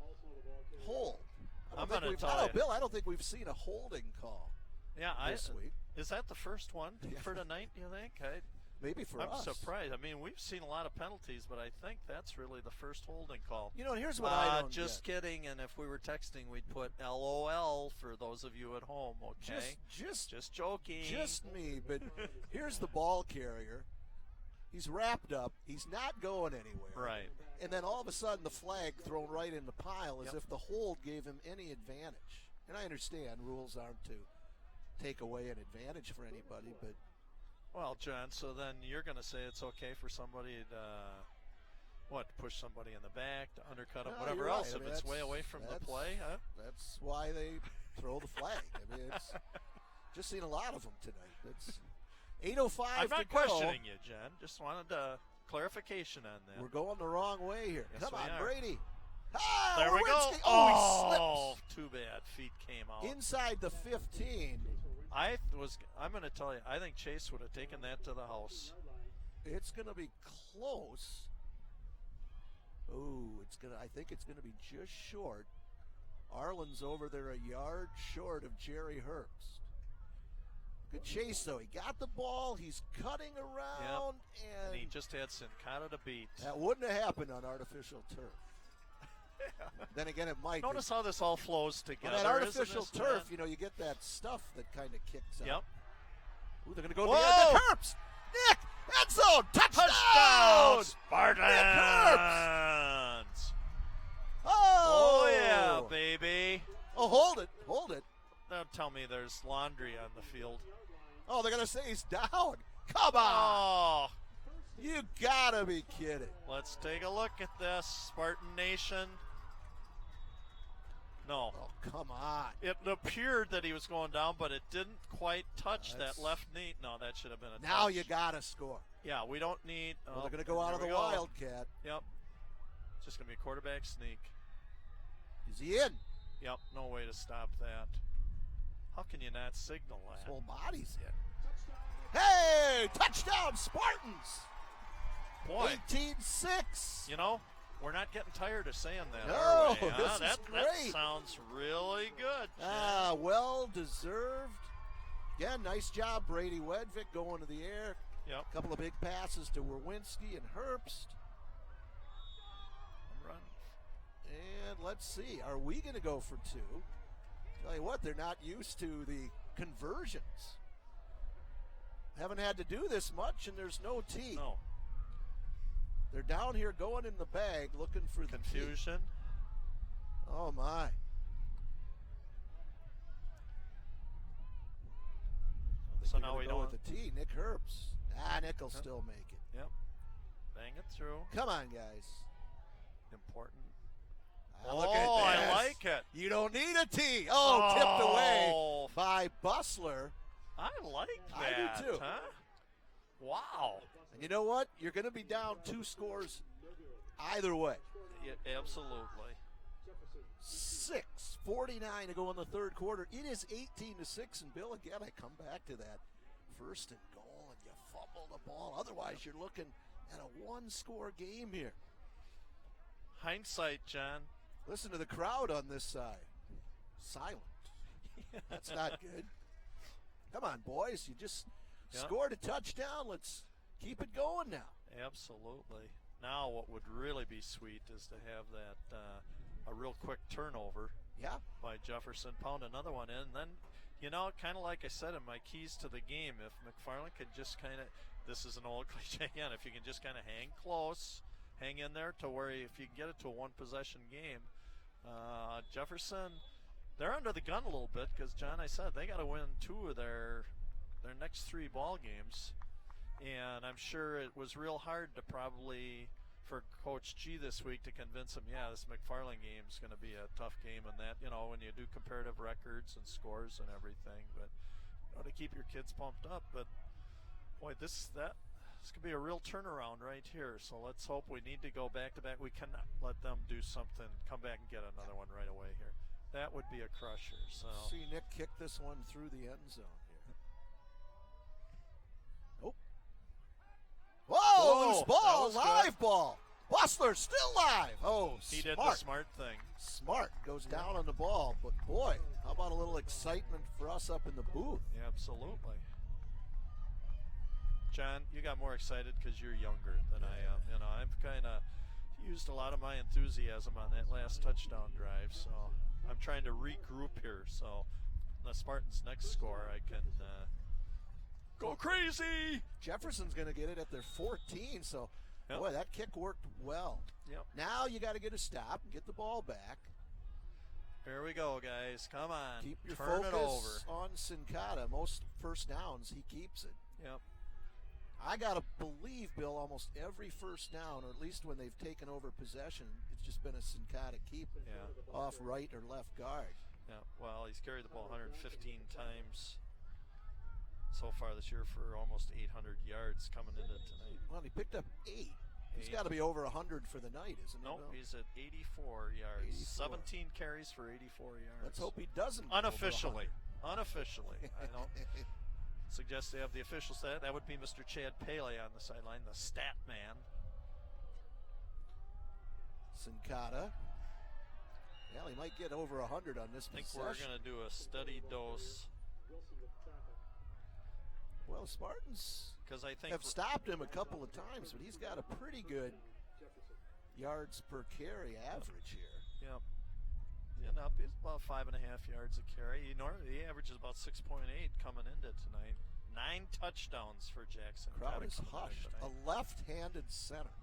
Speaker 3: Also the ball carrier.
Speaker 2: Hold.
Speaker 1: I'm gonna tell you.
Speaker 2: Bill, I don't think we've seen a holding call
Speaker 1: Yeah,
Speaker 2: this week.
Speaker 1: Is that the first one
Speaker 2: Yeah.
Speaker 1: for tonight, you think?
Speaker 2: Maybe for
Speaker 1: I'm
Speaker 2: us.
Speaker 1: surprised. I mean, we've seen a lot of penalties, but I think that's really the first holding call.
Speaker 2: You know, and here's what I don't
Speaker 1: Just
Speaker 2: get.
Speaker 1: kidding. And if we were texting, we'd put LOL for those of you at home, okay? Just joking.
Speaker 2: Just me, but here's the ball carrier. He's wrapped up. He's not going anywhere.
Speaker 1: Right.
Speaker 2: And then all of a sudden the flag thrown right in the pile as
Speaker 1: Yep.
Speaker 2: if the hold gave him any advantage. And I understand rules aren't to take away an advantage for anybody, but
Speaker 1: Well, John, so then you're going to say it's okay for somebody to, push somebody in the back, to undercut them,
Speaker 2: No,
Speaker 1: whatever
Speaker 2: you're
Speaker 1: else,
Speaker 2: right. I
Speaker 1: if
Speaker 2: mean,
Speaker 1: it's way
Speaker 2: that's-
Speaker 1: away from the
Speaker 2: that's-
Speaker 1: play, huh?
Speaker 2: that's why they throw the flag. I mean, it's just seen a lot of them tonight. It's 8:05
Speaker 1: I'm
Speaker 2: to
Speaker 1: not
Speaker 2: go.
Speaker 1: questioning you, John. Just wanted clarification on that.
Speaker 2: We're going the wrong way here.
Speaker 1: Yes,
Speaker 2: Come
Speaker 1: we
Speaker 2: on,
Speaker 1: are.
Speaker 2: Brady. Ah,
Speaker 1: There we go.
Speaker 2: Werwinski.
Speaker 1: Oh, too bad. Feet came out.
Speaker 2: He slips. Inside the 15.
Speaker 1: I'm going to tell you, I think Chase would have taken that to the house.
Speaker 2: It's going to be close. Oh, I think it's going to be just short. Arlen's over there a yard short of Jerry Herbst. Good chase, though. He got the ball. He's cutting around,
Speaker 1: And he just had Sincata to beat.
Speaker 2: that wouldn't have happened on artificial turf. Then again, it might.
Speaker 1: Notice how this all flows
Speaker 2: On
Speaker 1: together.
Speaker 2: that artificial
Speaker 1: isn't this,
Speaker 2: turf,
Speaker 1: John?
Speaker 2: you get that stuff that kind of kicks out.
Speaker 1: Yep.
Speaker 2: Ooh, they're going to go to
Speaker 1: Whoa!
Speaker 2: the end. Herbst! Nick! End zone! Touchdown!
Speaker 1: Touchdown, Spartans!
Speaker 2: Oh!
Speaker 1: Oh, yeah, baby.
Speaker 2: Oh, hold it. Hold it.
Speaker 1: Don't tell me there's laundry on the field.
Speaker 2: Oh, they're going to say he's down. Come on.
Speaker 1: Oh,
Speaker 2: You got to be kidding.
Speaker 1: let's take a look at this, Spartan Nation. No.
Speaker 2: Oh, come on.
Speaker 1: It appeared that he was going down, but it didn't quite touch that left knee. No, that should have been a
Speaker 2: Now
Speaker 1: touch.
Speaker 2: you got to score.
Speaker 1: Yeah, we don't need.
Speaker 2: Well, they're going to go out of the Wildcat.
Speaker 1: Yep. It's just going to be a quarterback sneak.
Speaker 2: Is he in?
Speaker 1: Yep, no way to stop that. How can you not signal that?
Speaker 2: His whole body's in. Hey, touchdown Spartans!
Speaker 1: Boy,
Speaker 2: 18-6.
Speaker 1: you know, we're not getting tired of saying that,
Speaker 2: No,
Speaker 1: are we?
Speaker 2: this is
Speaker 1: that
Speaker 2: great.
Speaker 1: sounds really good.
Speaker 2: Well deserved. Again, nice job, Brady Wedvick going to the air.
Speaker 1: Yep.
Speaker 2: A couple of big passes to Werwinski and Herbst.
Speaker 1: Run.
Speaker 2: And let's see, are we going to go for two? Tell you what, they're not used to the conversions. Haven't had to do this much, and there's no tee.
Speaker 1: No.
Speaker 2: They're down here going in the bag looking for
Speaker 1: Confusion.
Speaker 2: the tee. Oh, my.
Speaker 1: So now we
Speaker 2: go
Speaker 1: don't.
Speaker 2: with the tee. Nick Herbst. Nick will still make it.
Speaker 1: Yep. Bang it through.
Speaker 2: Come on, guys.
Speaker 1: Important.
Speaker 2: Look at
Speaker 1: I
Speaker 2: this.
Speaker 1: like it.
Speaker 2: You don't need a tee. Tipped away by Bustler.
Speaker 1: I like
Speaker 2: I
Speaker 1: that.
Speaker 2: do too.
Speaker 1: Huh? Wow.
Speaker 2: And you know what? You're going to be down 2 scores either way.
Speaker 1: Yeah, absolutely.
Speaker 2: 6:49 to go in the third quarter. It is 18-6. And Bill, again, I come back to that 1st and goal, and you fumble the ball. Otherwise, you're looking at a 1-score game here.
Speaker 1: Hindsight, John.
Speaker 2: Listen to the crowd on this side. Silent. That's not good. Come on, boys. You just scored a touchdown. Let's keep it going now.
Speaker 1: Absolutely. Now what would really be sweet is to have that a real quick turnover by Jefferson, pound another one in. And then, you know, kind of like I said in my keys to the game, if McFarland could just kind of, this is an old cliche again, if you can just kind of hang close, hang in there to where if you can get it to a one-possession game, Jefferson, they're under the gun a little bit because, John, I said they got to win 2 of their next 3 ball games. And I'm sure it was real hard to probably for Coach G this week to convince him, this McFarland game is going to be a tough game, and that, you know, when you do comparative records and scores and everything, but to keep your kids pumped up. But boy, this could be a real turnaround right here. So let's hope. We need to go back to back. We cannot let them do something, come back and get another one right away here. That would be a crusher. So
Speaker 2: see Nick kick this one through the end zone here. Nope. Whoa, loose ball, live ball. Bustler still live. Oh,
Speaker 1: he
Speaker 2: smart.
Speaker 1: did the smart thing.
Speaker 2: Smart goes down on the ball, but boy, how about a little excitement for us up in the booth?
Speaker 1: Yeah, absolutely. John, you got more excited because you're younger than I am. You know, I've kind of used a lot of my enthusiasm on that last touchdown drive, so I'm trying to regroup here. So the Spartans' next score, I can go crazy.
Speaker 2: Jefferson's going to get it at their 14, so boy, that kick worked well.
Speaker 1: Yep.
Speaker 2: Now you got to get a stop and get the ball back.
Speaker 1: Here we go, guys. Come on.
Speaker 2: Keep your
Speaker 1: Turn
Speaker 2: focus
Speaker 1: it over.
Speaker 2: on Sincata. Most first downs, he keeps it.
Speaker 1: Yep.
Speaker 2: I got to believe, Bill, almost every first down, or at least when they've taken over possession, it's just been a Sincata keep off right or left guard.
Speaker 1: Yeah, well, he's carried the ball 115 times so far this year for almost 800 yards coming into tonight.
Speaker 2: Well, he picked up 8. He's got to be over 100 for the night, isn't he?
Speaker 1: Nope, he's at 84 yards.
Speaker 2: 84.
Speaker 1: 17 carries for 84 yards.
Speaker 2: Let's hope he doesn't.
Speaker 1: Unofficially. Unofficially. I don't suggest they have the official stat. That would be Mr. Chad Paley on the sideline, the stat man.
Speaker 2: Sincata. Well, he might get over 100 on this
Speaker 1: I think
Speaker 2: possession.
Speaker 1: we're going to do a steady dose.
Speaker 2: Well, Spartans have stopped him a couple of times, but he's got a pretty good yards per carry average here.
Speaker 1: Yep. Yeah, he's about 5.5 yards a carry. He averages about 6.8 coming into tonight. 9 touchdowns for Jackson.
Speaker 2: Crowd is hushed. A left-handed center.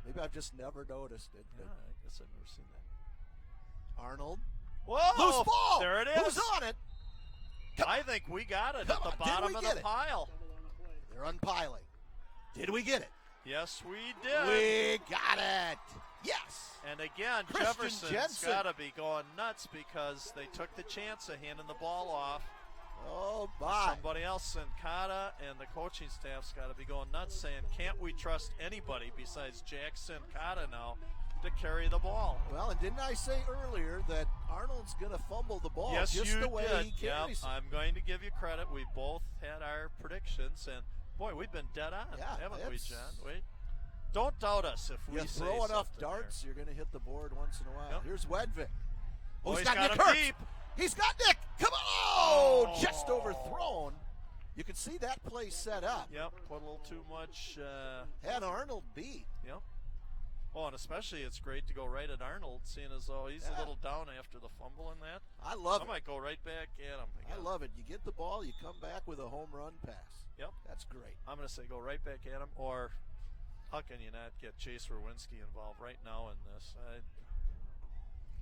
Speaker 2: Maybe I've just never noticed it.
Speaker 1: Yeah, I guess I've never seen that.
Speaker 2: Arnold.
Speaker 1: Whoa!
Speaker 2: Loose ball!
Speaker 1: There it is.
Speaker 2: Who's on it?
Speaker 1: I think we got it at the bottom of the pile.
Speaker 2: They're unpiling. Did we get it?
Speaker 1: Yes, we did.
Speaker 2: We got it. Yes.
Speaker 1: And again,
Speaker 2: Christian
Speaker 1: Jefferson's
Speaker 2: Jensen.
Speaker 1: got to be going nuts because they took the chance of handing the ball off.
Speaker 2: Oh, my.
Speaker 1: Somebody else, Sincata, and the coaching staff's got to be going nuts saying, can't we trust anybody besides Jack Sincata now to carry the ball?
Speaker 2: Well, and didn't I say earlier that Arnold's going to fumble the ball
Speaker 1: Yes,
Speaker 2: just
Speaker 1: you
Speaker 2: the way
Speaker 1: did.
Speaker 2: he carries it?
Speaker 1: I'm going to give you credit. We both had our predictions, and boy, we've been dead on, haven't we, John? Wait. Don't doubt us if we
Speaker 2: You
Speaker 1: say
Speaker 2: throw enough
Speaker 1: something
Speaker 2: darts, you're going to hit the board once in a while.
Speaker 1: Yep.
Speaker 2: Here's Wedvik.
Speaker 1: Oh,
Speaker 2: he's
Speaker 1: he's
Speaker 2: got
Speaker 1: got
Speaker 2: Nick
Speaker 1: him
Speaker 2: Herbst.
Speaker 1: deep.
Speaker 2: He's got Nick. Come on. Oh, just overthrown. You can see that play set up.
Speaker 1: Yep, put a little too much.
Speaker 2: Had Arnold beat.
Speaker 1: Yep. Oh, and especially it's great to go right at Arnold, seeing as though he's a little down after the fumble and that.
Speaker 2: I love
Speaker 1: I
Speaker 2: it.
Speaker 1: might go right back at him again.
Speaker 2: I love it. You get the ball, you come back with a home run pass.
Speaker 1: Yep.
Speaker 2: That's great.
Speaker 1: I'm going to say go right back at him, or how can you not get Chase Rowinski involved right now in this?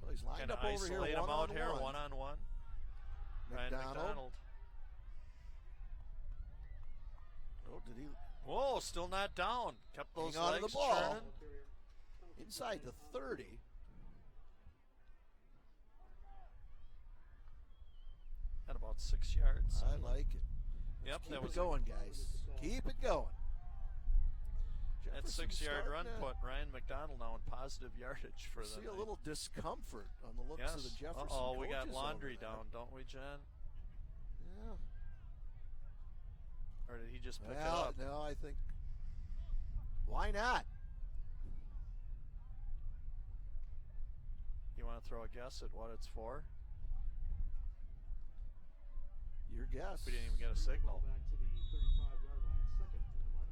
Speaker 2: Well, he's lined
Speaker 1: Kind of
Speaker 2: up over here
Speaker 1: isolate him out here
Speaker 2: one-on-one.
Speaker 1: one-on-one. Ryan McDonald.
Speaker 2: Oh, did he
Speaker 1: Whoa, still not down. Kept those
Speaker 2: hang on to
Speaker 1: legs
Speaker 2: the ball?
Speaker 1: churning.
Speaker 2: Inside the 30.
Speaker 1: At about 6 yards.
Speaker 2: I like it.
Speaker 1: Yep,
Speaker 2: Keep
Speaker 1: that was
Speaker 2: it going, guys. Keep it going.
Speaker 1: that
Speaker 2: Jefferson
Speaker 1: 6-yard run
Speaker 2: starting to
Speaker 1: put Ryan McDonald now in positive yardage for the
Speaker 2: see a
Speaker 1: night.
Speaker 2: little discomfort on the looks
Speaker 1: Yes.
Speaker 2: of the Jefferson
Speaker 1: Uh-oh, we got
Speaker 2: coaches
Speaker 1: Laundry
Speaker 2: over there.
Speaker 1: down, don't we, John?
Speaker 2: Yeah.
Speaker 1: Or did he just pick it
Speaker 2: Well,
Speaker 1: up?
Speaker 2: no, I think. Why not?
Speaker 1: You want to throw a guess at what it's for?
Speaker 2: Your guess.
Speaker 1: We didn't even get a signal.
Speaker 3: Back to the 35-yard line, second and 11.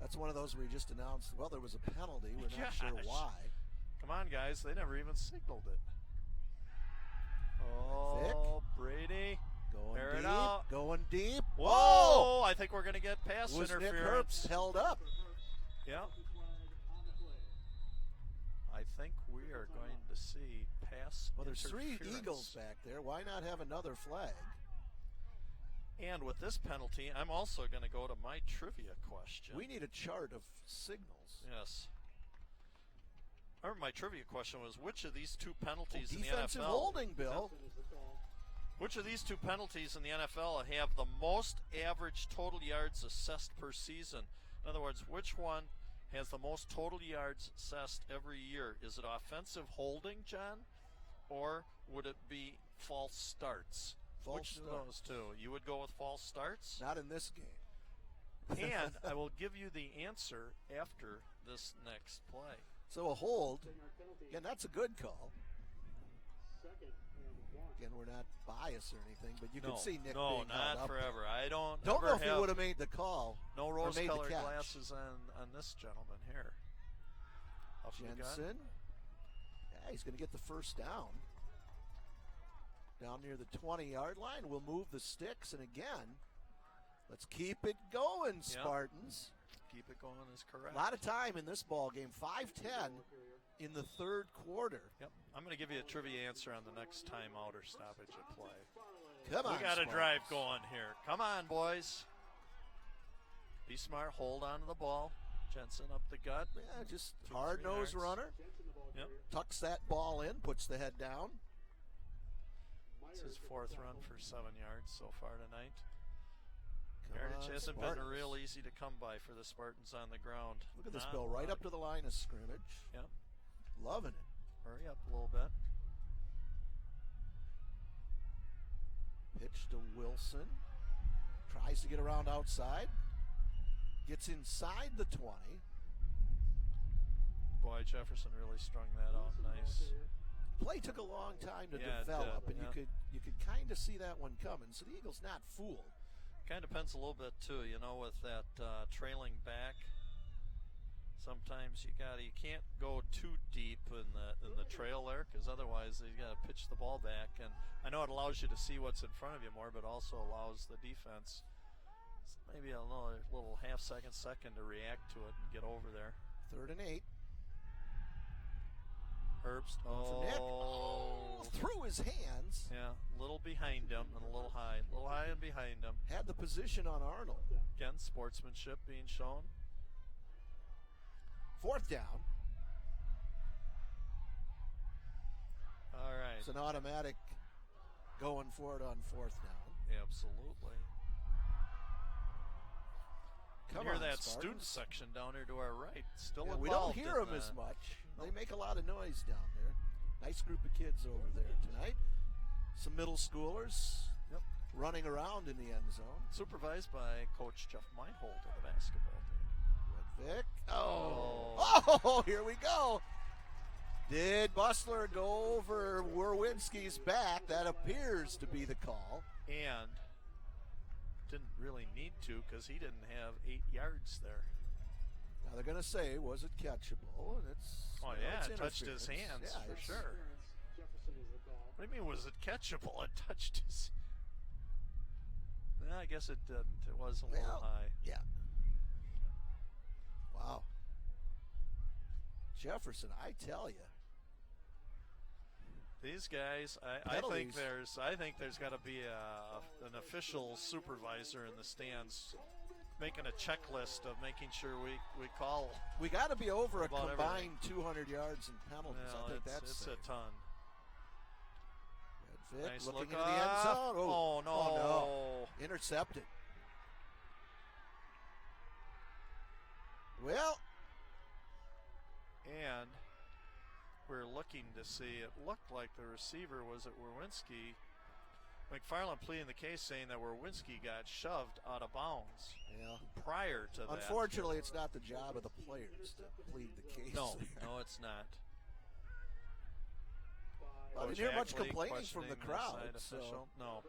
Speaker 2: That's one of those where we just announced, well, there was a penalty. We're not sure
Speaker 1: Gosh.
Speaker 2: why.
Speaker 1: Come on, guys. They never even signaled it. Oh, Brady.
Speaker 2: Going
Speaker 1: Air it
Speaker 2: deep.
Speaker 1: out.
Speaker 2: Going deep.
Speaker 1: Whoa! I think we're going to get pass
Speaker 2: Was Nick
Speaker 1: interference.
Speaker 2: Herbst held up?
Speaker 1: Yeah.
Speaker 3: Flag on the play.
Speaker 1: I think we are going to see pass
Speaker 2: Well, there's 3
Speaker 1: interference.
Speaker 2: Eagles back there. Why not have another flag?
Speaker 1: And with this penalty, I'm also going to go to my trivia question.
Speaker 2: We need a chart of signals.
Speaker 1: Yes. My trivia question was, which of these 2 penalties in the
Speaker 2: Defensive
Speaker 1: NFL?
Speaker 2: holding, Bill.
Speaker 3: Is the call.
Speaker 1: Which of these 2 penalties in the NFL have the most average total yards assessed per season? In other words, which one has the most total yards assessed every year? Is it offensive holding, John? Or would it be false starts?
Speaker 2: False
Speaker 1: Which
Speaker 2: starts.
Speaker 1: of those 2? You would go with false starts?
Speaker 2: Not in this game.
Speaker 1: And I will give you the answer after this next play.
Speaker 2: So a hold.
Speaker 3: Taking our penalty.
Speaker 2: Again, that's a good call.
Speaker 3: Second and 1.
Speaker 2: Again, we're not biased or anything, but you
Speaker 1: No,
Speaker 2: can see Nick
Speaker 1: no,
Speaker 2: being held
Speaker 1: not
Speaker 2: up.
Speaker 1: forever. I don't
Speaker 2: Don't
Speaker 1: ever
Speaker 2: know if he
Speaker 1: have
Speaker 2: would have made the call.
Speaker 1: no
Speaker 2: or made the
Speaker 1: rose-colored
Speaker 2: catch.
Speaker 1: glasses on this gentleman here. Up the gun.
Speaker 2: Jensen. Yeah, he's going to get the first down. Down near the 20-yard line. We'll move the sticks, and again, let's keep it going, Spartans.
Speaker 1: Keep it going is correct.
Speaker 2: A lot of time in this ball game. 5:10 in the third quarter.
Speaker 1: Yep. I'm going to give you a trivia answer on the next timeout or stoppage of play.
Speaker 2: Come on,
Speaker 1: We got a
Speaker 2: Spartans.
Speaker 1: drive going here. Come on, boys. Be smart. Hold on to the ball. Jensen up the gut.
Speaker 2: Yeah, just
Speaker 1: 2-3
Speaker 2: hard-nosed
Speaker 1: yards.
Speaker 2: runner.
Speaker 1: Yep.
Speaker 2: Tucks that ball in, puts the head down.
Speaker 1: It's his 4th run for 7 yards so far tonight.
Speaker 2: Come
Speaker 1: Yardage
Speaker 2: on,
Speaker 1: hasn't been
Speaker 2: Spartans.
Speaker 1: real easy to come by for the Spartans on the ground.
Speaker 2: Look at this,
Speaker 1: Not
Speaker 2: Bill,
Speaker 1: a
Speaker 2: right
Speaker 1: lot
Speaker 2: up to the line of scrimmage.
Speaker 1: Yep.
Speaker 2: Loving it.
Speaker 1: Hurry up a little bit.
Speaker 2: Pitch to Wilson. Tries to get around outside. Gets inside the 20.
Speaker 1: Boy, Jefferson really strung that out nice.
Speaker 2: Play took a long time to
Speaker 1: Yeah, it
Speaker 2: develop,
Speaker 1: did,
Speaker 2: and
Speaker 1: yeah.
Speaker 2: you could kind of see that one coming. So the Eagles not fooled.
Speaker 1: Kind of depends a little bit too, you know, with that trailing back. Sometimes you can't go too deep in the trail there, because otherwise you got to pitch the ball back. And I know it allows you to see what's in front of you more, but also allows the defense maybe a little half second to react to it and get over there.
Speaker 2: 3rd and 8.
Speaker 1: Herbst,
Speaker 2: For Nick. Oh, through his hands.
Speaker 1: yeah, a little behind him and a little high and behind him.
Speaker 2: Had the position on Arnold.
Speaker 1: Again, sportsmanship being shown.
Speaker 2: 4th down.
Speaker 1: All right.
Speaker 2: It's an automatic going for it on 4th down.
Speaker 1: Absolutely.
Speaker 2: Come
Speaker 1: hear
Speaker 2: on,
Speaker 1: that
Speaker 2: Spartans.
Speaker 1: student section down here to our right. Still
Speaker 2: Yeah,
Speaker 1: involved
Speaker 2: we don't hear
Speaker 1: in
Speaker 2: them as
Speaker 1: that.
Speaker 2: much.
Speaker 1: Nope.
Speaker 2: They make a lot of noise down there. Nice group of kids over there tonight. Some middle schoolers running around in the end zone.
Speaker 1: Supervised by Coach Jeff Meinhold of the basketball team.
Speaker 2: Vic. Oh, here we go. Did Bustler go over Werwinski's back? That appears to be the call.
Speaker 1: And didn't really need to because he didn't have 8 yards there.
Speaker 2: Now they're going to say, was it catchable? And it's
Speaker 1: It touched his hands for sure.
Speaker 3: Jefferson is the call.
Speaker 1: What do you mean, was it catchable? It touched his. No, I guess it didn't. It was a little high.
Speaker 2: Yeah. Wow. Jefferson, I tell you.
Speaker 1: These guys, I think there's got to be an official supervisor in the stands making a checklist of making sure we call.
Speaker 2: We got to be over a
Speaker 1: about
Speaker 2: combined 200 yards in penalties.
Speaker 1: Well,
Speaker 2: I think
Speaker 1: it's
Speaker 2: that's
Speaker 1: a ton.
Speaker 2: Red Vic
Speaker 1: Nice
Speaker 2: looking
Speaker 1: look
Speaker 2: into the end
Speaker 1: off.
Speaker 2: zone.
Speaker 1: Oh, no.
Speaker 2: Oh, no. Intercepted. Well,
Speaker 1: And we're looking to see, it looked like the receiver was at Werwinski. McFarland pleading the case saying that Werwinski got shoved out of bounds
Speaker 2: yeah.
Speaker 1: prior to that.
Speaker 2: Unfortunately, it's not the job of the players to plead the case.
Speaker 1: No,
Speaker 2: there.
Speaker 1: no, it's not.
Speaker 2: I didn't hear much complaining from the crowd.
Speaker 1: So.
Speaker 2: So.
Speaker 1: No.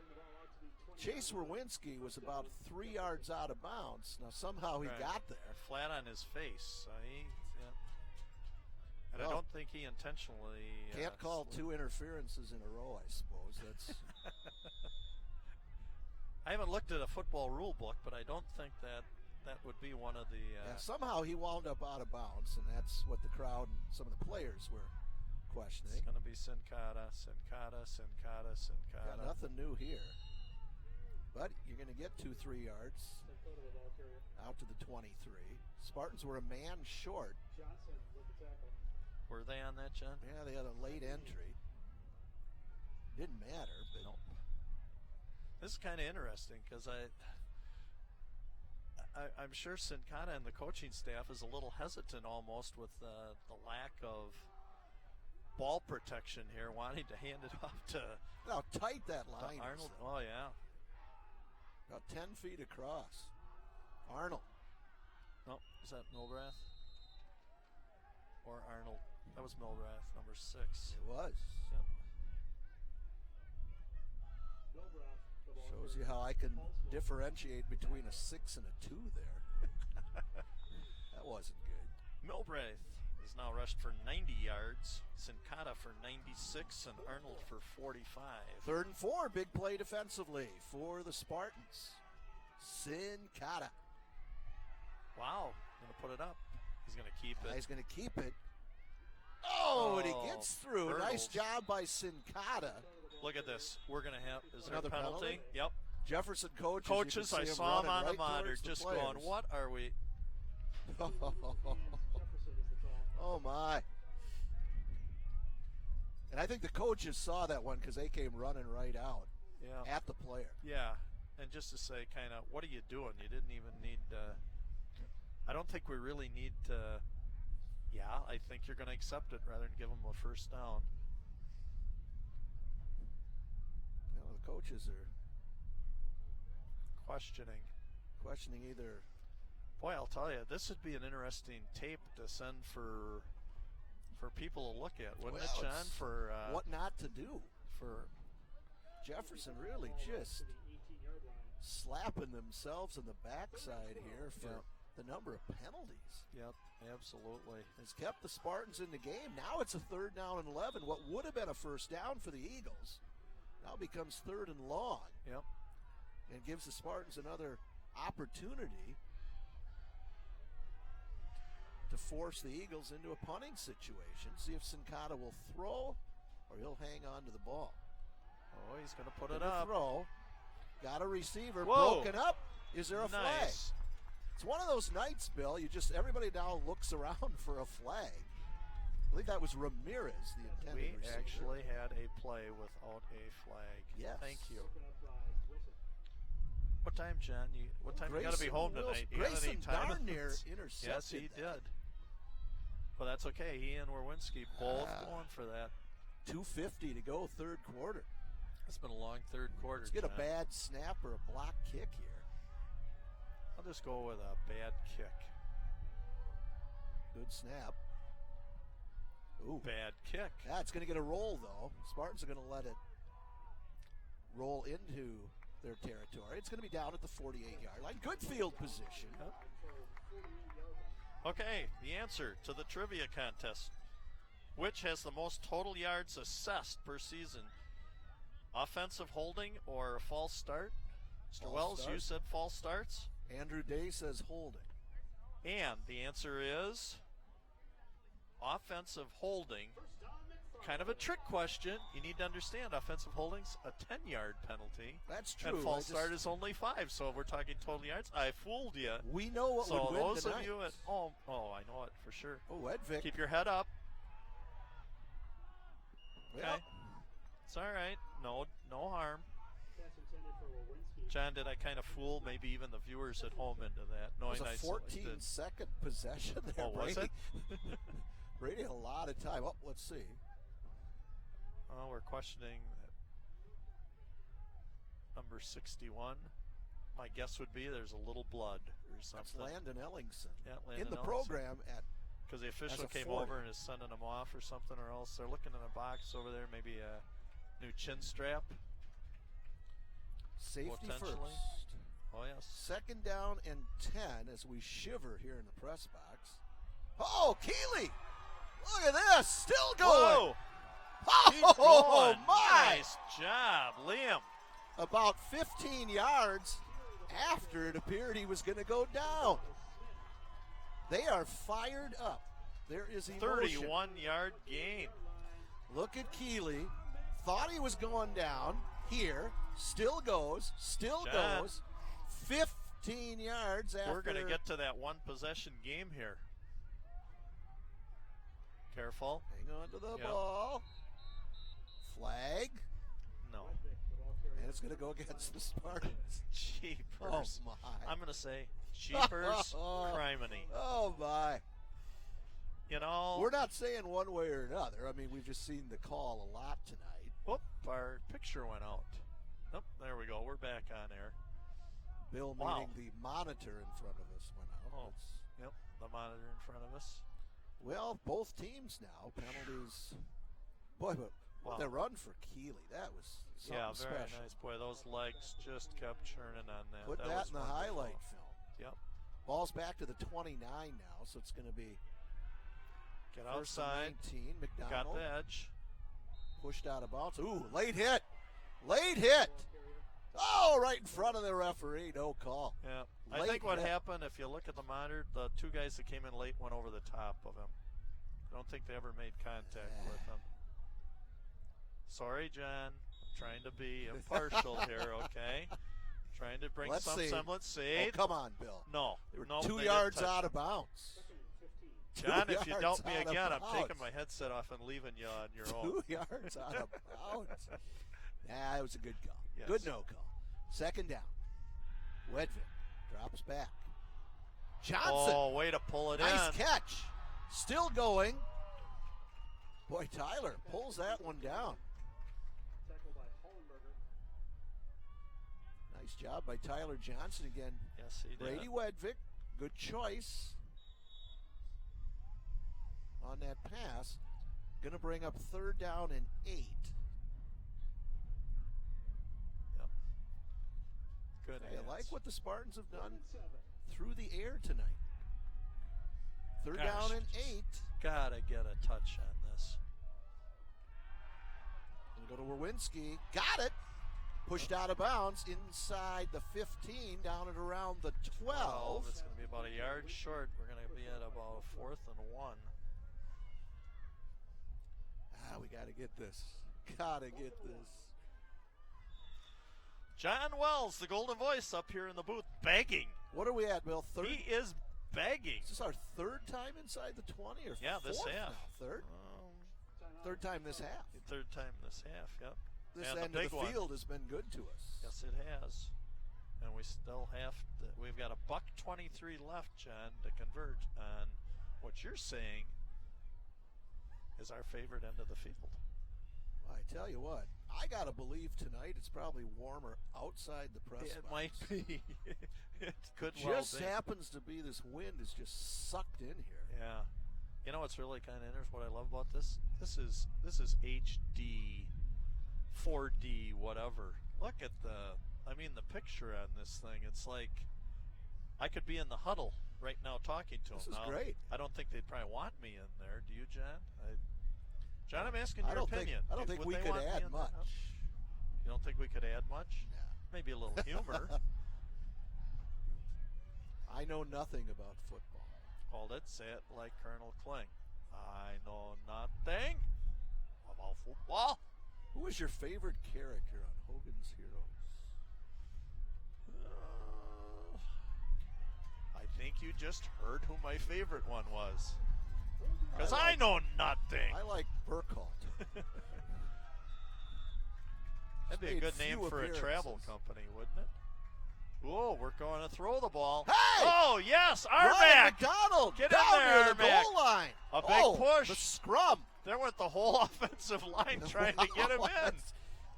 Speaker 2: Chase Werwinski was about 3 yards out of bounds. Now, somehow he got there.
Speaker 1: Flat on his face. And
Speaker 2: Well,
Speaker 1: I don't think he intentionally.
Speaker 2: Can't call two interferences in a row, I suppose. That's.
Speaker 1: I haven't looked at a football rule book, but I don't think that would be one of the.
Speaker 2: Yeah, somehow he wound up out of bounds, and that's what the crowd and some of the players were questioning.
Speaker 1: It's going to be Sincata.
Speaker 2: Yeah, nothing new here. But you're going to get 2-3 yards out to the 23. Spartans were a man short.
Speaker 3: Johnson with the tackle.
Speaker 1: Were they on that, John?
Speaker 2: Yeah, they had a late entry. Didn't matter, but
Speaker 1: Nope. This is kind of interesting because I'm sure Sincata and the coaching staff is a little hesitant almost with the lack of ball protection here, wanting to hand it off to
Speaker 2: how tight that line
Speaker 1: Arnold.
Speaker 2: is.
Speaker 1: Oh, yeah.
Speaker 2: About 10 feet across. Arnold.
Speaker 1: No, is that Milbrath? Or Arnold? That was Milbrath, number 6.
Speaker 2: It was.
Speaker 1: Yep.
Speaker 3: Milbrath, the ball
Speaker 2: Shows
Speaker 3: carrier.
Speaker 2: you how I can differentiate between a 6 and a 2 there. That wasn't good.
Speaker 1: Milbrath is now rushed for 90 yards, Sincata for 96, and Arnold for 45.
Speaker 2: 3rd and 4, big play defensively for the Spartans. Sincata.
Speaker 1: Wow, going to put it up. He's going to keep it.
Speaker 2: He's going to keep it. Oh, and he gets through.
Speaker 1: hurdles.
Speaker 2: Nice job by Sincata.
Speaker 1: Look at this. We're going to have, is there
Speaker 2: Another
Speaker 1: a penalty?
Speaker 2: penalty?
Speaker 1: Yep.
Speaker 2: Jefferson coaches.
Speaker 1: Coaches, I saw him on the monitor just going, what are we?
Speaker 3: Jefferson is the call.
Speaker 2: Oh, my. And I think the coaches saw that one because they came running right out
Speaker 1: Yeah.
Speaker 2: at the player.
Speaker 1: Yeah. And just to say, kind of, what are you doing? You didn't even need I don't think we really need to. Yeah, I think you're going to accept it rather than give them a first down.
Speaker 2: You know, the coaches are
Speaker 1: Questioning
Speaker 2: either.
Speaker 1: Boy, I'll tell you, this would be an interesting tape to send for people to look at, wouldn't it, John?
Speaker 2: It's
Speaker 1: For
Speaker 2: what not to do.
Speaker 1: for
Speaker 2: Jefferson really just
Speaker 3: To the 18-yard line.
Speaker 2: slapping themselves in the backside here for the number of penalties.
Speaker 1: Yep, absolutely.
Speaker 2: Has kept the Spartans in the game. Now it's a 3rd down and 11. What would have been a first down for the Eagles now becomes 3rd and long,
Speaker 1: Yep.
Speaker 2: and gives the Spartans another opportunity to force the Eagles into a punting situation. See if Sincata will throw or he'll hang on to the ball.
Speaker 1: Oh, he's going to put it
Speaker 2: Gonna
Speaker 1: up.
Speaker 2: Throw. Got a receiver.
Speaker 1: Whoa.
Speaker 2: Broken up. Is there a flag?
Speaker 1: Nice.
Speaker 2: It's one of those nights, Bill. Everybody now looks around for a flag. believe that was Ramirez, the intended
Speaker 1: We
Speaker 2: receiver.
Speaker 1: actually had a play without a flag.
Speaker 2: Yes.
Speaker 1: Thank you.
Speaker 3: Broken up by Wilson.
Speaker 1: What time, John? What time you got to be home tonight? You got any
Speaker 2: Grayson
Speaker 1: time?
Speaker 2: darn near intercepted.
Speaker 1: Yes, he
Speaker 2: that.
Speaker 1: did. But that's okay. He and Werwinski both going for that.
Speaker 2: 2:50 to go, third quarter.
Speaker 1: It's been a long third quarter.
Speaker 2: Let's get a
Speaker 1: John.
Speaker 2: bad snap or a block kick here.
Speaker 1: I'll just go with a bad kick.
Speaker 2: Good snap. Ooh.
Speaker 1: Bad kick.
Speaker 2: Yeah, it's going to get a roll, though. Spartans are going to let it roll into their territory. It's going to be down at the 48-yard line. Good field position.
Speaker 1: Okay, the answer to the trivia contest. Which has the most total yards assessed per season? Offensive holding or a false start? Mr.
Speaker 2: False
Speaker 1: Wells,
Speaker 2: start.
Speaker 1: you said false starts.
Speaker 2: Andrew Day says holding.
Speaker 1: And the answer is offensive holding. Kind of a trick question. You need to understand offensive holding's a 10-yard penalty.
Speaker 2: That's true.
Speaker 1: And false start is only 5. So if we're talking total yards, I fooled you.
Speaker 2: We know what
Speaker 1: So
Speaker 2: would win
Speaker 1: those
Speaker 2: tonight.
Speaker 1: of you at home, I know it for sure.
Speaker 2: Oh, Edvik.
Speaker 1: Keep your head up.
Speaker 2: Well,
Speaker 1: Okay. It's all right. No harm.
Speaker 3: Pass intended for Werwinski.
Speaker 1: John, did I kind of fool maybe even the viewers at home into that?
Speaker 2: it
Speaker 1: Knowing
Speaker 2: was
Speaker 1: I
Speaker 2: a
Speaker 1: selected-
Speaker 2: 14-second possession there,
Speaker 1: Oh, was
Speaker 2: Brady.
Speaker 1: it?
Speaker 2: Brady had a lot of time. Oh, let's see.
Speaker 1: Oh, we're questioning number 61. My guess would be there's a little blood or
Speaker 2: That's
Speaker 1: something.
Speaker 2: Landon Ellingson.
Speaker 1: Yeah, Landon
Speaker 2: In the
Speaker 1: Ellingson.
Speaker 2: program at
Speaker 1: Because the official
Speaker 2: as a
Speaker 1: came
Speaker 2: 40.
Speaker 1: over and is sending them off or something, or else they're looking in a box over there, maybe a new chin strap.
Speaker 2: safety
Speaker 1: Potentially.
Speaker 2: first.
Speaker 1: Oh, yes.
Speaker 2: Second down and 10 as we shiver here in the press box. Oh, Keeley! Look at this, still going.
Speaker 1: Whoa! Keep
Speaker 2: Oh,
Speaker 1: going.
Speaker 2: my!
Speaker 1: Nice job, Liam.
Speaker 2: About 15 yards after it appeared he was going to go down. They are fired up. There is emotion.
Speaker 1: 31-yard gain.
Speaker 2: Look at Keeley. Thought he was going down here. Still goes. Still
Speaker 1: John.
Speaker 2: goes. 15 yards after.
Speaker 1: We're going to get to that one-possession game here. Careful.
Speaker 2: Hang on to the
Speaker 1: Yep.
Speaker 2: ball. Flag.
Speaker 1: No.
Speaker 2: And it's going to go against the Spartans.
Speaker 1: Jeepers.
Speaker 2: Oh, my.
Speaker 1: I'm going to say jeepers criminy.
Speaker 2: Oh, my.
Speaker 1: You know,
Speaker 2: We're not saying one way or another. I mean, we've just seen the call a lot tonight.
Speaker 1: whoop, our picture went out. Nope, there we go. We're back on air.
Speaker 2: Bill,
Speaker 1: Wow.
Speaker 2: meaning the monitor in front of us, went out.
Speaker 1: Oh, yep, the monitor in front of us.
Speaker 2: Well, both teams now, penalties. Boy, but
Speaker 1: Wow.
Speaker 2: the run for Keeley, that was something
Speaker 1: Yeah, very
Speaker 2: special.
Speaker 1: nice. Boy, those legs just kept churning on that.
Speaker 2: Put that
Speaker 1: was
Speaker 2: in the
Speaker 1: wonderful.
Speaker 2: highlight film.
Speaker 1: Yep.
Speaker 2: Ball's back to the 29 now, so it's going to be
Speaker 1: Get
Speaker 2: first and
Speaker 1: outside.
Speaker 2: 19.
Speaker 1: Got
Speaker 2: McDonald
Speaker 1: the edge.
Speaker 2: pushed out of bounds. Ooh, late hit. Late hit. Oh, right in front of the referee. No call.
Speaker 1: Yeah. I
Speaker 2: Late
Speaker 1: think what
Speaker 2: hit.
Speaker 1: happened, if you look at the monitor, the two guys that came in late went over the top of him. I don't think they ever made contact with him. Sorry, John. I'm trying to be impartial here, okay? Trying to bring
Speaker 2: Let's
Speaker 1: some
Speaker 2: see.
Speaker 1: semblance.
Speaker 2: Oh,
Speaker 1: See?
Speaker 2: come on, Bill.
Speaker 1: No.
Speaker 2: They were
Speaker 1: no,
Speaker 2: 2
Speaker 1: they didn't
Speaker 2: yards
Speaker 1: touch
Speaker 2: out
Speaker 1: him.
Speaker 2: of bounds.
Speaker 1: John,
Speaker 2: 2
Speaker 1: if you
Speaker 2: yards
Speaker 1: doubt me
Speaker 2: out of
Speaker 1: again, I'm taking
Speaker 2: bounds.
Speaker 1: my headset off and leaving you on your
Speaker 2: 2
Speaker 1: own.
Speaker 2: yards out of bounds. Nah, it was a good call.
Speaker 1: Yes.
Speaker 2: Good no call. Second down. Wedvik drops back. Johnson.
Speaker 1: Oh, way to pull it
Speaker 2: Nice
Speaker 1: in.
Speaker 2: catch. Still going. Boy, Tyler pulls that one down.
Speaker 3: Tackle by Hollenberger.
Speaker 2: Nice job by Tyler Johnson again.
Speaker 1: Yes, he did.
Speaker 2: Brady Wedvik, good choice on that pass. Going to bring up third down and 8.
Speaker 1: Yep. Good
Speaker 2: I
Speaker 1: hands.
Speaker 2: like what the Spartans have done
Speaker 3: 7.
Speaker 2: through the air tonight. Third
Speaker 1: Gosh.
Speaker 2: down and 8.
Speaker 1: Gotta get a touch on this.
Speaker 2: We'll go to Werwinski. Got it. Pushed out of bounds inside the 15, down at around the 12.
Speaker 1: It's going to be about a yard short. We're going to be at about a 4th and 1.
Speaker 2: We got to get this. Got to get this.
Speaker 1: John Wells, the golden voice, up here in the booth, begging.
Speaker 2: What are we at, Bill? Third?
Speaker 1: He is begging.
Speaker 2: Is this our third time inside the 20 or
Speaker 1: Yeah, this
Speaker 2: fourth
Speaker 1: half.
Speaker 2: now? Third? Third time this half.
Speaker 1: Third time this half, yep.
Speaker 2: This
Speaker 1: And
Speaker 2: end of the field has been good to us.
Speaker 1: Yes, it has. And we still we've got $1:23 left, John, to convert on what you're saying is our favorite end of the field.
Speaker 2: I tell you what, I got to believe tonight it's probably warmer outside the press
Speaker 1: It
Speaker 2: box.
Speaker 1: might be. It could
Speaker 2: Just
Speaker 1: well be.
Speaker 2: happens to be this wind is just sucked in here.
Speaker 1: Yeah. You know what's really kind of interesting, what I love about this? This is HD, 4D, whatever. Look at the picture on this thing. It's like I could be in the huddle right now talking to
Speaker 2: This
Speaker 1: them.
Speaker 2: is
Speaker 1: Now,
Speaker 2: great.
Speaker 1: I don't think they'd probably want me in there. Do you, John? John, I'm asking
Speaker 2: I
Speaker 1: your
Speaker 2: don't
Speaker 1: opinion.
Speaker 2: I don't think
Speaker 1: Would
Speaker 2: we
Speaker 1: they
Speaker 2: could
Speaker 1: want me
Speaker 2: add
Speaker 1: in
Speaker 2: much.
Speaker 1: there? You don't think we could add much?
Speaker 2: No.
Speaker 1: Maybe a little humor.
Speaker 2: I know nothing about football.
Speaker 1: Hold it. Say it like Colonel Kling. I know nothing about football.
Speaker 2: Who is your favorite character on Hogan's Heroes?
Speaker 1: I think you just heard who my favorite one was. Because I know nothing.
Speaker 2: I like Burkhalter.
Speaker 1: That'd be a
Speaker 2: made
Speaker 1: good name
Speaker 2: few
Speaker 1: for a travel
Speaker 2: appearances.
Speaker 1: company, wouldn't it? Whoa, we're going to throw the ball.
Speaker 2: Hey!
Speaker 1: Oh, yes,
Speaker 2: Ryan
Speaker 1: Armac.
Speaker 2: McDonald
Speaker 1: Get in
Speaker 2: down
Speaker 1: there,
Speaker 2: near the
Speaker 1: Armac.
Speaker 2: goal line.
Speaker 1: A big push.
Speaker 2: The scrum.
Speaker 1: There went the whole offensive line trying to get him in.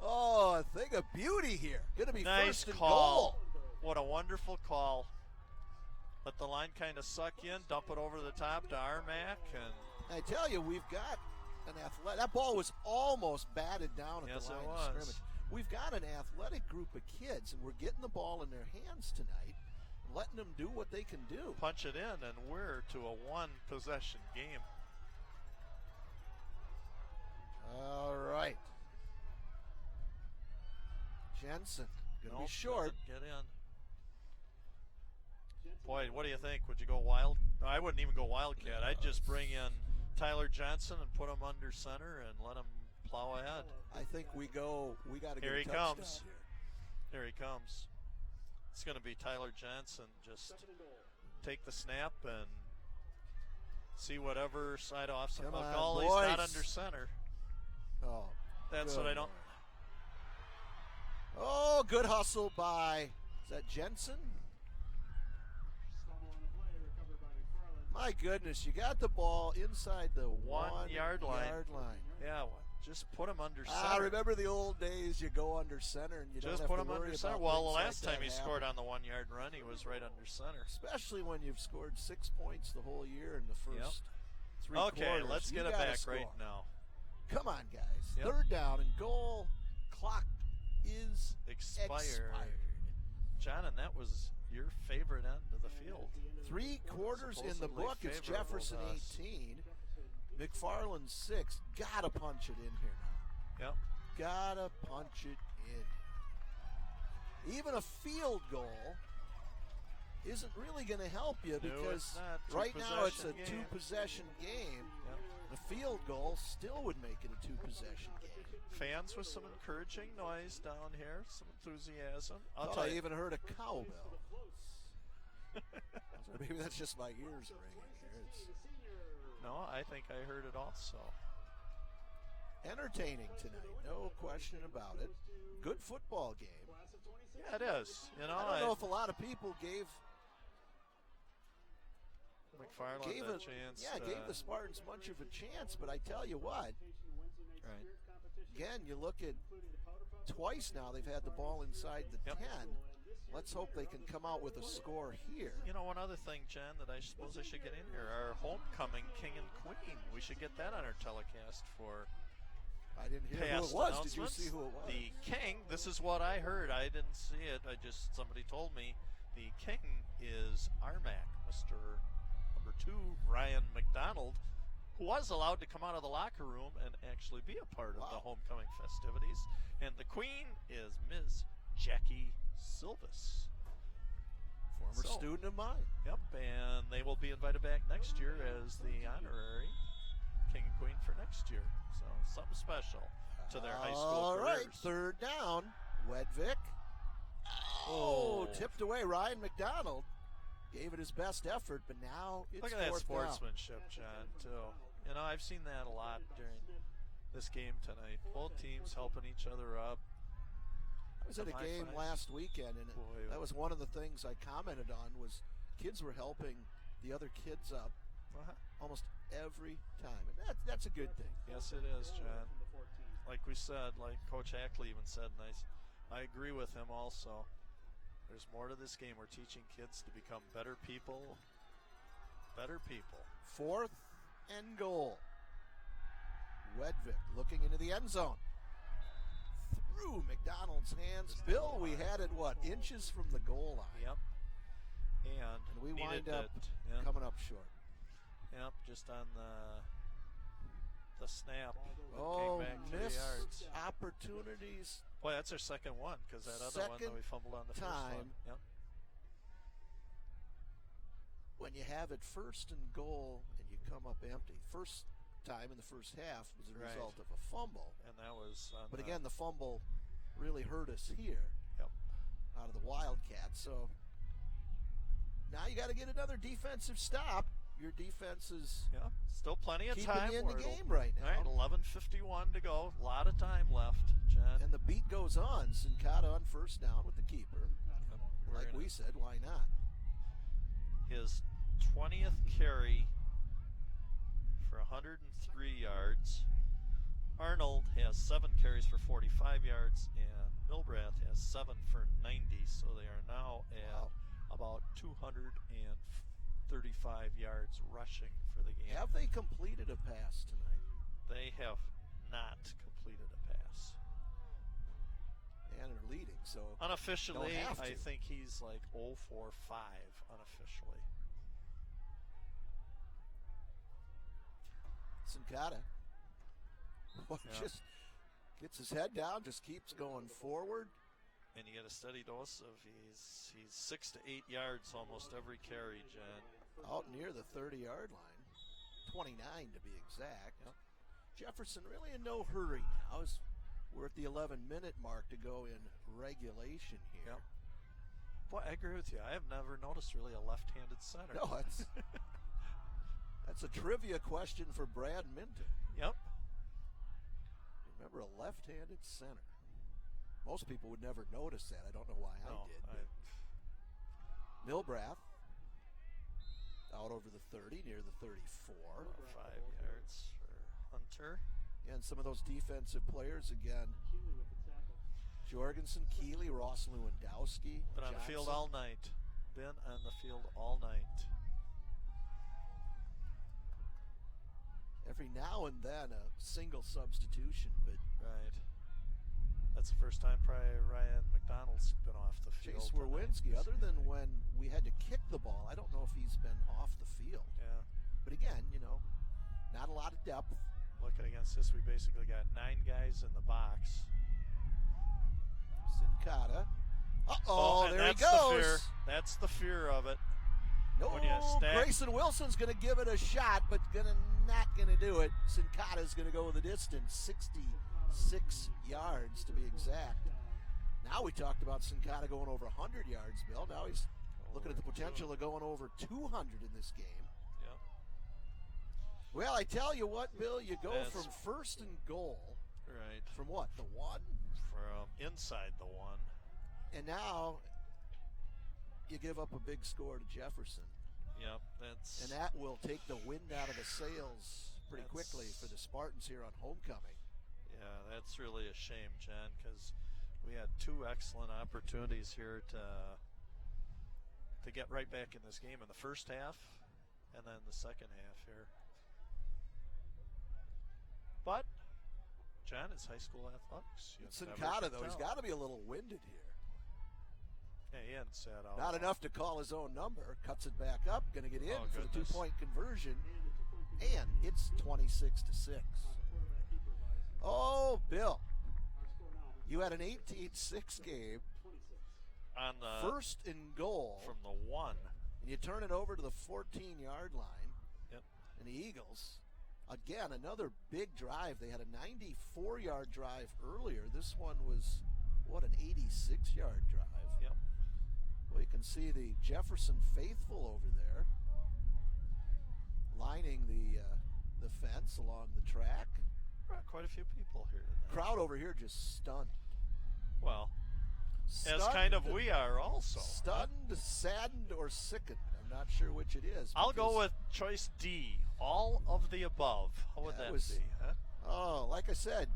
Speaker 2: Oh, a thing of beauty here. Going to be
Speaker 1: Nice
Speaker 2: first and
Speaker 1: call.
Speaker 2: goal.
Speaker 1: What a wonderful call. Let the line kind of suck in, dump it over the top to Armac, and
Speaker 2: I tell you, we've got an athletic. That ball was almost batted down at
Speaker 1: Yes,
Speaker 2: the
Speaker 1: it
Speaker 2: line of
Speaker 1: was.
Speaker 2: scrimmage. We've got an athletic group of kids, and we're getting the ball in their hands tonight, letting them do what they can do.
Speaker 1: punch it in, and we're to a one-possession game.
Speaker 2: All right. Jensen, going to
Speaker 1: Nope,
Speaker 2: be short.
Speaker 1: doesn't get in. Boy, what do you think? Would you go wild? I wouldn't even go wildcat. I'd just bring in Tyler Johnson and put him under center and let him plow ahead.
Speaker 2: I think we got to get
Speaker 1: Here
Speaker 2: a
Speaker 1: he
Speaker 2: touchdown
Speaker 1: comes.
Speaker 2: here.
Speaker 1: Here he comes. It's going to be Tyler Johnson. Just take the snap and see whatever side off.
Speaker 2: Come on,
Speaker 1: Oh, he's not
Speaker 2: boys.
Speaker 1: under center.
Speaker 2: Oh,
Speaker 1: That's
Speaker 2: good
Speaker 1: what I don't.
Speaker 2: Lord. Oh, good hustle by, is that Jensen?
Speaker 3: Stumble on the play, recovered by McFarland.
Speaker 2: My goodness, you got the ball inside the 1
Speaker 1: yard line.
Speaker 2: line.
Speaker 1: Yeah, just put him under center.
Speaker 2: Ah, remember the old days? You go under center and you
Speaker 1: Just
Speaker 2: don't
Speaker 1: put
Speaker 2: have
Speaker 1: him
Speaker 2: to worry
Speaker 1: under center.
Speaker 2: about
Speaker 1: Well, the
Speaker 2: things
Speaker 1: last
Speaker 2: like
Speaker 1: time he
Speaker 2: that
Speaker 1: scored
Speaker 2: happening.
Speaker 1: on the 1 yard run, he was right under center.
Speaker 2: Especially when you've scored 6 points the whole year in the first 3
Speaker 1: Okay,
Speaker 2: quarters.
Speaker 1: let's
Speaker 2: You
Speaker 1: get it
Speaker 2: gotta
Speaker 1: back
Speaker 2: score.
Speaker 1: right now.
Speaker 2: Come on, guys.
Speaker 1: Yep.
Speaker 2: Third down and goal. Clock is
Speaker 1: Expired. John, and that was your favorite end of the field.
Speaker 2: 3 quarters in the
Speaker 1: Supposedly
Speaker 2: book. It's
Speaker 1: favorable
Speaker 2: Jefferson
Speaker 1: to us.
Speaker 2: 18. McFarland 6. Gotta punch it in here now.
Speaker 1: Yep.
Speaker 2: Gotta punch it in. Even a field goal isn't really going to help you because
Speaker 1: it's not.
Speaker 2: right now it's a
Speaker 1: Two-possession game.
Speaker 2: 2-possession game.
Speaker 1: Yep.
Speaker 2: A field goal still would make it a 2-possession game.
Speaker 1: Fans with some encouraging noise down here, some enthusiasm. I'll
Speaker 2: Thought
Speaker 1: tell
Speaker 2: I
Speaker 1: you.
Speaker 2: even heard a cowbell. So maybe that's just my ears ringing here. It's
Speaker 1: No, I think I heard it also.
Speaker 2: entertaining tonight, no question about it. Good football game.
Speaker 1: Yeah, it is. You know,
Speaker 2: I don't know if a lot of people gave
Speaker 1: McFarland a chance.
Speaker 2: gave the Spartans much of a chance, but I tell you what,
Speaker 1: Right.
Speaker 2: again, you look at twice now they've had the ball inside the
Speaker 1: Yep.
Speaker 2: 10. Let's hope they can come out with a score here.
Speaker 1: You know, one other thing, Jen, that I suppose I should get in here, our homecoming king and queen. We should get that on our telecast for
Speaker 2: I didn't hear who
Speaker 1: past
Speaker 2: it was. Did you
Speaker 1: announcements.
Speaker 2: see who it was?
Speaker 1: The king, this is what I heard. I didn't see it. Somebody told me the king is Armac, Mr. number 2, Ryan McDonald, who was allowed to come out of the locker room and actually be a part of the homecoming festivities. And the queen is Ms. Jackie Silvis.
Speaker 2: Former
Speaker 1: So-
Speaker 2: student of mine.
Speaker 1: Yep, and they will be invited back next year as the honorary king and queen for next year. So something special to their high school
Speaker 2: All right,
Speaker 1: careers.
Speaker 2: third down. Wedvick. Oh, tipped away. Ryan McDonald gave it his best effort, but now it's
Speaker 1: Look at that
Speaker 2: fourth down.
Speaker 1: sportsmanship, John, too. You know, I've seen that a lot during this game tonight. Both teams helping each other up.
Speaker 2: I was at a game last weekend, and that was one of the things I commented on was kids were helping the other kids up almost every time. And that's a good thing.
Speaker 1: Yes, it is, John. Like we said, like Coach Hackley even said, and I agree with him also. There's more to this game. We're teaching kids to become better people. Better people.
Speaker 2: 4th and goal. Wedvik looking into the end zone. Through McDonald's hands. Bill, we had it, inches from the goal line.
Speaker 1: Yep. And
Speaker 2: we wind up coming up short.
Speaker 1: Yep, just on the snap.
Speaker 2: Oh,
Speaker 1: came back
Speaker 2: missed
Speaker 1: 3 yards.
Speaker 2: Opportunities.
Speaker 1: Boy, that's our second one, because that other one that we fumbled on the first one. Yep.
Speaker 2: When you have it 1st and goal and you come up empty. First time in the first half was a result of a fumble.
Speaker 1: And that was
Speaker 2: but again, the fumble really hurt us here.
Speaker 1: Yep.
Speaker 2: Out of the Wildcats. So now you got to get another defensive stop. Your defense is
Speaker 1: still plenty of
Speaker 2: keeping
Speaker 1: time.
Speaker 2: You in the game right now.
Speaker 1: All right, 11:51 to go. A lot of time left, John.
Speaker 2: And the beat goes on. Sincata on first down with the keeper.
Speaker 1: Yep.
Speaker 2: Like we said, why not?
Speaker 1: His 20th carry for 103 yards. Arnold has 7 carries for 45 yards, and Milbrath has 7 for 90. So they are now at about 235 yards rushing for the game.
Speaker 2: Have they completed a pass tonight?
Speaker 1: They have not completed a pass.
Speaker 2: And are leading, so
Speaker 1: unofficially, I think he's like 0 for 5 unofficially.
Speaker 2: Sincata just gets his head down, just keeps going forward.
Speaker 1: And you get a steady dose of he's 6 to 8 yards almost every carry, Jen.
Speaker 2: Out near the 30-yard line, 29 to be exact.
Speaker 1: Yep.
Speaker 2: Jefferson really in no hurry now. We're at the 11-minute mark to go in regulation here.
Speaker 1: Yep. Boy, I agree with you. I have never noticed really a left-handed center.
Speaker 2: No, that's a trivia question for Brad Minton.
Speaker 1: Yep.
Speaker 2: Remember, a left-handed center. Most people would never notice that. I don't know why I did. Milbrath out over the 30, near the 34.
Speaker 1: 5 yards for Hunter.
Speaker 2: And some of those defensive players again. Jorgensen, Keeley, Ross Lewandowski.
Speaker 1: Been on the field all night. Been on the field all night.
Speaker 2: Every now and then a single substitution, but
Speaker 1: that's the first time probably Ryan McDonald's been off the field.
Speaker 2: Chase Werwinski, other than when we had to kick the ball, I don't know if he's been off the field.
Speaker 1: Yeah.
Speaker 2: But again, not a lot of depth.
Speaker 1: Looking against this, we basically got 9 guys in the box.
Speaker 2: Sincata. There he goes.
Speaker 1: The fear. That's the fear of it.
Speaker 2: No, Grayson Wilson's going to give it a shot, but not going to do it. Sincata's going to go the distance, 66 yards to be exact. Now we talked about Sincata going over 100 yards, Bill. Now he's looking at the potential of going over 200 in this game.
Speaker 1: Yep.
Speaker 2: Well, I tell you what, Bill, you go from 1st and goal.
Speaker 1: Right.
Speaker 2: From what, the 1?
Speaker 1: From inside the 1.
Speaker 2: And now you give up a big score to Jefferson.
Speaker 1: Yep,
Speaker 2: and that will take the wind out of the sails pretty quickly for the Spartans here on homecoming.
Speaker 1: Yeah, that's really a shame, Jen, because we had 2 excellent opportunities here to get right back in this game in the first half and then the second half here. But, Jen, it's high school athletics.
Speaker 2: Sincata, though, he's got to be a little winded here.
Speaker 1: Yeah, he hadn't sat out.
Speaker 2: Not enough to call his own number. Cuts it back up. Going to get in for the 2-point conversion. And it's 26-6. Oh, Bill. You had an 18-6 game.
Speaker 1: On the
Speaker 2: 1st and goal.
Speaker 1: From the 1.
Speaker 2: And you turn it over to the 14-yard line.
Speaker 1: Yep.
Speaker 2: And the Eagles, again, another big drive. They had a 94-yard drive earlier. This one was, an 86-yard drive.
Speaker 1: Yep.
Speaker 2: Well, you can see the Jefferson faithful over there lining the fence along the track.
Speaker 1: Brought quite a few people here tonight.
Speaker 2: Crowd over here just stunned.
Speaker 1: Well,
Speaker 2: Stunned,
Speaker 1: as kind of we are also.
Speaker 2: Stunned, saddened, or sickened. I'm not sure which it is.
Speaker 1: I'll go with choice D, all of the above. How would that be? Huh?
Speaker 2: Oh, like I said,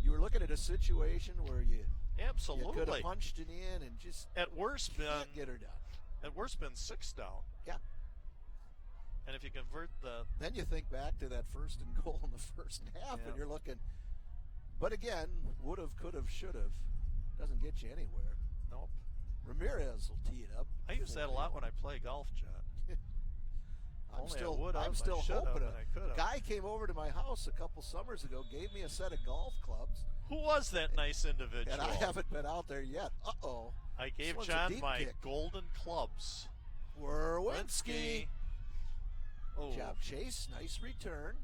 Speaker 2: you were looking at a situation where you could
Speaker 1: Absolutely.
Speaker 2: have punched it in and just
Speaker 1: At worst,
Speaker 2: can't get her done.
Speaker 1: At worst, been 6 down.
Speaker 2: Yeah.
Speaker 1: And if you convert the
Speaker 2: Then you think back to that first and goal in the first half,
Speaker 1: Yeah.
Speaker 2: and you're looking. But again, would have, could have, should have. Doesn't get you anywhere.
Speaker 1: nope.
Speaker 2: Ramirez will tee it up.
Speaker 1: I use that a lot when I play golf, John.
Speaker 2: I'm
Speaker 1: Only I
Speaker 2: still,
Speaker 1: would have,
Speaker 2: I'm
Speaker 1: I
Speaker 2: still
Speaker 1: should have,
Speaker 2: hoping.
Speaker 1: and I could have.
Speaker 2: Guy came over to my house a couple summers ago, gave me a set of golf clubs,
Speaker 1: Who was that nice individual?
Speaker 2: and I haven't been out there yet. Uh-oh.
Speaker 1: I
Speaker 2: This
Speaker 1: gave
Speaker 2: one's a
Speaker 1: John
Speaker 2: deep
Speaker 1: my
Speaker 2: kick.
Speaker 1: golden clubs.
Speaker 2: Werwinski.
Speaker 1: Oh,
Speaker 2: Job chase, nice return.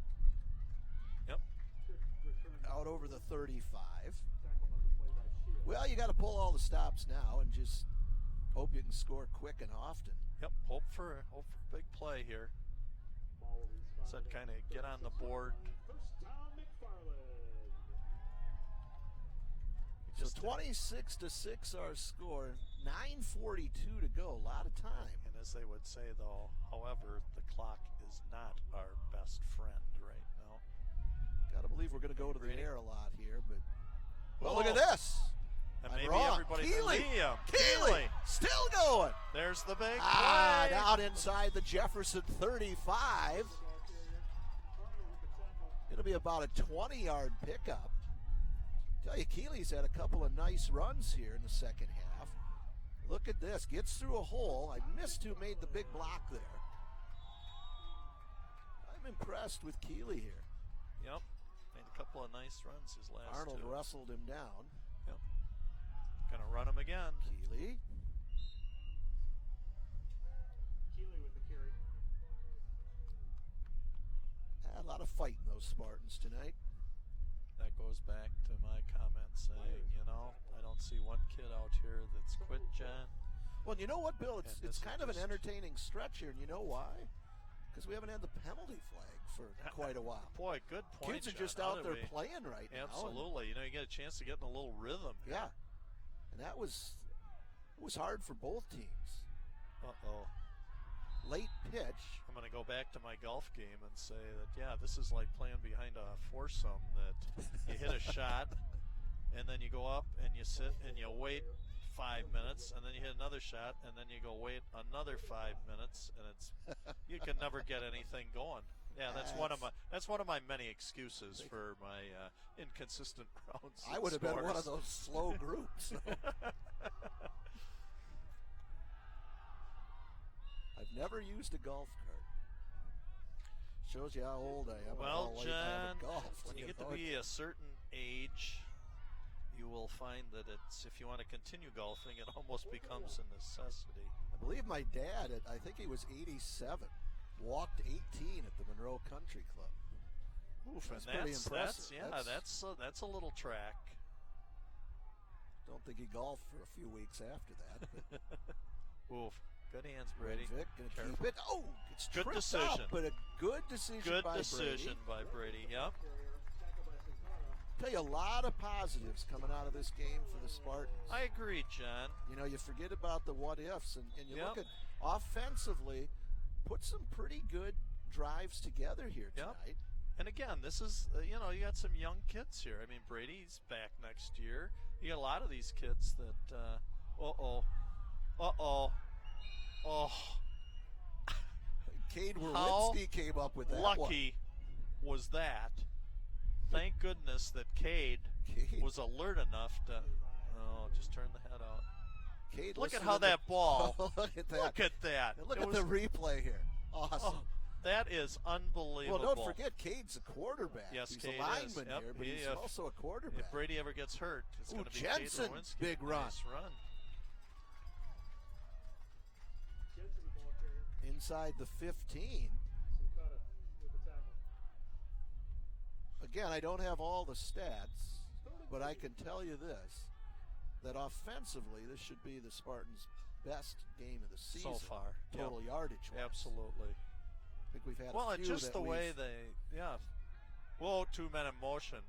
Speaker 1: yep.
Speaker 3: Good return.
Speaker 2: Out over the 35.
Speaker 3: Tackle on the play by Shields.
Speaker 2: Well, you got to pull all the stops now and just hope you can score quick and often.
Speaker 1: Yep. Hope for a big play here.
Speaker 3: Ball will be spotted
Speaker 1: Said
Speaker 3: at
Speaker 1: kind of get on the board.
Speaker 3: First down, McFarland.
Speaker 2: So
Speaker 1: Just
Speaker 2: 26-6 our score, 9:42 to go, a lot of time.
Speaker 1: And as they would say, though, however, the clock is not our best friend right now.
Speaker 2: Got to believe we're going to go to the
Speaker 1: Brady.
Speaker 2: air a lot here, but well,
Speaker 1: Oh.
Speaker 2: look at this.
Speaker 1: And
Speaker 2: I'm
Speaker 1: maybe
Speaker 2: wrong.
Speaker 1: everybody
Speaker 2: Keeley.
Speaker 1: Liam.
Speaker 2: Keeley, still going.
Speaker 1: There's the big
Speaker 2: Ah,
Speaker 1: play.
Speaker 2: out inside the Jefferson 35.
Speaker 3: Ball carrier. Farmer with the tackle.
Speaker 2: It'll be about a 20-yard pickup. Tell you, Keeley's had a couple of nice runs here in the second half. Look at this. Gets through a hole. I missed who made the big block there. I'm impressed with Keeley here.
Speaker 1: Yep. Made a couple of nice runs his last
Speaker 2: Arnold
Speaker 1: two.
Speaker 2: wrestled him down.
Speaker 1: Yep. Gonna run him again.
Speaker 2: Keeley.
Speaker 3: Keeley with the carry.
Speaker 2: A lot of fight in those Spartans tonight.
Speaker 1: That goes back to my comment saying, I don't see one kid out here that's quit, John.
Speaker 2: Well, you know what, Bill? It's
Speaker 1: And this
Speaker 2: kind
Speaker 1: is
Speaker 2: of an
Speaker 1: just-
Speaker 2: entertaining stretch here, and you know why? Because we haven't had the penalty flag for quite a while.
Speaker 1: Boy, good point.
Speaker 2: Kids are
Speaker 1: John.
Speaker 2: just
Speaker 1: How
Speaker 2: out
Speaker 1: did
Speaker 2: there
Speaker 1: we-
Speaker 2: playing right now.
Speaker 1: Absolutely. You get a chance to get in a little rhythm.
Speaker 2: And, yeah. And it was hard for both teams.
Speaker 1: Uh-oh.
Speaker 2: Late pitch.
Speaker 1: I'm going to go back to my golf game and say that, this is like playing behind a foursome, that you hit a shot, and then you go up and you sit and you wait 5 minutes, and then you hit another shot, and then you go wait another 5 minutes, and you can never get anything going. Yeah, that's one of my many excuses for my inconsistent rounds.
Speaker 2: I would have been one of those slow groups. I've never used a golf cart. Shows you how old I am.
Speaker 1: Well,
Speaker 2: how late I haven't
Speaker 1: John,
Speaker 2: golfed,
Speaker 1: when you get to
Speaker 2: know.
Speaker 1: be a certain age, you will find that if you want to continue golfing, it almost becomes a necessity.
Speaker 2: I believe my dad, I think he was 87, walked 18 at the Monroe Country Club.
Speaker 1: Oof,
Speaker 2: That's
Speaker 1: and
Speaker 2: pretty impressive.
Speaker 1: that's a little track.
Speaker 2: Don't think he golfed for a few weeks after that.
Speaker 1: Oof, good hands, Brady.
Speaker 2: Vic gonna
Speaker 1: Careful.
Speaker 2: keep it. Oh, it's
Speaker 1: Good
Speaker 2: tripped
Speaker 1: decision.
Speaker 2: up, but a good decision
Speaker 1: Good
Speaker 2: by
Speaker 1: decision
Speaker 2: Brady.
Speaker 1: by Brady. Yep.
Speaker 3: Carrier. Tackle by Cesaro.
Speaker 2: Tell you, a lot of positives coming out of this game for the Spartans.
Speaker 1: I agree, John.
Speaker 2: You forget about the what ifs, and you
Speaker 1: Yep.
Speaker 2: look at offensively, put some pretty good drives together here
Speaker 1: Yep.
Speaker 2: tonight.
Speaker 1: And again, this is, you got some young kids here. I mean, Brady's back next year. You got a lot of these kids that, oh.
Speaker 2: Cade
Speaker 1: How
Speaker 2: Werwinski came up with that
Speaker 1: lucky was that? Thank goodness that Cade
Speaker 2: Cade.
Speaker 1: was alert enough to, just turn the head out.
Speaker 2: one. Cade,
Speaker 1: Look at
Speaker 2: listen
Speaker 1: how
Speaker 2: to the-
Speaker 1: that ball,
Speaker 2: look at that.
Speaker 1: look at that.
Speaker 2: And look
Speaker 1: It
Speaker 2: at
Speaker 1: was-
Speaker 2: the replay here. Awesome.
Speaker 1: oh, that is unbelievable.
Speaker 2: Well, don't forget, Cade's a quarterback.
Speaker 1: Yes,
Speaker 2: he's
Speaker 1: Cade
Speaker 2: a lineman
Speaker 1: is. Yep,
Speaker 2: here, but
Speaker 1: he-
Speaker 2: he's
Speaker 1: if-
Speaker 2: also a quarterback.
Speaker 1: If Brady ever gets hurt, it's
Speaker 2: Ooh,
Speaker 1: going to be
Speaker 2: Jensen,
Speaker 1: Cade Werwinski.
Speaker 2: big run.
Speaker 1: Nice run.
Speaker 3: Jensen, the ball carrier.
Speaker 2: Inside the 15.
Speaker 3: Sincata with the tackle.
Speaker 2: Again, I don't have all the stats, but I can tell you this, that offensively, this should be the Spartans' best game of the season.
Speaker 1: So far.
Speaker 2: Total
Speaker 1: Yep.
Speaker 2: yardage.
Speaker 1: Absolutely.
Speaker 2: I think we've had
Speaker 1: Well,
Speaker 2: a
Speaker 1: and
Speaker 2: few
Speaker 1: just
Speaker 2: that
Speaker 1: the way
Speaker 2: we've-
Speaker 1: they, Whoa, 2 men in motion.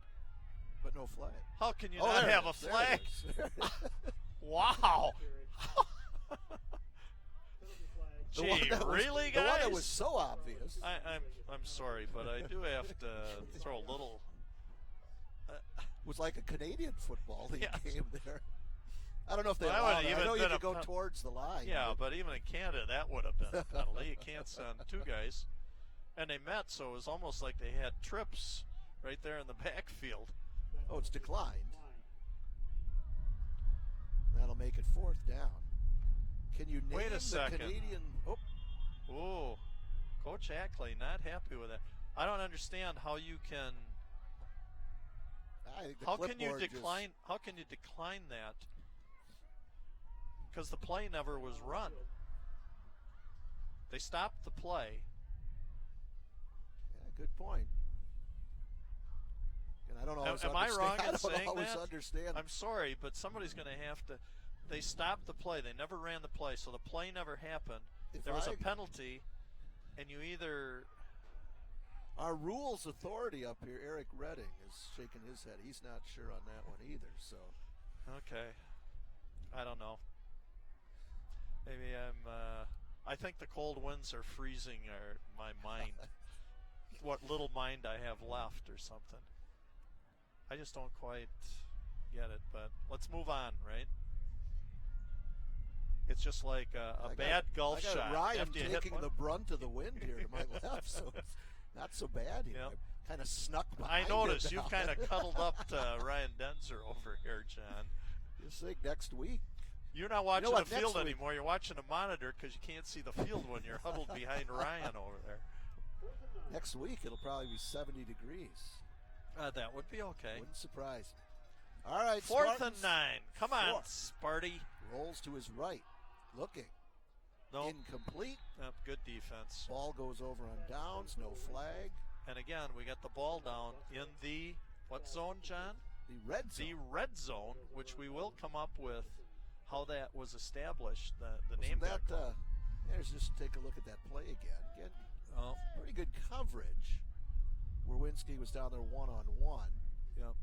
Speaker 2: But no flag.
Speaker 1: How can you
Speaker 2: Oh,
Speaker 1: not
Speaker 2: there it
Speaker 1: have a
Speaker 2: is. There
Speaker 1: flag?
Speaker 2: it is. There it is.
Speaker 1: Wow.
Speaker 3: Penalty flag.
Speaker 2: The one
Speaker 1: Gee,
Speaker 2: that was-
Speaker 1: really,
Speaker 2: The one that
Speaker 1: guys?
Speaker 2: was so obvious.
Speaker 1: I'm sorry, but I do have to throw a little.
Speaker 2: Was like a Canadian football league
Speaker 1: Yes.
Speaker 2: game there. I don't know if they
Speaker 1: Well, that
Speaker 2: allow
Speaker 1: would've
Speaker 2: that. I
Speaker 1: even
Speaker 2: know you
Speaker 1: been
Speaker 2: could
Speaker 1: a
Speaker 2: go
Speaker 1: pen-
Speaker 2: towards the line.
Speaker 1: Yeah, but even in Canada, that would have been a penalty. You can't send 2 guys. And they met, so it was almost like they had trips right there in the backfield.
Speaker 2: Oh, it's declined.
Speaker 3: Line.
Speaker 2: That'll make it 4th down. Can you name
Speaker 1: Wait a
Speaker 2: the
Speaker 1: second.
Speaker 2: Canadian? Oh,
Speaker 1: Ooh, Coach Ackley not happy with that. I don't understand how you can.
Speaker 2: I think the
Speaker 1: How can you
Speaker 2: clipboard just-
Speaker 1: decline? How can you decline that? Because the play never was run. They stopped the play.
Speaker 2: Yeah, good point. And I don't always
Speaker 1: Am I wrong
Speaker 2: understand. I
Speaker 1: in
Speaker 2: don't
Speaker 1: saying
Speaker 2: always
Speaker 1: that?
Speaker 2: understand.
Speaker 1: I'm sorry, but somebody's going to have to. They stopped the play. They never ran the play, so the play never happened.
Speaker 2: If
Speaker 1: There was
Speaker 2: I-
Speaker 1: a penalty, and you either.
Speaker 2: Our rules authority up here, Eric Redding, is shaking his head. He's not sure on that one either. So
Speaker 1: Okay. I don't know. Maybe I think the cold winds are freezing my mind. What little mind I have left or something. I just don't quite get it, but let's move on, right? It's just like a bad golf
Speaker 2: I got
Speaker 1: shot.
Speaker 2: Ryan
Speaker 1: After you hit
Speaker 2: taking
Speaker 1: one-
Speaker 2: the brunt of the wind here to my left, so it's not so bad here.
Speaker 1: Yep.
Speaker 2: I kind of snuck
Speaker 1: I
Speaker 2: behind
Speaker 1: noticed
Speaker 2: him
Speaker 1: you've
Speaker 2: now.
Speaker 1: kind of cuddled up to Ryan Denzer over here, John.
Speaker 2: Just think next week.
Speaker 1: You're not watching
Speaker 2: what,
Speaker 1: the field
Speaker 2: next week-
Speaker 1: anymore. You're watching a monitor because you can't see the field when you're huddled behind Ryan over there.
Speaker 2: Next week it'll probably be 70 degrees.
Speaker 1: That would be okay.
Speaker 2: Wouldn't surprise me. All right,
Speaker 1: 4th
Speaker 2: Spartans.
Speaker 1: and 9. Come on,
Speaker 2: 4.
Speaker 1: Sparty.
Speaker 2: Rolls to his right, looking.
Speaker 1: No,
Speaker 2: Incomplete.
Speaker 1: good defense.
Speaker 2: Ball goes over on downs. No flag.
Speaker 1: And again, we got the ball down in the what zone, John?
Speaker 2: The red
Speaker 1: The
Speaker 2: zone.
Speaker 1: red zone, which we will come up with how that was established. The
Speaker 2: Wasn't
Speaker 1: name
Speaker 2: that,
Speaker 1: that.
Speaker 2: let's just take a look at that play again. Again,
Speaker 1: Oh,
Speaker 2: pretty good coverage. Werwinski was down there one-on-one.
Speaker 1: yep.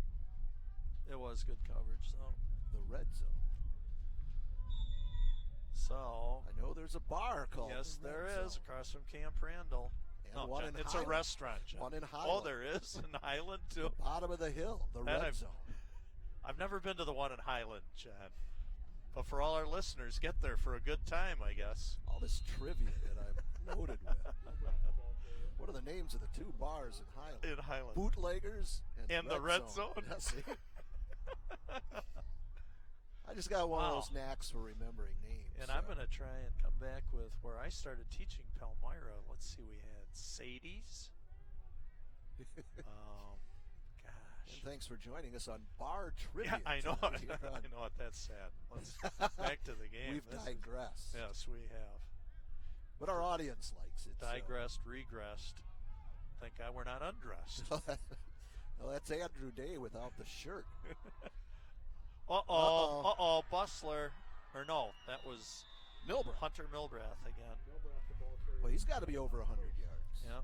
Speaker 1: It was good coverage, though.
Speaker 2: The red zone.
Speaker 1: So,
Speaker 2: I know there's a bar called.
Speaker 1: yes,
Speaker 2: the
Speaker 1: there
Speaker 2: Red
Speaker 1: is
Speaker 2: Zone.
Speaker 1: across from Camp Randall.
Speaker 2: And
Speaker 1: No,
Speaker 2: one
Speaker 1: John,
Speaker 2: in
Speaker 1: it's
Speaker 2: Highland.
Speaker 1: a restaurant, John.
Speaker 2: One in
Speaker 1: Oh,
Speaker 2: Highland.
Speaker 1: there is in Highland too.
Speaker 2: Bottom of the hill, the red
Speaker 1: I've-
Speaker 2: zone.
Speaker 1: I've never been to the one in Highland, John. But for all our listeners, get there for a good time, I guess.
Speaker 2: All this trivia that I'm noted with. What are the names of the 2 bars in Highland?
Speaker 1: In Highland.
Speaker 2: Bootleggers
Speaker 1: And the red zone.
Speaker 2: Yeah, see? I just got one
Speaker 1: Wow.
Speaker 2: of those knacks for remembering names.
Speaker 1: And I'm going to try and come back with where I started teaching Palmyra. Let's see, we had Sadie's.
Speaker 2: And
Speaker 1: Gosh.
Speaker 2: thanks for joining us on Bar Trivia.
Speaker 1: Yeah, I know.
Speaker 2: tonight here
Speaker 1: I
Speaker 2: on-
Speaker 1: know what that's sad. Let's back to the game.
Speaker 2: We've
Speaker 1: This is-
Speaker 2: digressed.
Speaker 1: Yes, we have.
Speaker 2: But our audience likes it. so-
Speaker 1: Digressed, regressed. Thank God we're not undressed.
Speaker 2: Well, that's Andrew Day without the shirt.
Speaker 1: Uh-oh. Bustler. Or no, that was
Speaker 2: Milburn.
Speaker 1: Hunter Milbrath again.
Speaker 3: Milbrath, the ball carrier.
Speaker 2: Well, he's got to be over 100 yards.
Speaker 1: Yeah.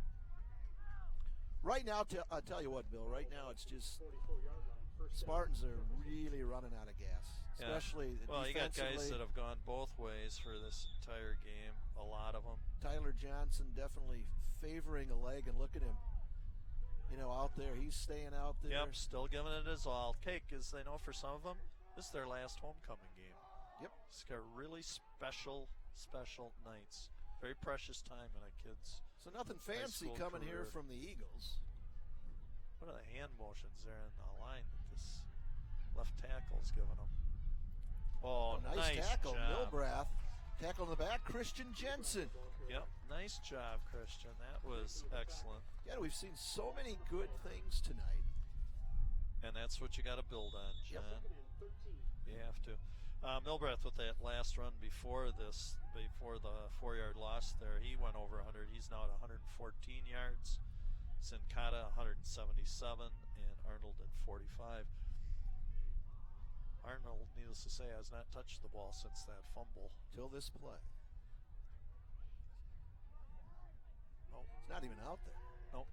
Speaker 2: Right now, I'll tell you what, Bill. Right now, it's just
Speaker 3: 44-yard line. First down.
Speaker 2: Spartans are really running out of gas,
Speaker 1: Yeah.
Speaker 2: especially
Speaker 1: Well, you got
Speaker 2: defensively.
Speaker 1: guys that have gone both ways for this entire game. A lot of them.
Speaker 2: Tyler Johnson definitely favoring a leg, and look at him. Out there, he's staying out there.
Speaker 1: Yep, still giving it his all. Okay, because they know for some of them, this is their last homecoming game.
Speaker 2: Yep.
Speaker 1: It's got really special nights. Very precious time in a kid's.
Speaker 2: So nothing fancy
Speaker 1: school
Speaker 2: coming here
Speaker 1: career.
Speaker 2: from the Eagles.
Speaker 1: What are the hand motions there in the line that this left tackle's giving them? Oh,
Speaker 2: Nice tackle,
Speaker 1: job.
Speaker 2: Milbrath. Tackle in the back, Christian Jensen.
Speaker 1: Yep, nice job, Christian. That was excellent.
Speaker 2: Yeah, we've seen so many good things tonight.
Speaker 1: And that's what you got to build on, John.
Speaker 3: Second and 13.
Speaker 1: You have to. Milbrath with that last run before the 4-yard loss there, he went over 100. He's now at 114 yards. Sincata 177 and Arnold at 45. Arnold, needless to say, has not touched the ball since that fumble.
Speaker 2: Till this play.
Speaker 1: Nope.
Speaker 2: It's not even out there.
Speaker 1: Nope.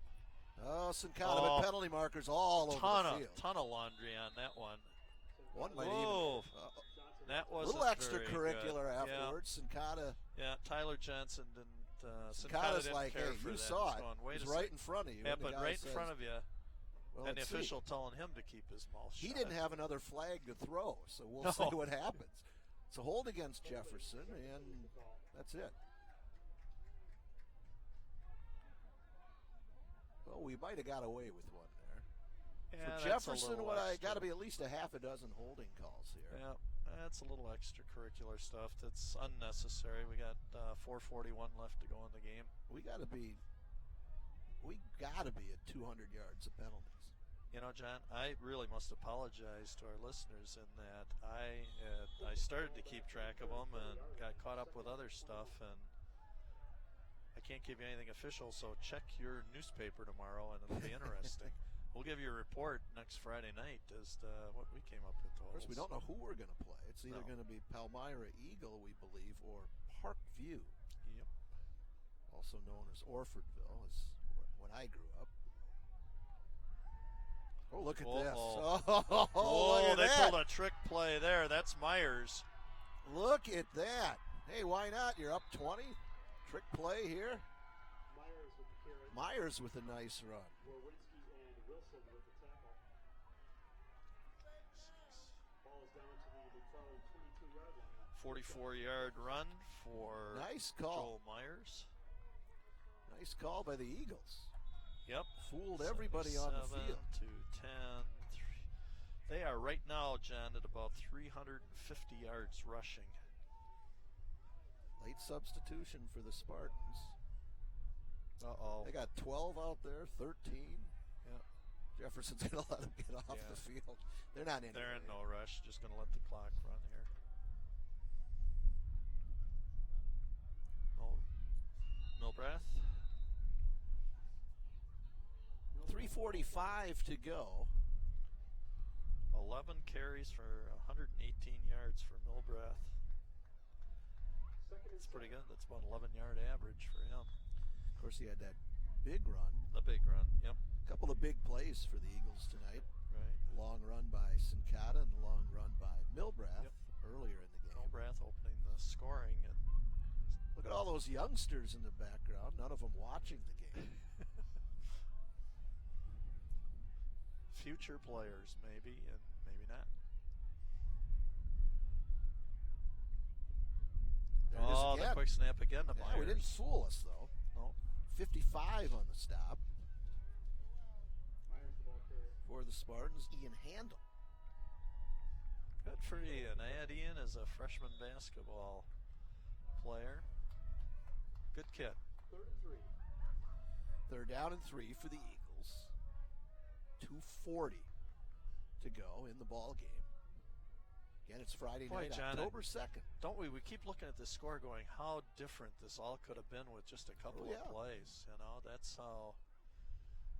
Speaker 2: Oh, Sincata, but penalty markers all over the field.
Speaker 1: Ton of laundry on that one.
Speaker 2: One might
Speaker 1: Whoa.
Speaker 2: even.
Speaker 1: That was
Speaker 2: a little extracurricular afterwards.
Speaker 1: Yeah.
Speaker 2: Sincata.
Speaker 1: Yeah, Tyler Johnson didn't.
Speaker 2: Sincata's
Speaker 1: didn't
Speaker 2: like,
Speaker 1: care
Speaker 2: hey,
Speaker 1: for
Speaker 2: you
Speaker 1: that.
Speaker 2: saw it.
Speaker 1: Going,
Speaker 2: it was right in front of you.
Speaker 1: Yeah,
Speaker 2: and the
Speaker 1: but
Speaker 2: guy
Speaker 1: right
Speaker 2: says,
Speaker 1: in front of you.
Speaker 2: Well,
Speaker 1: and the
Speaker 2: let's
Speaker 1: official
Speaker 2: see.
Speaker 1: telling him to keep his mouth shut.
Speaker 2: He didn't have another flag to throw, so we'll see what happens. It's a hold against Jefferson, and that's it. Well, we might have got away with one there.
Speaker 1: Yeah,
Speaker 2: for Jefferson, I got to be at least a half a dozen holding calls here.
Speaker 1: Yeah, that's a little extracurricular stuff that's unnecessary. We got 4:41 left to go in the game.
Speaker 2: We got to be at 200 yards of penalties.
Speaker 1: You know, John, I really must apologize to our listeners in that I started to keep track of them and got caught up with other stuff, and I can't give you anything official, so check your newspaper tomorrow and it'll be interesting. We'll give you a report next Friday night as to what we came up with.
Speaker 2: Of course, we don't know who we're going to play. It's either going to be Palmyra Eagle, we believe, or Parkview.
Speaker 1: Yep.
Speaker 2: Also known as Orfordville, is when I grew up. Oh, look at this. Oh, look at
Speaker 1: they
Speaker 2: that.
Speaker 1: pulled a trick play there. That's Myers.
Speaker 2: Look at that. Hey, why not? You're up 20. Trick play here.
Speaker 3: Myers with the carry.
Speaker 2: Myers with a nice run.
Speaker 3: Warwinski and Wilson with the tackle. Ball is down to the McFarland 22-yard line.
Speaker 1: 44-yard run for
Speaker 2: nice call.
Speaker 1: Joel Myers.
Speaker 2: Nice call by the Eagles.
Speaker 1: Yep.
Speaker 2: Fooled everybody on the field.
Speaker 1: 2-10. They are right now, John, at about 350 yards rushing.
Speaker 2: Late substitution for the Spartans.
Speaker 1: Uh-oh.
Speaker 2: They got 12 out there, 13.
Speaker 1: Yeah.
Speaker 2: Jefferson's going to let them get off the field. They're not in.
Speaker 1: They're in no rush. Just going to let the clock run here. Milbrath.
Speaker 2: 3:45 to go.
Speaker 1: 11 carries for 118 yards for Milbrath. That's pretty good. That's about 11-yard average for him.
Speaker 2: Of course, he had that big run.
Speaker 1: The big run, yep.
Speaker 2: A couple of big plays for the Eagles tonight.
Speaker 1: Right.
Speaker 2: Long run by Sincata and the long run by Milbrath earlier in the game.
Speaker 1: Milbrath opening the scoring. And
Speaker 2: look at all those youngsters in the background, none of them watching the game.
Speaker 1: Future players, maybe, and maybe not. The quick snap again to Myers.
Speaker 2: We didn't fool us, though.
Speaker 1: No.
Speaker 2: 55 on the stop.
Speaker 3: Myers the ball carrier.
Speaker 2: For the Spartans, Ian Handel.
Speaker 1: Good for Ian. I had Ian as a freshman basketball player. Good kid.
Speaker 3: 3rd and 3.
Speaker 2: Third down and 3 for the Eagles. 2:40 to go in the ball game. Again, it's Friday night,
Speaker 1: John,
Speaker 2: October 2nd.
Speaker 1: Don't we? We keep looking at the score going, how different this all could have been with just a couple of plays. You know, that's how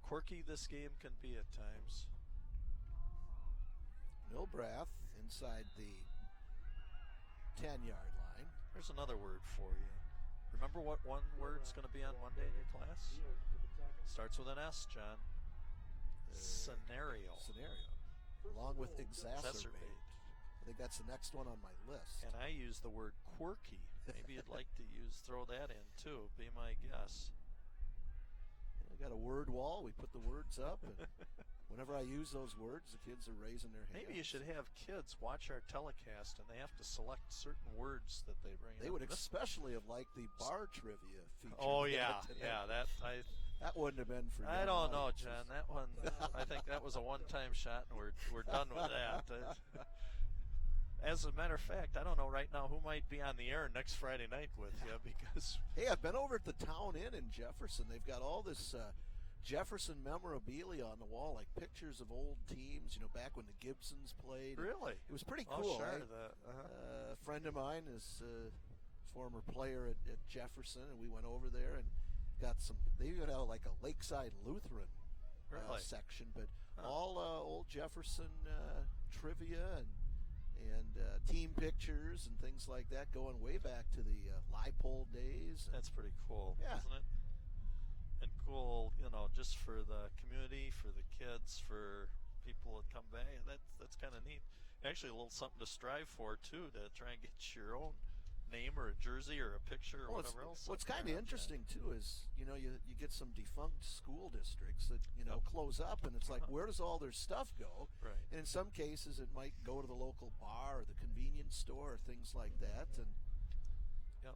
Speaker 1: quirky this game can be at times.
Speaker 2: Milbrath inside the 10-yard line.
Speaker 1: There's another word for you. Remember what one word's going to be on Monday in your class? Starts with an S, John. Scenario.
Speaker 2: Along with exacerbate. I think that's the next one on my list.
Speaker 1: And I use the word quirky. Maybe you'd like to throw that in too. Be my guess.
Speaker 2: We got a word wall. We put the words up, and whenever I use those words, the kids are raising their hands.
Speaker 1: Maybe you should have kids watch our telecast, and they have to select certain words that they bring.
Speaker 2: They would especially have liked the bar trivia feature.
Speaker 1: Oh yeah,
Speaker 2: that wouldn't have been for.
Speaker 1: I don't know, John. That one, I think that was a one-time shot, and we're done with that. As a matter of fact, I don't know right now who might be on the air next Friday night with you because.
Speaker 2: Hey, I've been over at the Town Inn in Jefferson. They've got all this Jefferson memorabilia on the wall, like pictures of old teams, you know, back when the Gibsons played.
Speaker 1: Really?
Speaker 2: It was pretty cool.
Speaker 1: Sure.
Speaker 2: A friend of mine is a former player at Jefferson, and we went over there and got some. They even have like a Lakeside Lutheran section, but all old Jefferson trivia and team pictures and things like that, going way back to the Leipold days.
Speaker 1: That's pretty cool,
Speaker 2: yeah.
Speaker 1: Isn't it? And cool, just for the community, for the kids, for people that come by. That's kind of neat. Actually, a little something to strive for, too, to try and get your own name or a jersey or a picture or whatever else.
Speaker 2: What's kind of interesting, too, is, you get some defunct school districts that, close up, and it's like, where does all their stuff go?
Speaker 1: Right.
Speaker 2: And in some cases, it might go to the local bar or the convenience store or things like that. And
Speaker 1: Yep.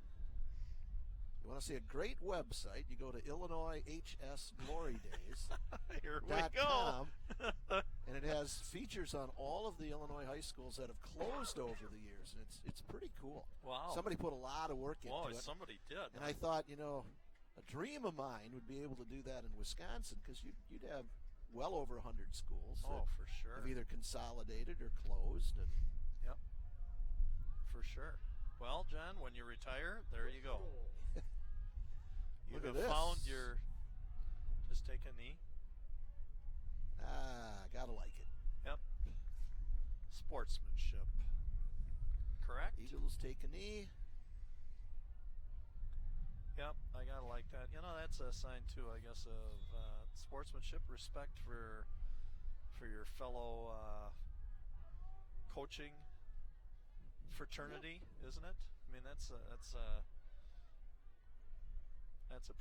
Speaker 2: you want to see a great website, you go to Illinois HS Glory Days.
Speaker 1: Here we go.
Speaker 2: And it has features on all of the Illinois high schools that have closed over the years, and it's pretty cool.
Speaker 1: Wow.
Speaker 2: Somebody put a lot of work into it.
Speaker 1: Somebody did.
Speaker 2: And I thought, a dream of mine would be able to do that in Wisconsin, because you'd have well over 100 schools that
Speaker 1: for sure.
Speaker 2: have either consolidated or closed. And
Speaker 1: Yep. For sure. Well, John, when you retire, there you go. You
Speaker 2: Look
Speaker 1: have
Speaker 2: at this.
Speaker 1: found your. Just take a knee.
Speaker 2: Gotta like it.
Speaker 1: Yep. Sportsmanship. Correct?
Speaker 2: Eagles take a knee.
Speaker 1: Yep, I gotta like that. That's a sign too, I guess, of sportsmanship, respect for your fellow coaching fraternity, isn't it? I mean, that's a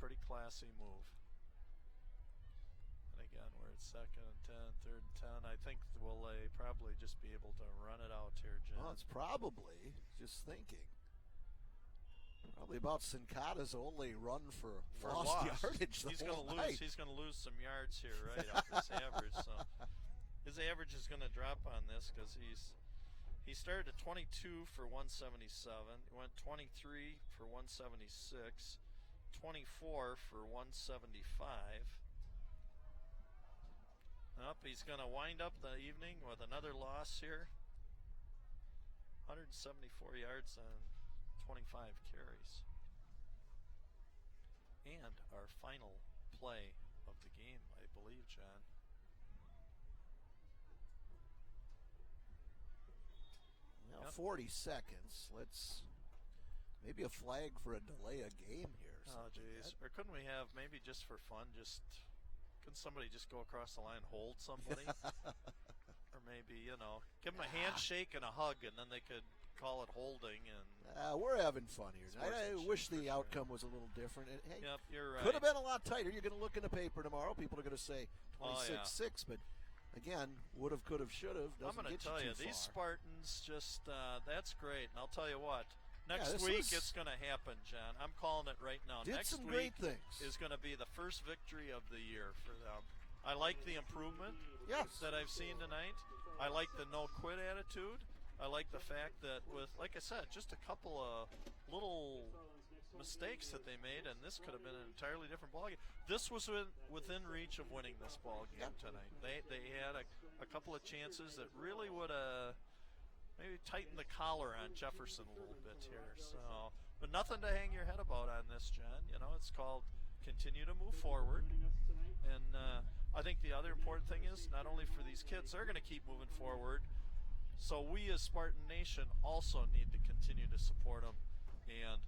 Speaker 1: pretty classy move. And again, we're at 2nd and 10, 3rd and 10. I think we'll probably just be able to run it out here, Jim.
Speaker 2: Well, it's probably, just thinking, probably about Sincata's only run for lost yardage.
Speaker 1: He's going to lose. He's going to lose some yards here, right, off his average. So his average is going to drop on this because he started at 22 for 177. He went 23 for 176, 24 for 175. He's going to wind up the evening with another loss here. 174 yards on 25 carries. And our final play of the game, I believe, John.
Speaker 2: Now 40 seconds. Let's maybe a flag for a delay of game here.
Speaker 1: Oh, geez. Or couldn't we have, maybe just for fun, couldn't somebody just go across the line, hold somebody? Or maybe, give them a handshake and a hug, and then they could call it holding. And
Speaker 2: we're having fun here. I wish the outcome was a little different. And, hey,
Speaker 1: yep, you're right.
Speaker 2: Could have been a lot tighter. You're going to look in the paper tomorrow. People are going to say 26-6, but again, would have, could have, should have.
Speaker 1: I'm going to tell you, these Spartans just, that's great. And I'll tell you what, next week it's going to happen, John. I'm calling it right now. Next week is going to be the first victory of the year for them. I like the improvement that I've seen tonight. I like the no-quit attitude. I like the fact that with, like I said, just a couple of little mistakes that they made, and this could have been an entirely different ballgame. This was within reach of winning this ball game tonight. They had a couple of chances that really would have maybe tightened the collar on Jefferson a little bit here. So, but nothing to hang your head about on this, John. It's called continue to move forward. And I think the other important thing is not only for these kids, they're going to keep moving forward. So we as Spartan Nation also need to continue to support them and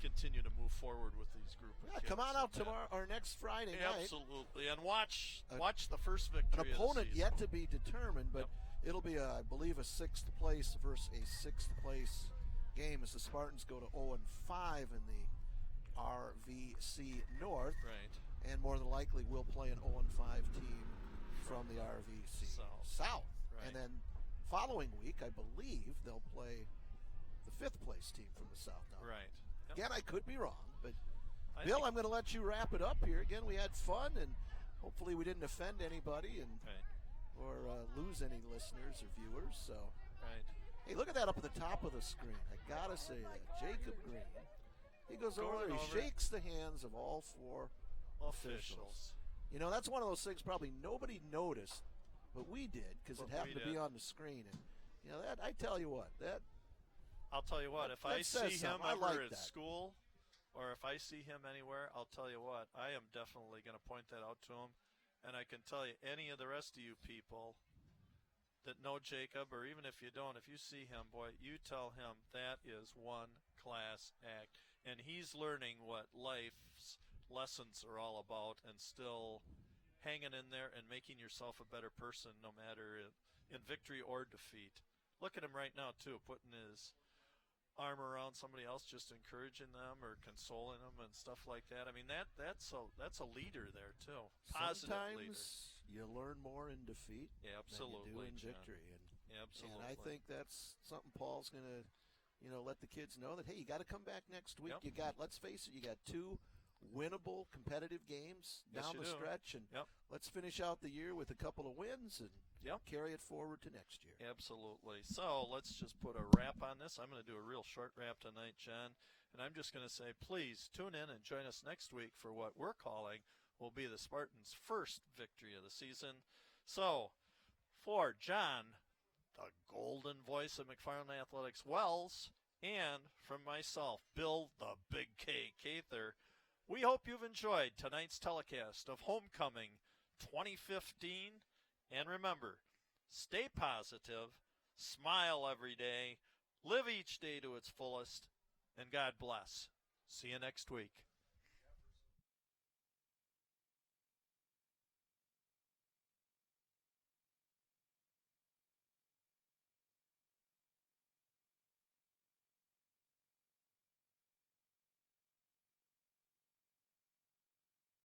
Speaker 1: continue to move forward with these group of kids.
Speaker 2: Come on out tomorrow or next Friday night.
Speaker 1: Absolutely, and watch the first victory.
Speaker 2: An opponent
Speaker 1: of the season.
Speaker 2: yet to be determined, but it'll be, I believe, a 6th place versus a 6th place game as the Spartans go to 0-5 in the RVC North.
Speaker 1: Right.
Speaker 2: And more than likely we'll play an 0-5 team from the RVC South.
Speaker 1: Right.
Speaker 2: And then following week, I believe they'll play the 5th place team from the South. Now,
Speaker 1: right. Yep.
Speaker 2: Again, I could be wrong, but Bill, I'm going to let you wrap it up here. Again, we had fun, and hopefully we didn't offend anybody and or lose any listeners or viewers. So, hey, look at that up at the top of the screen. I got to say that. Jacob Green. He goes over there, he shakes the hands of all 4 officials. That's one of those things probably nobody noticed, but we did because it happened to be on the screen. And, that I tell you what,
Speaker 1: I'll tell you what, if I see him ever at
Speaker 2: that.
Speaker 1: school or if I see him anywhere, I'll tell you what, I am definitely going to point that out to him. And I can tell you, any of the rest of you people that know Jacob, or even if you don't, if you see him, boy, you tell him that is one class act. And he's learning what life's lessons are all about, and still hanging in there and making yourself a better person no matter in victory or defeat. Look at him right now, too, putting his arm around somebody else, just encouraging them or consoling them and stuff like that. I mean, that's a leader there, too. Positive leader.
Speaker 2: Sometimes you learn more in defeat
Speaker 1: Absolutely,
Speaker 2: than you do in
Speaker 1: John.
Speaker 2: victory.
Speaker 1: Absolutely.
Speaker 2: And I think that's something Paul's going to, let the kids know that, hey, you got to come back next week.
Speaker 1: Yep.
Speaker 2: Let's face it, you got 2 winnable competitive games down the stretch, and let's finish out the year with a couple of wins and carry it forward to next year.
Speaker 1: Absolutely. So let's just put a wrap on this. I'm going to do a real short wrap tonight, John, and I'm just going to say please tune in and join us next week for what we're calling will be the Spartans' first victory of the season. So for John, the golden voice of McFarland Athletics Wells, and from myself, Bill the Big K Cather, we hope you've enjoyed tonight's telecast of Homecoming 2015. And remember, stay positive, smile every day, live each day to its fullest, and God bless. See you next week.